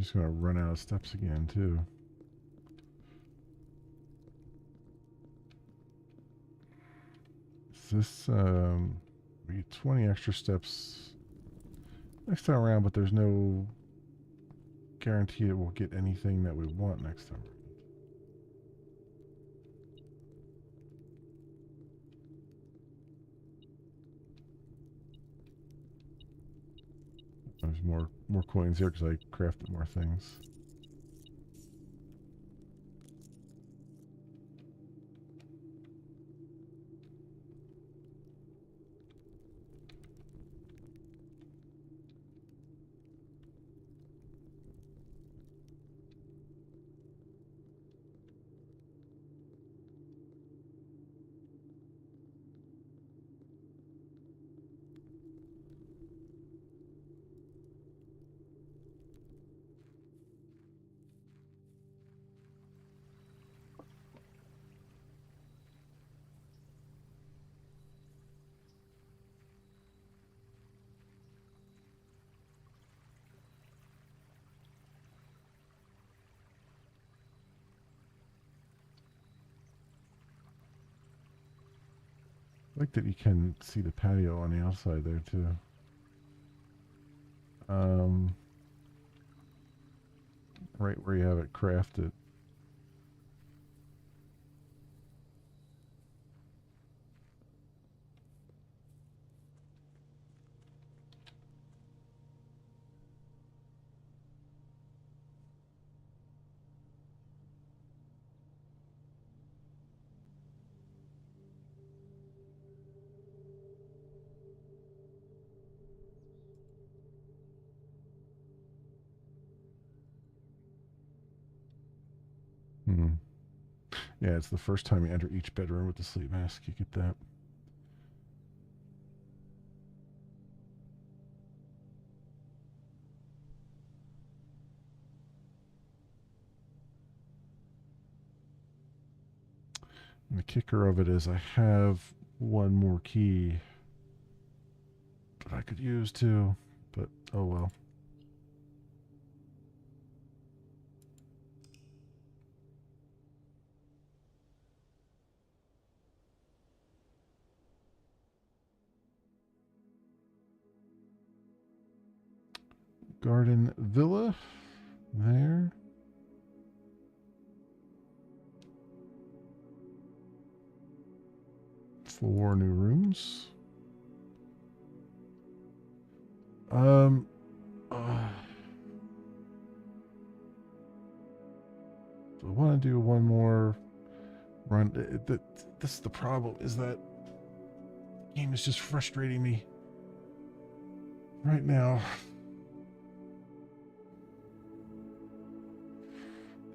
I'm just gonna run out of steps again too. Is this we get 20 extra steps next time around, but there's no guarantee it will get anything that we want next time. There's more coins here because I crafted more things. I like that you can see the patio on the outside there too. Right where you have it crafted. Hmm. Yeah, it's the first time you enter each bedroom with the sleep mask. You get that. And the kicker of it is I have one more key that I could use too, but oh well. Garden Villa there. Four new rooms. Um, uh, I want to do one more run. This is the problem, is that the game is just frustrating me right now.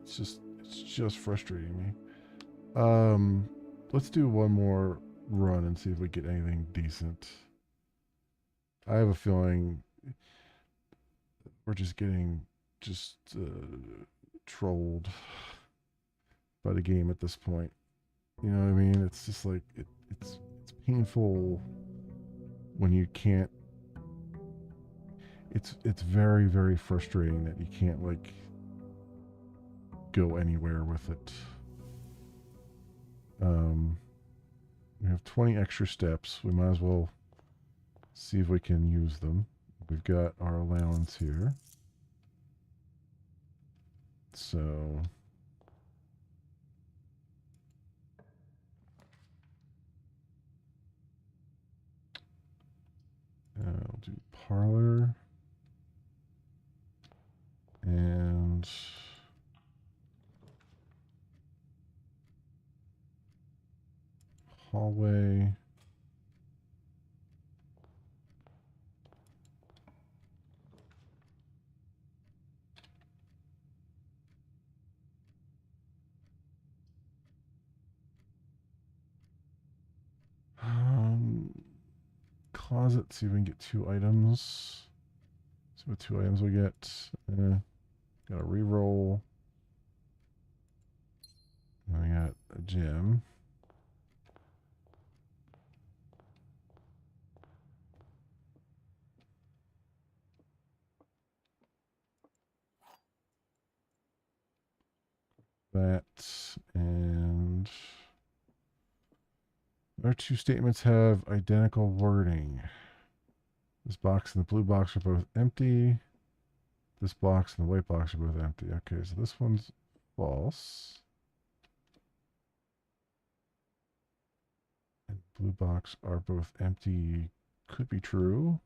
It's just frustrating me. Let's do one more run and see if we get anything decent. I have a feeling we're just getting trolled by the game at this point. You know what I mean? It's just like it's painful when you can't. It's very very frustrating that you can't like go anywhere with it. We have 20 extra steps. We might as well see if we can use them. We've got our allowance here. So I'll do parlor and hallway. Closet, see if we can get 2 items. See what 2 items we get. Got a reroll. I got a gem. That and our 2 statements have identical wording. This box and the blue box are both empty. This box and the white box are both empty. Okay, so this one's false. And blue box are both empty. Could be true.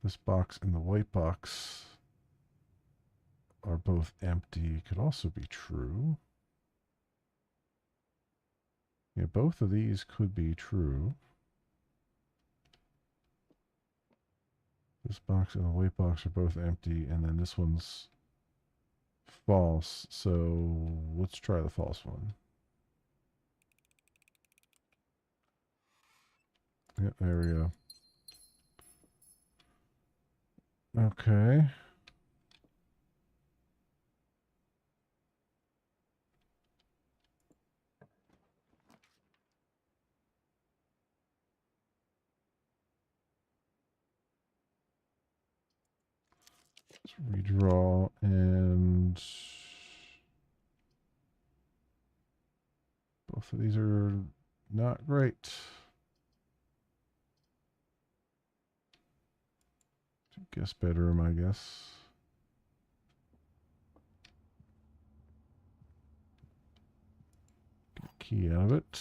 This box and the white box are both empty. Could also be true. Yeah, both of these could be true. This box and the white box are both empty, and then this one's false. So let's try the false one. Yep, there we go. Okay. Let's redraw and both of these are Not great. Guest bedroom, I guess. Get a key out of it.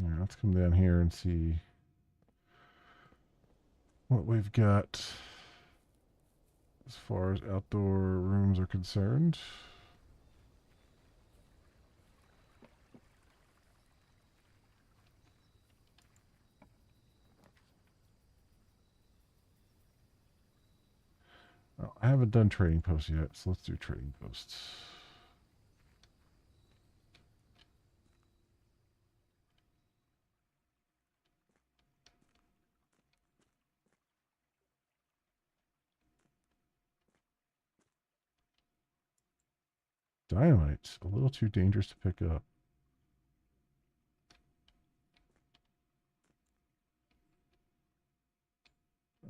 All right, let's come down here and see what we've got as far as outdoor rooms are concerned. Oh, I haven't done trading posts yet, so let's do trading posts. Dynamite, a little too dangerous to pick up.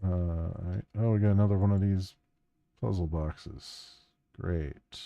All right. Oh, we got another one of these puzzle boxes. Great.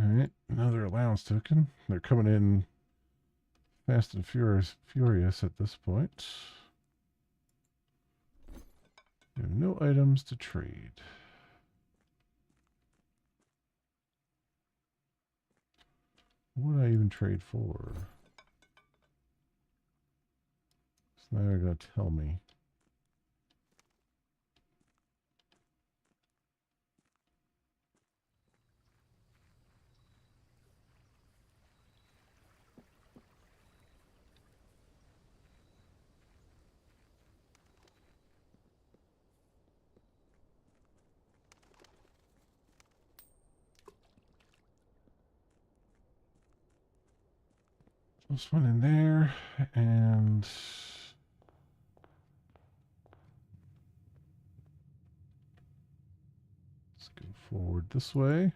All right, another allowance token. They're coming in fast and furious at this point. We have no items to trade. What would I even trade for? It's not even going to tell me. This one in there, and let's go forward this way.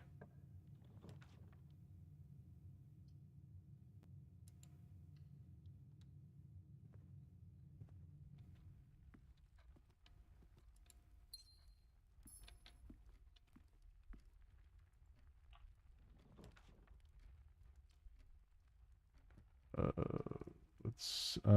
Uh, let's yeah,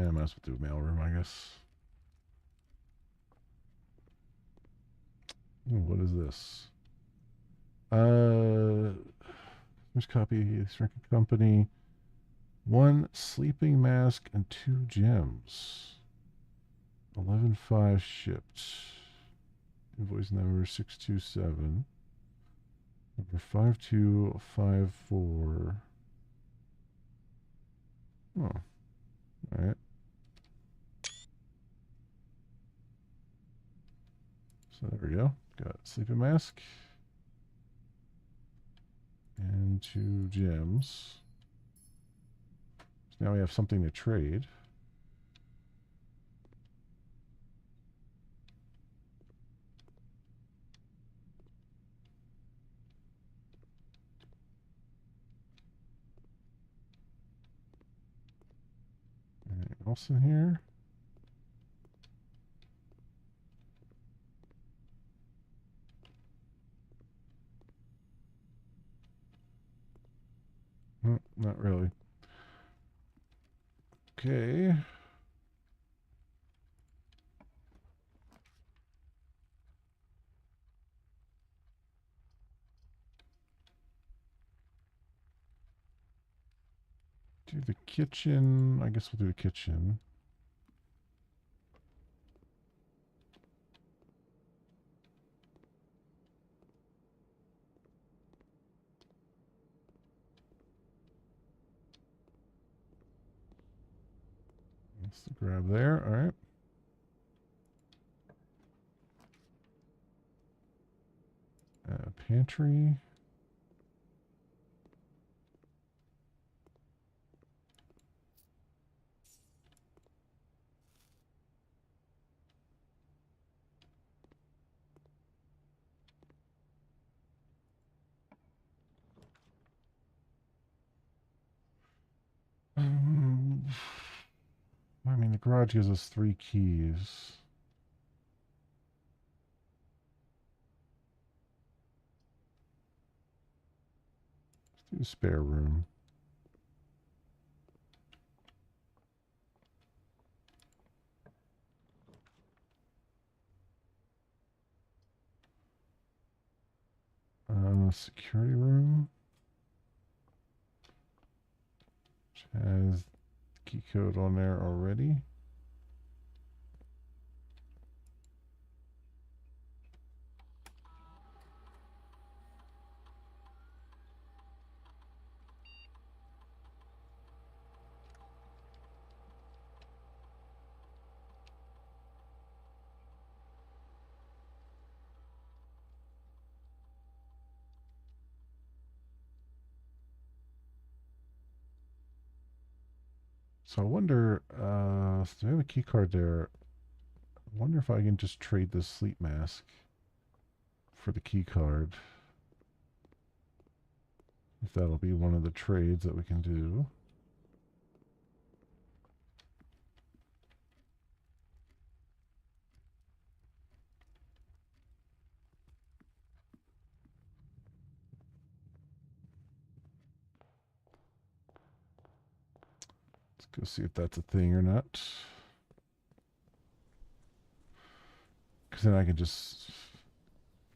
I might as well do mailroom, I guess. Ooh, what is this? First copy, Shrinking Company. One sleeping mask and 2 gems. 11.5 shipped. Invoice number 627. Number 5254. Oh, all right. So there we go. Got sleeping mask and 2 gems. So now we have something to trade. Anything else in here? Not really. Okay. Do the kitchen. I guess we'll do the kitchen. That's the grab there. All right. Pantry. Um, I mean, the garage gives us 3 keys. Let's do the spare room. Security room. Which has key code on there already. So I wonder, do I have a key card there? I wonder if I can just trade this sleep mask for the key card. If that'll be one of the trades that we can do. Let's go see if that's a thing or not. Because then I can just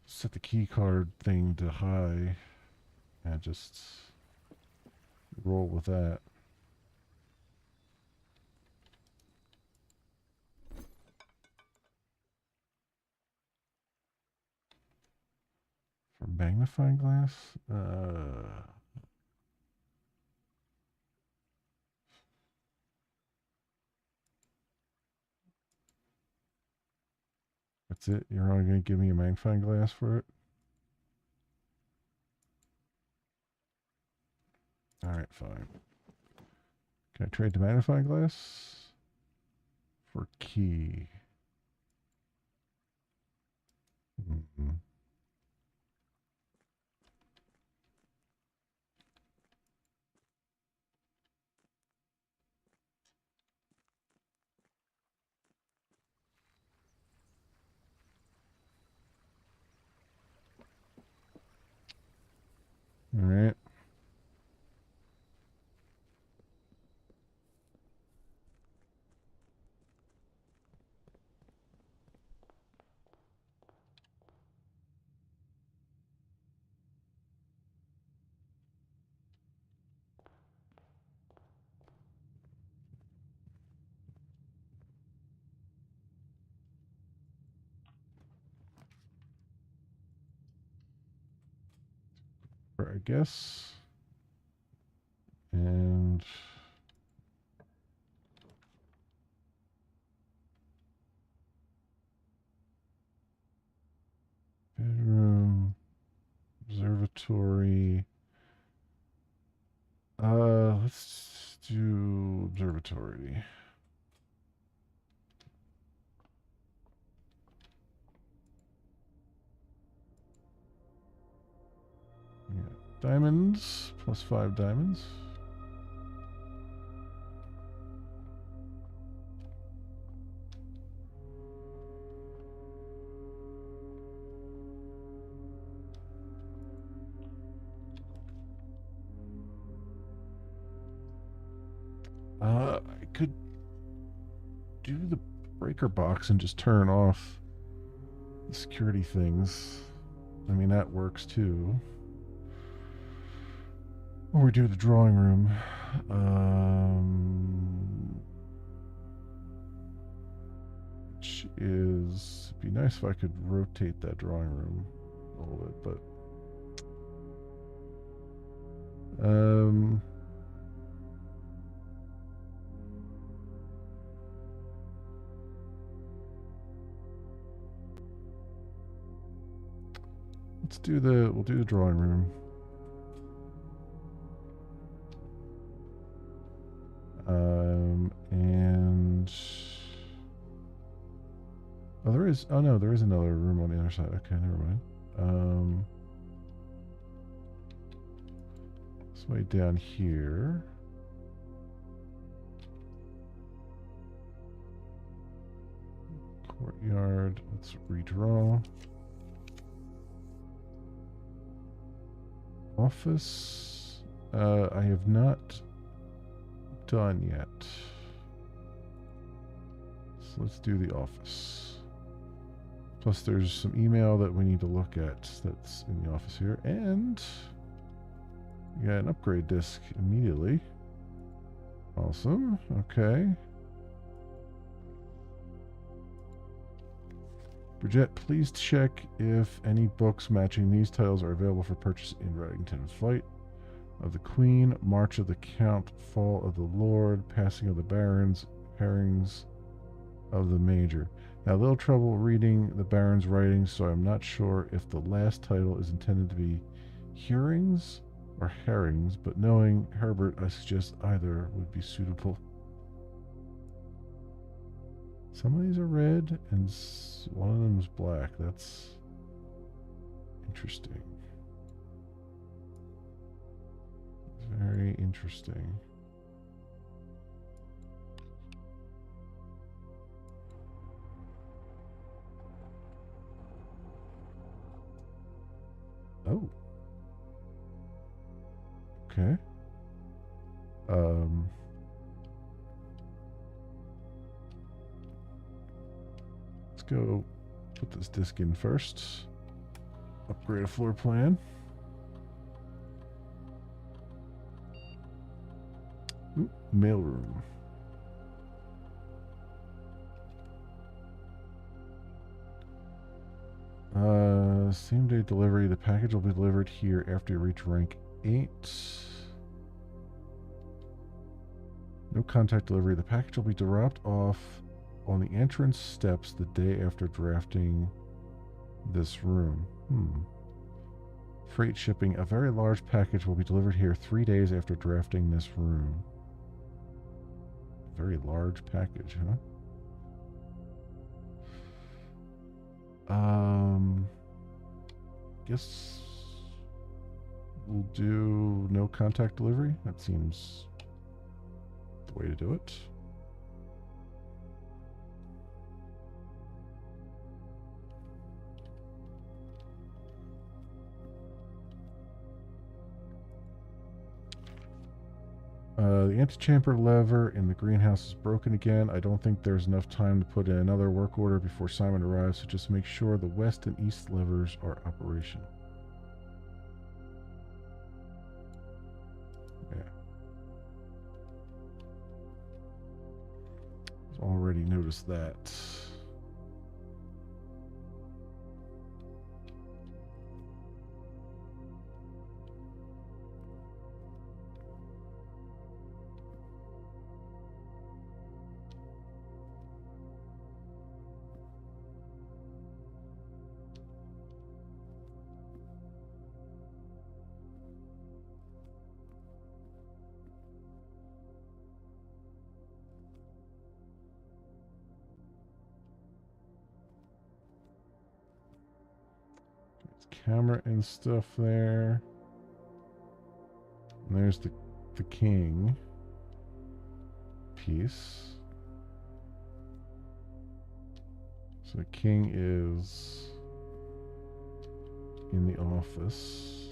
set the key card thing to high and just roll with that. For magnifying glass? That's it? You're only going to give me a magnifying glass for it? Alright, fine. Can I trade the magnifying glass? For key. Mm-hmm. Alright. there, I guess. And bedroom, observatory. Let's do observatory. Yeah. Diamonds, +5 diamonds. I could do the breaker box and just turn off the security things. I mean, that works too. Or we do the drawing room. Which is, it'd be nice if I could rotate that drawing room a little bit, but we'll do the drawing room. And there is another room on the other side. Okay, never mind. This way down here. Courtyard, let's redraw. Office, I have not done yet. So let's do the office. Plus there's some email that we need to look at that's in the office here. And we got an upgrade disk immediately. Awesome. Okay. Bridget, please check if any books matching these titles are available for purchase in Reddington. Flight of the Queen, March of the Count, Fall of the Lord, Passing of the Barons, Herrings of the Major. Now, a little trouble reading the Baron's writings, so I'm not sure if the last title is intended to be Hearings or Herrings, but knowing Herbert, I suggest either would be suitable. Some of these are red, and one of them is black. That's interesting. Very interesting. Oh. Okay. Let's go put this disc in first. Upgrade a floor plan. Ooh, mailroom. Same day delivery. The package will be delivered here after you reach rank 8. No contact delivery. The package will be dropped off on the entrance steps the day after drafting this room. Freight shipping. A very large package will be delivered here 3 days after drafting this room. Very large package, huh? Guess we'll do no contact delivery. That seems the way to do it. The antechamber lever in the greenhouse is broken again. I don't think there's enough time to put in another work order before Simon arrives, so just make sure the west and east levers are operational. Yeah. I've already noticed that. camera and stuff there. And there's the king piece. So the king is in the office.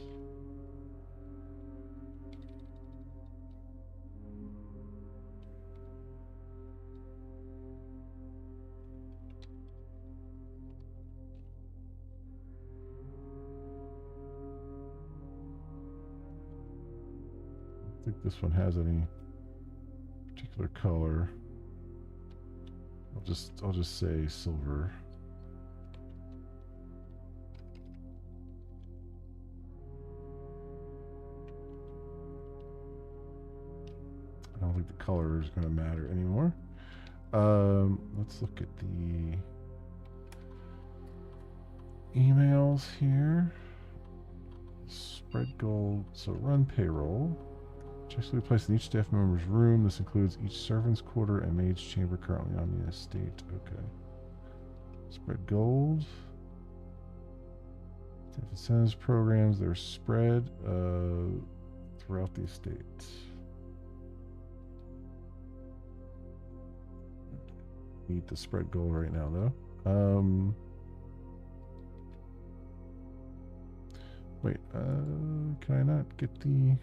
I don't think this one has any particular color. I'll just say silver. I don't think the color is going to matter anymore. Let's look at the emails here. Spread gold. So run payroll. Checks will be placed in each staff member's room. This includes each servant's quarter and maid's chamber currently on the estate. Okay. Spread gold. Staff incentives programs. They're spread throughout the estate. Need the spread gold right now, though. Wait, can I not get the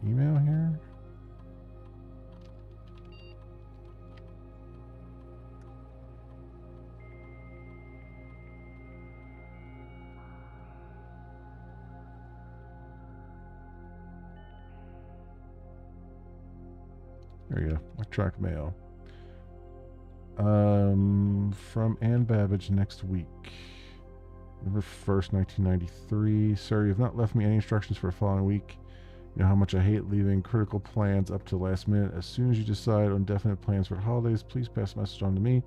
email here? There you go. Electronic mail. From Ann Babbage next week. November 1st, 1993. Sir, you have not left me any instructions for the following week. You know how much I hate leaving critical plans up to the last minute. As soon as you decide on definite plans for holidays, please pass the message on to me,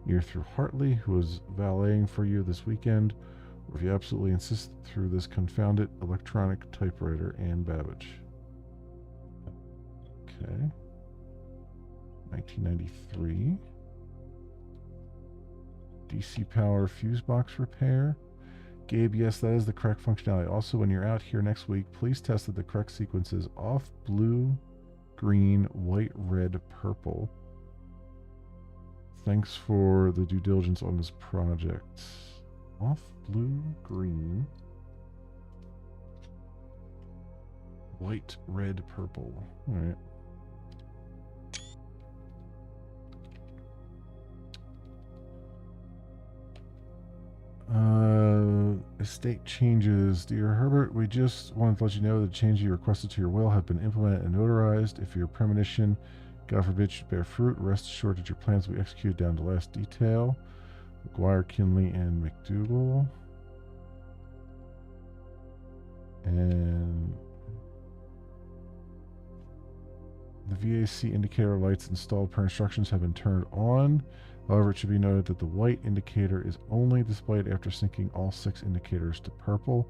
either through Hartley, who is valeting for you this weekend, or if you absolutely insist, through this confounded electronic typewriter, Ann Babbage. Okay. 1993. DC power fuse box repair. Gabe, yes, that is the correct functionality. Also, when you're out here next week, please test that the correct sequence is off, blue, green, white, red, purple. Thanks for the due diligence on this project. Off, blue, green, white, red, purple. All right. Estate changes. Dear Herbert, we just wanted to let you know that the changes you requested to your will have been implemented and notarized. If your premonition, God forbid, should bear fruit, rest assured that your plans will be executed down to the last detail. McGuire, Kinley, and McDougal. And the VAC indicator lights installed per instructions have been turned on. However, it should be noted that the white indicator is only displayed after syncing all 6 indicators to purple.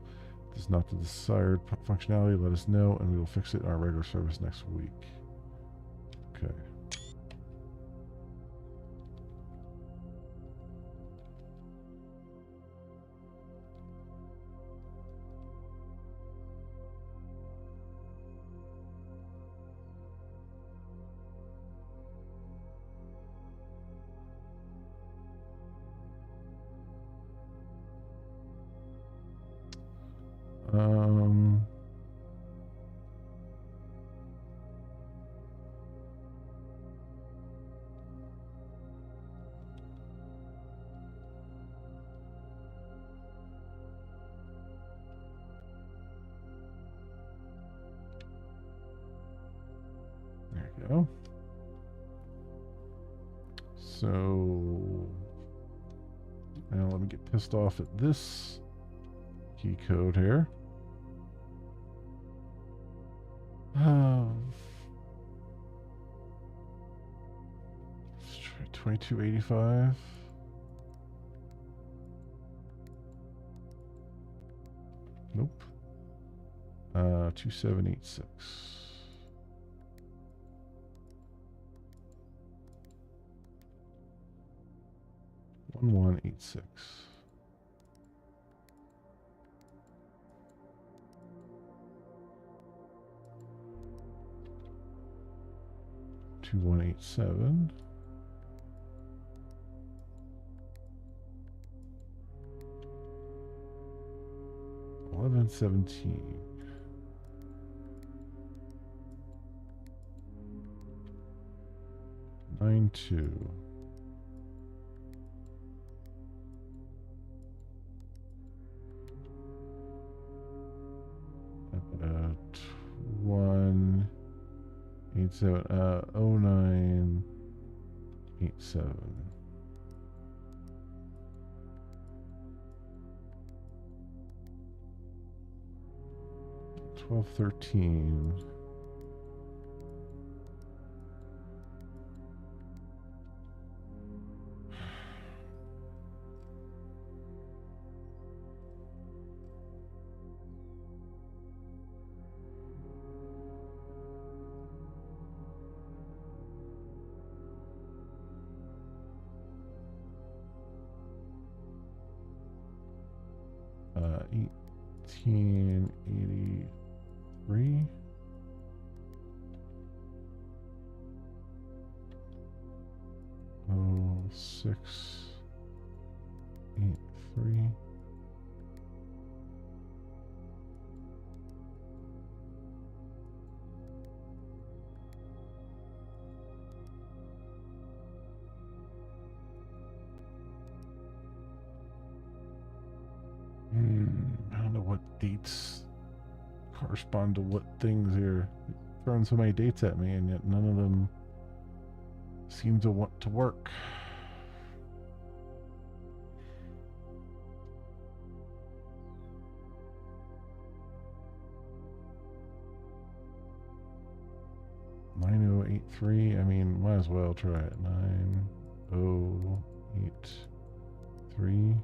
If this is not the desired functionality, let us know and we will fix it in our regular service next week. Okay. There you go. So now let me get pissed off at this key code here. 2285. Nope. 2786. 1186. 2187. $11.17. 9.2. Uh, 187. 0987. $12.13. Uh, 1883. Oh, 683. I don't know what dates correspond to what things here. Throwing so many dates at me, and yet none of them seem to want to work. $9083. I mean, might as well try it. 9083.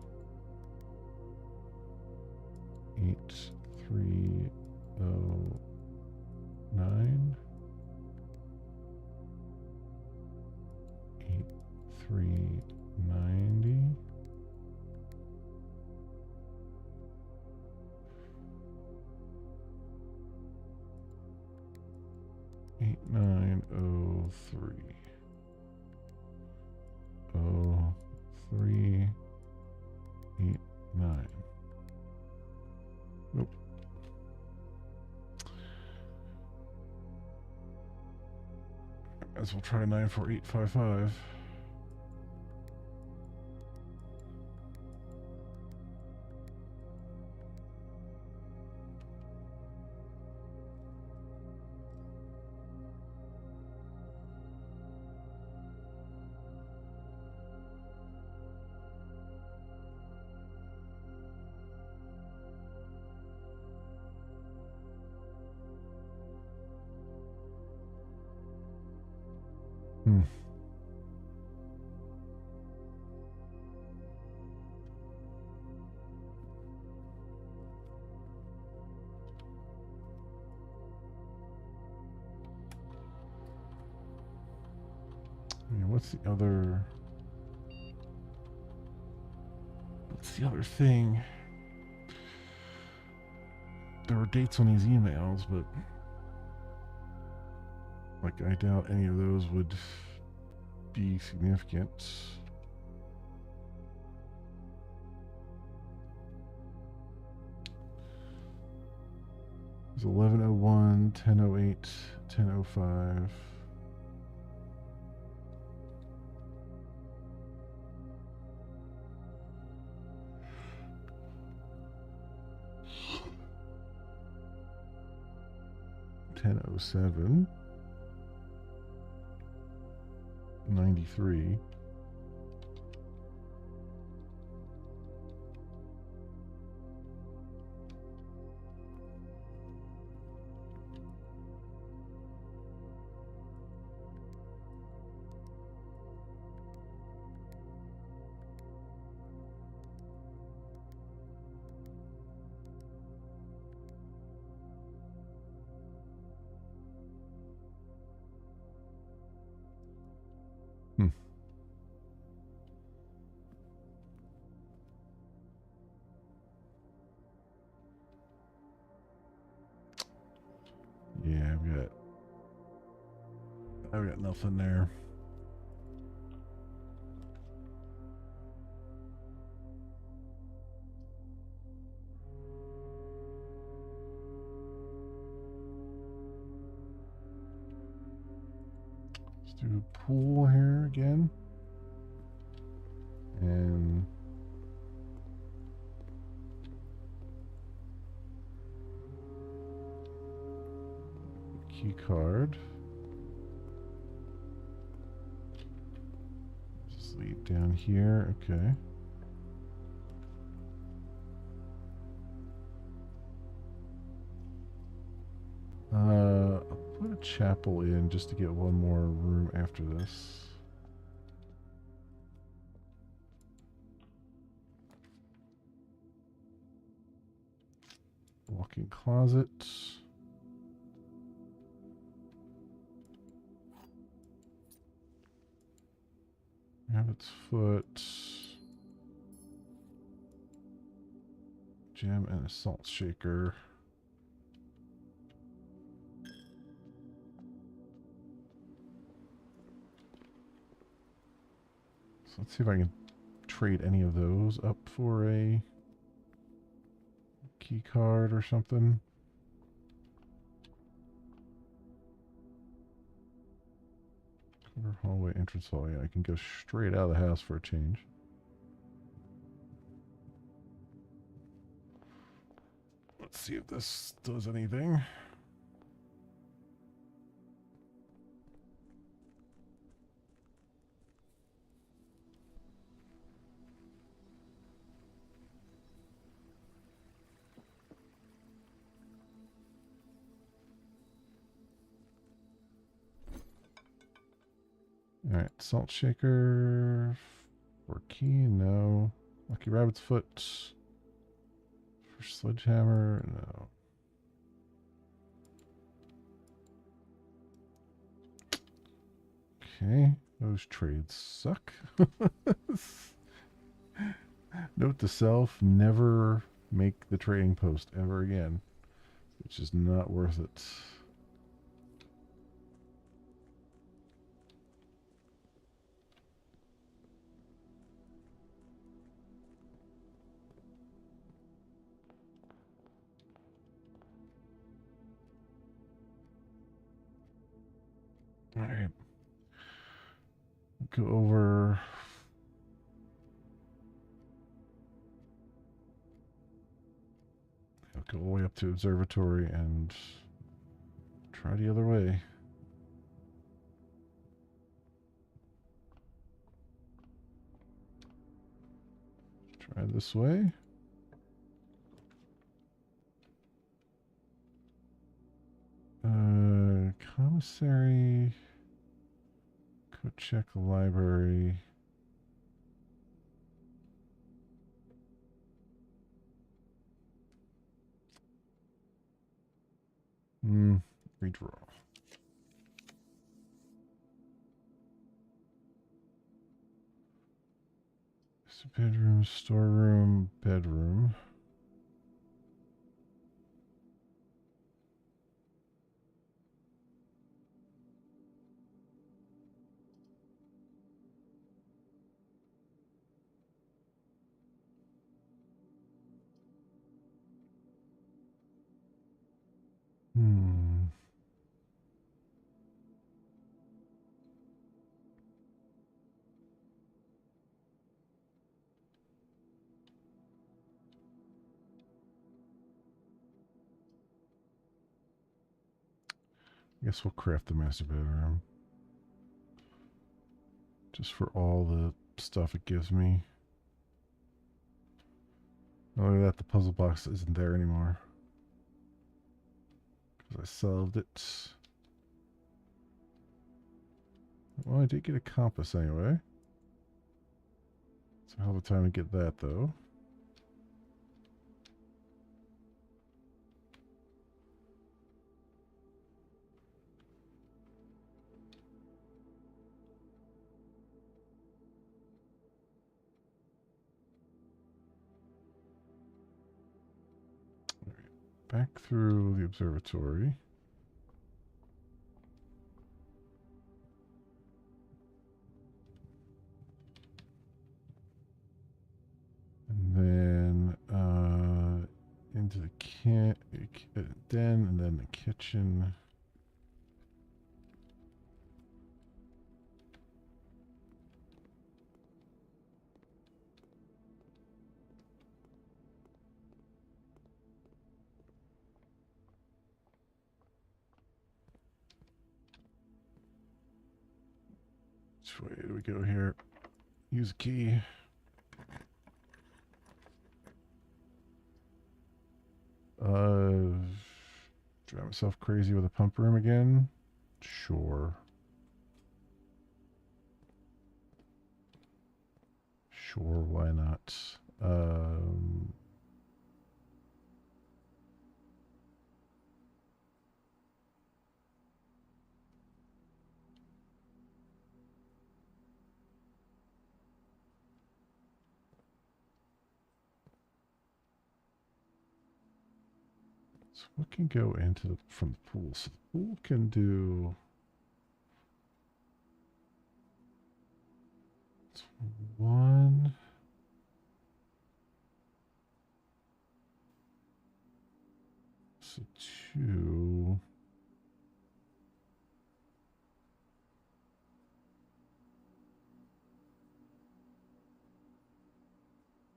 8309. 8390. 8903. 0389. Nope. As we'll try 94855. What's the other thing? There were dates on these emails, but like I doubt any of those would be significant. It's 1101, 1008, 1005. $10.07, 93. I've got nothing there. Let's do a pool here again. And key card. Just lead down here. Okay. I'll put a chapel in just to get one more room after this. Walk-in closet. Rabbit's foot. Gem and a salt shaker. So let's see if I can trade any of those up for a key card or something. Corner hallway, entrance hall. Yeah, I can go straight out of the house for a change. Let's see if this does anything. Alright, salt shaker for key, no. Lucky rabbit's foot for sledgehammer, no. Okay, those trades suck. Note to self, never make the trading post ever again. It's just not worth it. Alright. Go over. I'll go all the way up to observatory and try the other way. Try this way. Commissary. Go check the library. Redraw. Bedroom, storeroom, bedroom. I guess we'll craft the master bedroom. Just for all the stuff it gives me. Not only that, the puzzle box isn't there anymore. Because I solved it. Well, I did get a compass anyway. It's a hell of a time to get that, though. Back through the observatory. into the den and then the kitchen. Which way do we go here? Use a key. Drive myself crazy with a pump room again? Sure. Sure, why not? So what can go into from the pool? So the pool can do one. So two.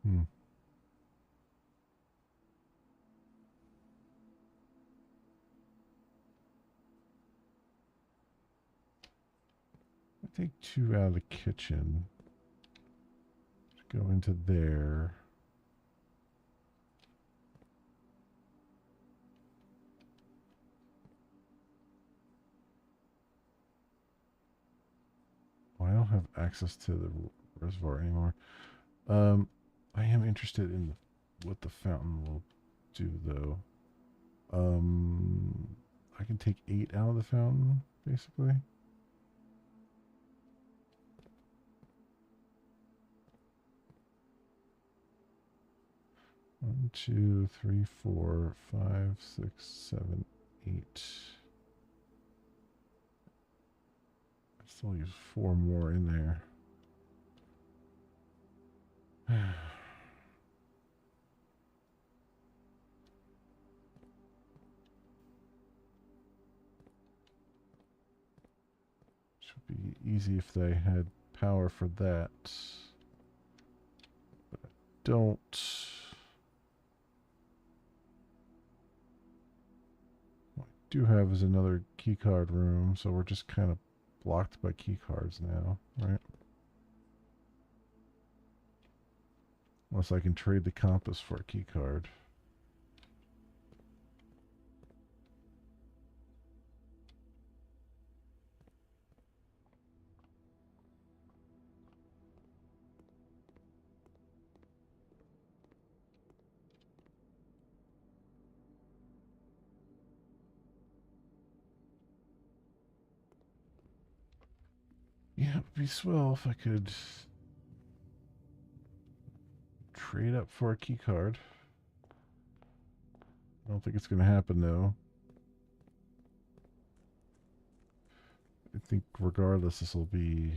Hmm. I take two out of the kitchen. Go into there. Oh, I don't have access to the reservoir anymore. I am interested in what the fountain will do, though. I can take 8 out of the fountain, basically. One, two, three, 4, 5, 6, 7, 8. I still use 4 more in there. Should be easy if they had power for that. But I don't. What I do have is another keycard room, so we're just kind of blocked by keycards now, right? Unless I can trade the compass for a keycard. Yeah, it would be swell if I could trade up for a keycard. I don't think it's going to happen, though. I think regardless, this will be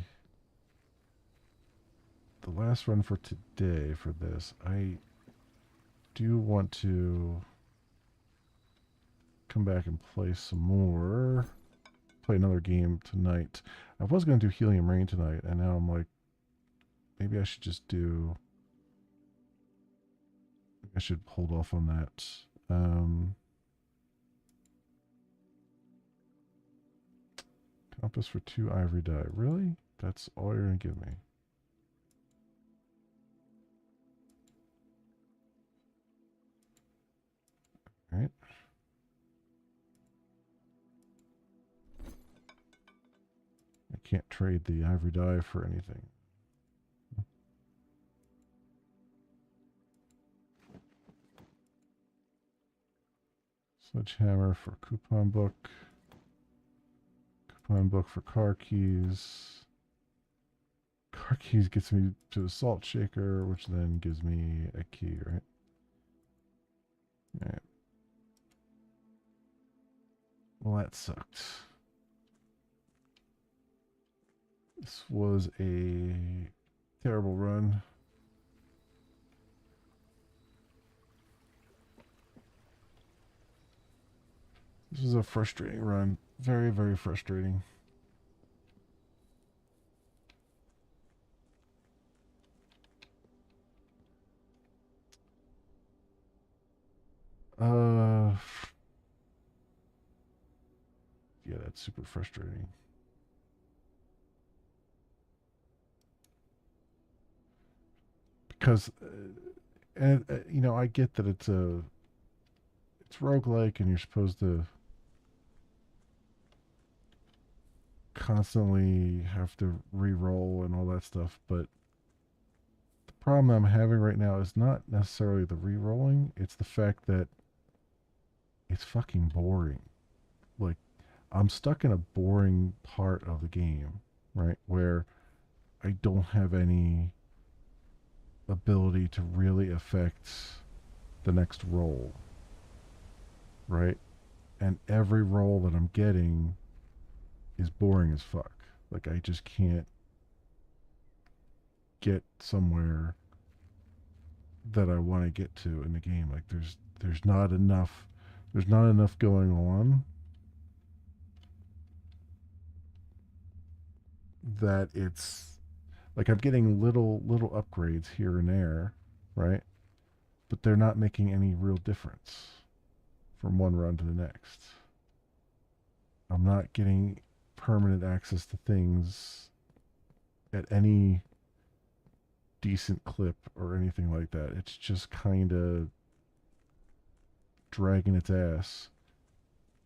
the last run for today for this. I do want to come back and play some more. Play another game tonight. I was going to do Helium Rain tonight, and now I'm like, maybe I should just do... I should hold off on that. Compass for 2 ivory dye. Really? That's all you're going to give me? Alright. I can't trade the ivory dye for anything. Sledgehammer for coupon book. Coupon book for car keys. Car keys gets me to the salt shaker, which then gives me a key, right? Alright. Well, that sucked. This was a terrible run. This was a frustrating run. Very, very frustrating. Uh, yeah, that's super frustrating. Because, and you know, I get that it's roguelike and you're supposed to constantly have to re-roll and all that stuff, but the problem I'm having right now is not necessarily the re-rolling, it's the fact that it's fucking boring. Like, I'm stuck in a boring part of the game, right? Where I don't have any ability to really affect the next roll, right? And every roll that I'm getting is boring as fuck. Like, I just can't get somewhere that I want to get to in the game. Like, there's not enough going on that it's like I'm getting little upgrades here and there, right? But they're not making any real difference from one run to the next. I'm not getting permanent access to things at any decent clip or anything like that. It's just kind of dragging its ass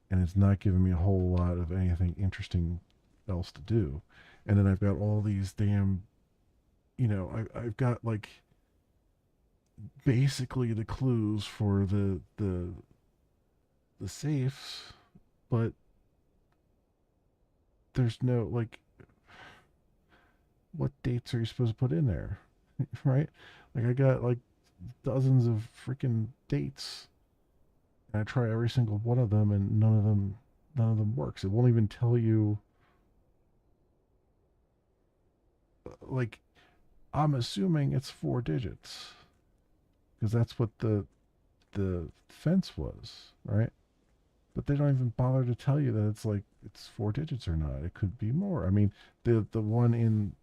and it's not giving me a whole lot of anything interesting else to do. And then I've got all these damn, I've got like basically the clues for the safes, but there's no like what dates are you supposed to put in there, right? Like I got like dozens of freaking dates, and I try every single one of them, and none of them works. It won't even tell you like I'm assuming it's 4 digits because that's what the fence was, right? But they don't even bother to tell you that it's 4 digits or not. It could be more. I mean, the one in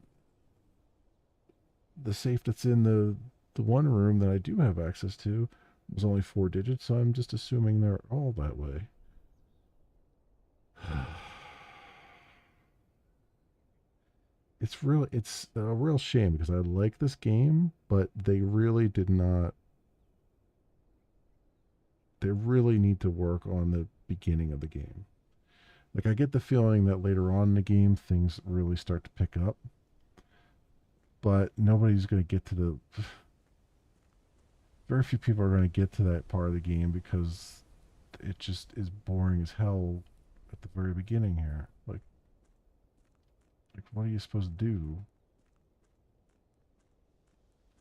the safe that's in the one room that I do have access to was only 4 digits, so I'm just assuming they're all that way. It's a real shame because I like this game, but they really need to work on the beginning of the game. Like I get the feeling that later on in the game things really start to pick up, but nobody's going to get to the very few people are going to get to that part of the game because it just is boring as hell at the very beginning here. Like what are you supposed to do?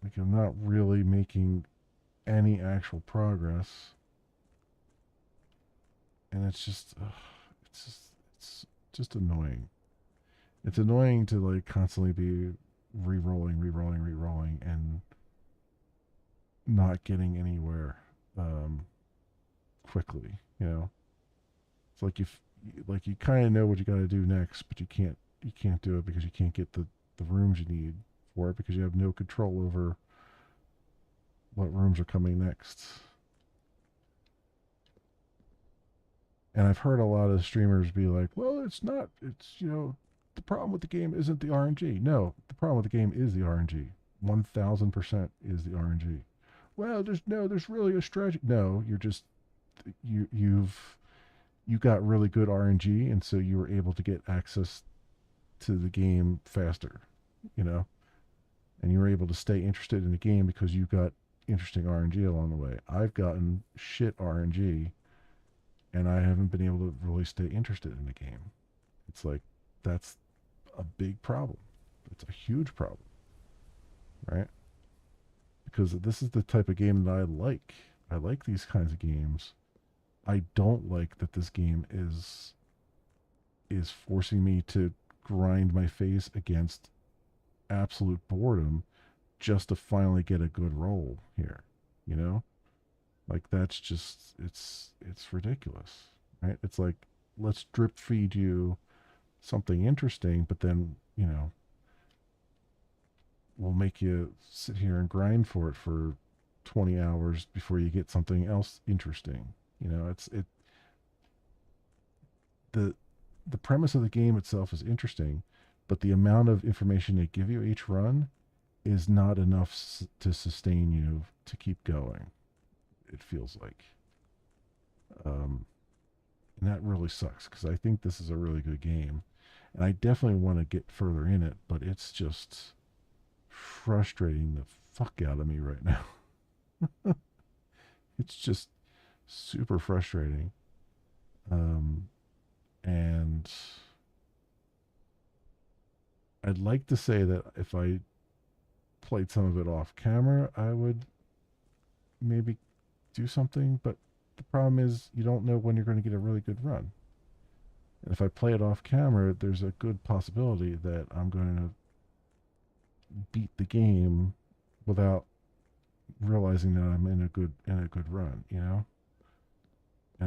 Like I'm not really making any actual progress, and it's just it's just annoying. It's annoying to like constantly be re-rolling, and not getting anywhere um, quickly. It's like you kind of know what you got to do next, but you can't do it because you can't get the rooms you need for it because you have no control over what rooms are coming next. And I've heard a lot of streamers be like, "Well, it's not. The problem with the game isn't the RNG. No, the problem with the game is the RNG. 1,000% is the RNG. Well, there's really a strategy. No, you're just you got really good RNG, and so you were able to get access to the game faster, you know, and you were able to stay interested in the game because you got interesting RNG along the way. I've gotten shit RNG, and I haven't been able to really stay interested in the game. It's like that's a big problem. It's a huge problem, right? Because this is the type of game that I like. I like these kinds of games. I don't like that this game is forcing me to grind my face against absolute boredom just to finally get a good roll here, you know? Like that's just it's ridiculous. right? It's like, let's drip feed you something interesting, but then, we'll make you sit here and grind for it for 20 hours before you get something else interesting. It's the the premise of the game itself is interesting, but the amount of information they give you each run is not enough to sustain you to keep going. It feels like, um, and that really sucks because I think this is a really good game, and I definitely want to get further in it, but it's just frustrating the fuck out of me right now. It's just super frustrating. Um, and I'd like to say that if I played some of it off camera, I would maybe do something, but the problem is you don't know when you're going to get a really good run. And if I play it off camera, there's a good possibility that I'm going to beat the game without realizing that I'm in a good run. And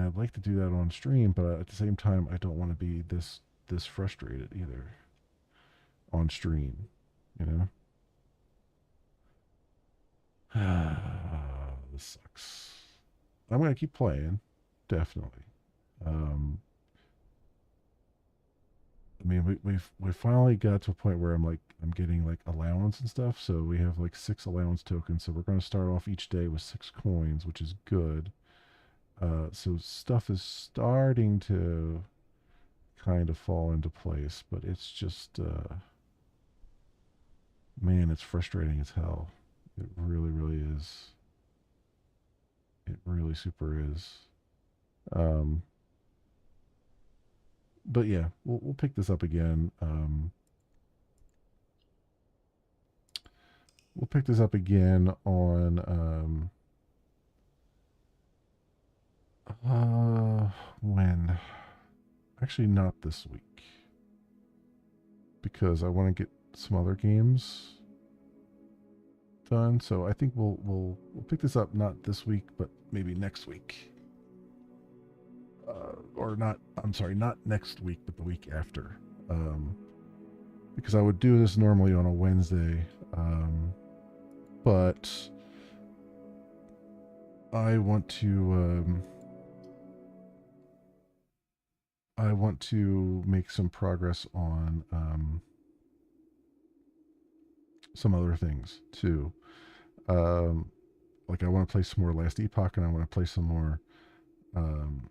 I'd like to do that on stream, but at the same time, I don't want to be this frustrated either on stream. You know, this sucks. I'm gonna keep playing, definitely. Um, I mean, we finally got to a point where I'm getting like allowance and stuff. So we have like 6 allowance tokens. So we're gonna start off each day with 6 coins, which is good. So stuff is starting to kind of fall into place, but it's just, man, it's frustrating as hell. It really, really is. It really super is. Um, but yeah, we'll pick this up again. We'll pick this up again on, when? Actually, not this week because I want to get some other games done. So I think we'll pick this up not this week, but maybe next week. Or not. I'm sorry, not next week, but the week after. Because I would do this normally on a Wednesday, but I want to. I want to make some progress on some other things too. Um, like I want to play some more Last Epoch, and I want to play some more um,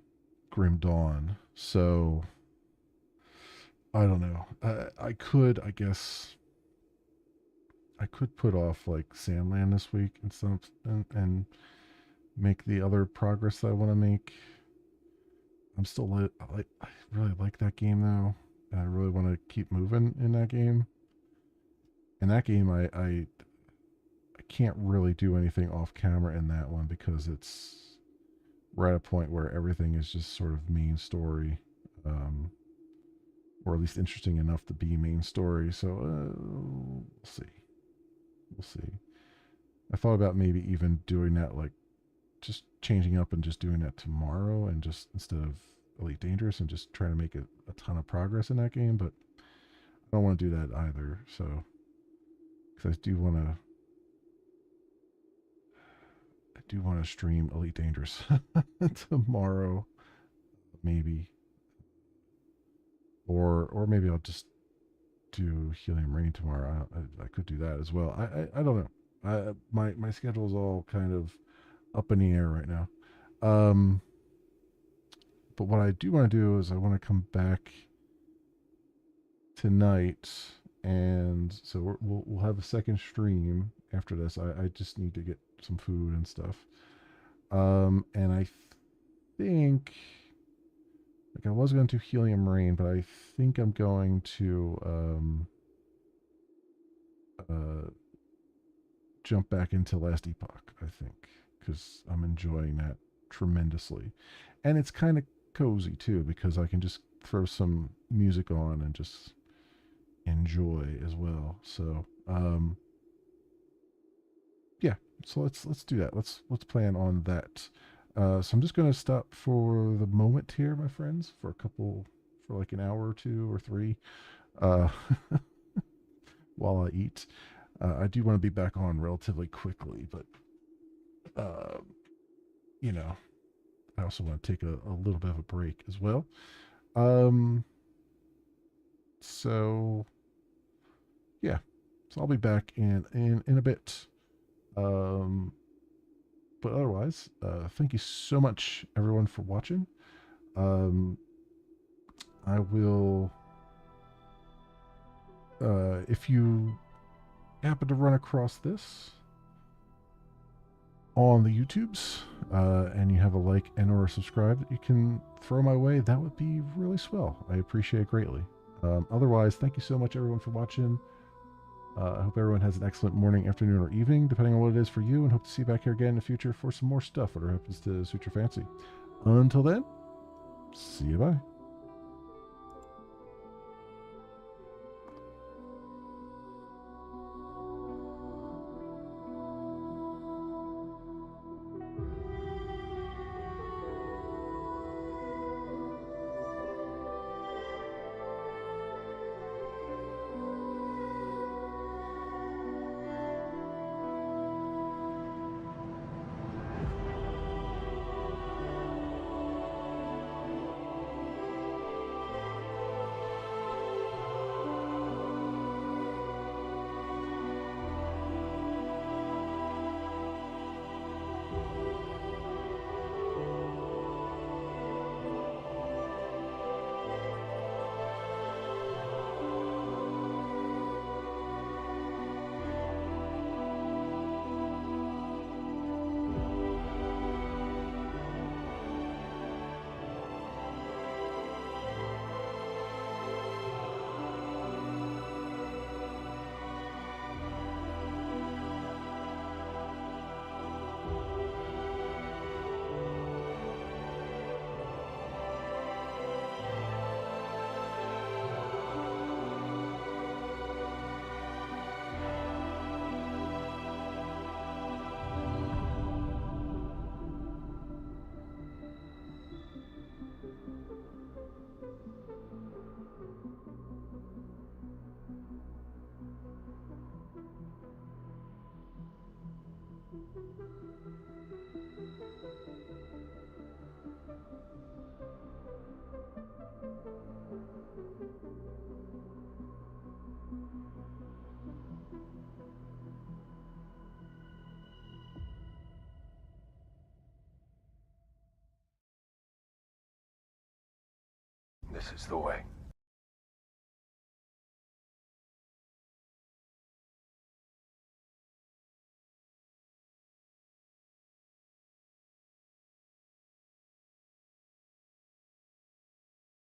Grim Dawn. So I don't know. I could, I guess, I could put off like Sandland this week and stuff, and make the other progress that I want to make. I'm still I really like that game though. I really want to keep moving in that game. In that game, I can't really do anything off camera in that one because we're at a point where everything is just sort of main story, um, or at least interesting enough to be main story. So we'll see. We'll see. I thought about maybe even doing that, like just changing up and just doing that tomorrow, and just instead of Elite Dangerous, and just trying to make a ton of progress in that game. But I don't want to do that either. So because I do want to stream Elite Dangerous tomorrow, maybe, or maybe I'll just do Helium Rain tomorrow. I could do that as well. I don't know. My schedule is all kind of up in the air right now. Um, but what I do want to do is I want to come back tonight, and so we'll have a second stream after this. I just need to get some food and stuff. And I think, like, I was going to do Helium Rain, but I think I'm going to uh, jump back into Last Epoch. I think because I'm enjoying that tremendously, and it's kind of cozy too because I can just throw some music on and just enjoy as well. So yeah, so let's do that. Let's plan on that. So I'm just going to stop for the moment here, my friends, for like an hour or two or three, uh, while I eat. I do want to be back on relatively quickly, but uh, you know, I also want to take a little bit of a break as well. Um, so yeah, so I'll be back in a bit. Um, but otherwise, thank you so much, everyone, for watching. Um, I will, if you happen to run across this on the YouTubes, and you have a like and or a subscribe that you can throw my way, that would be really swell. I appreciate it greatly. Otherwise, thank you so much, everyone, for watching. I hope everyone has an excellent morning, afternoon, or evening, depending on what it is for you, and hope to see you back here again in the future for some more stuff, whatever happens to suit your fancy. Until then, see you, bye. This is the way.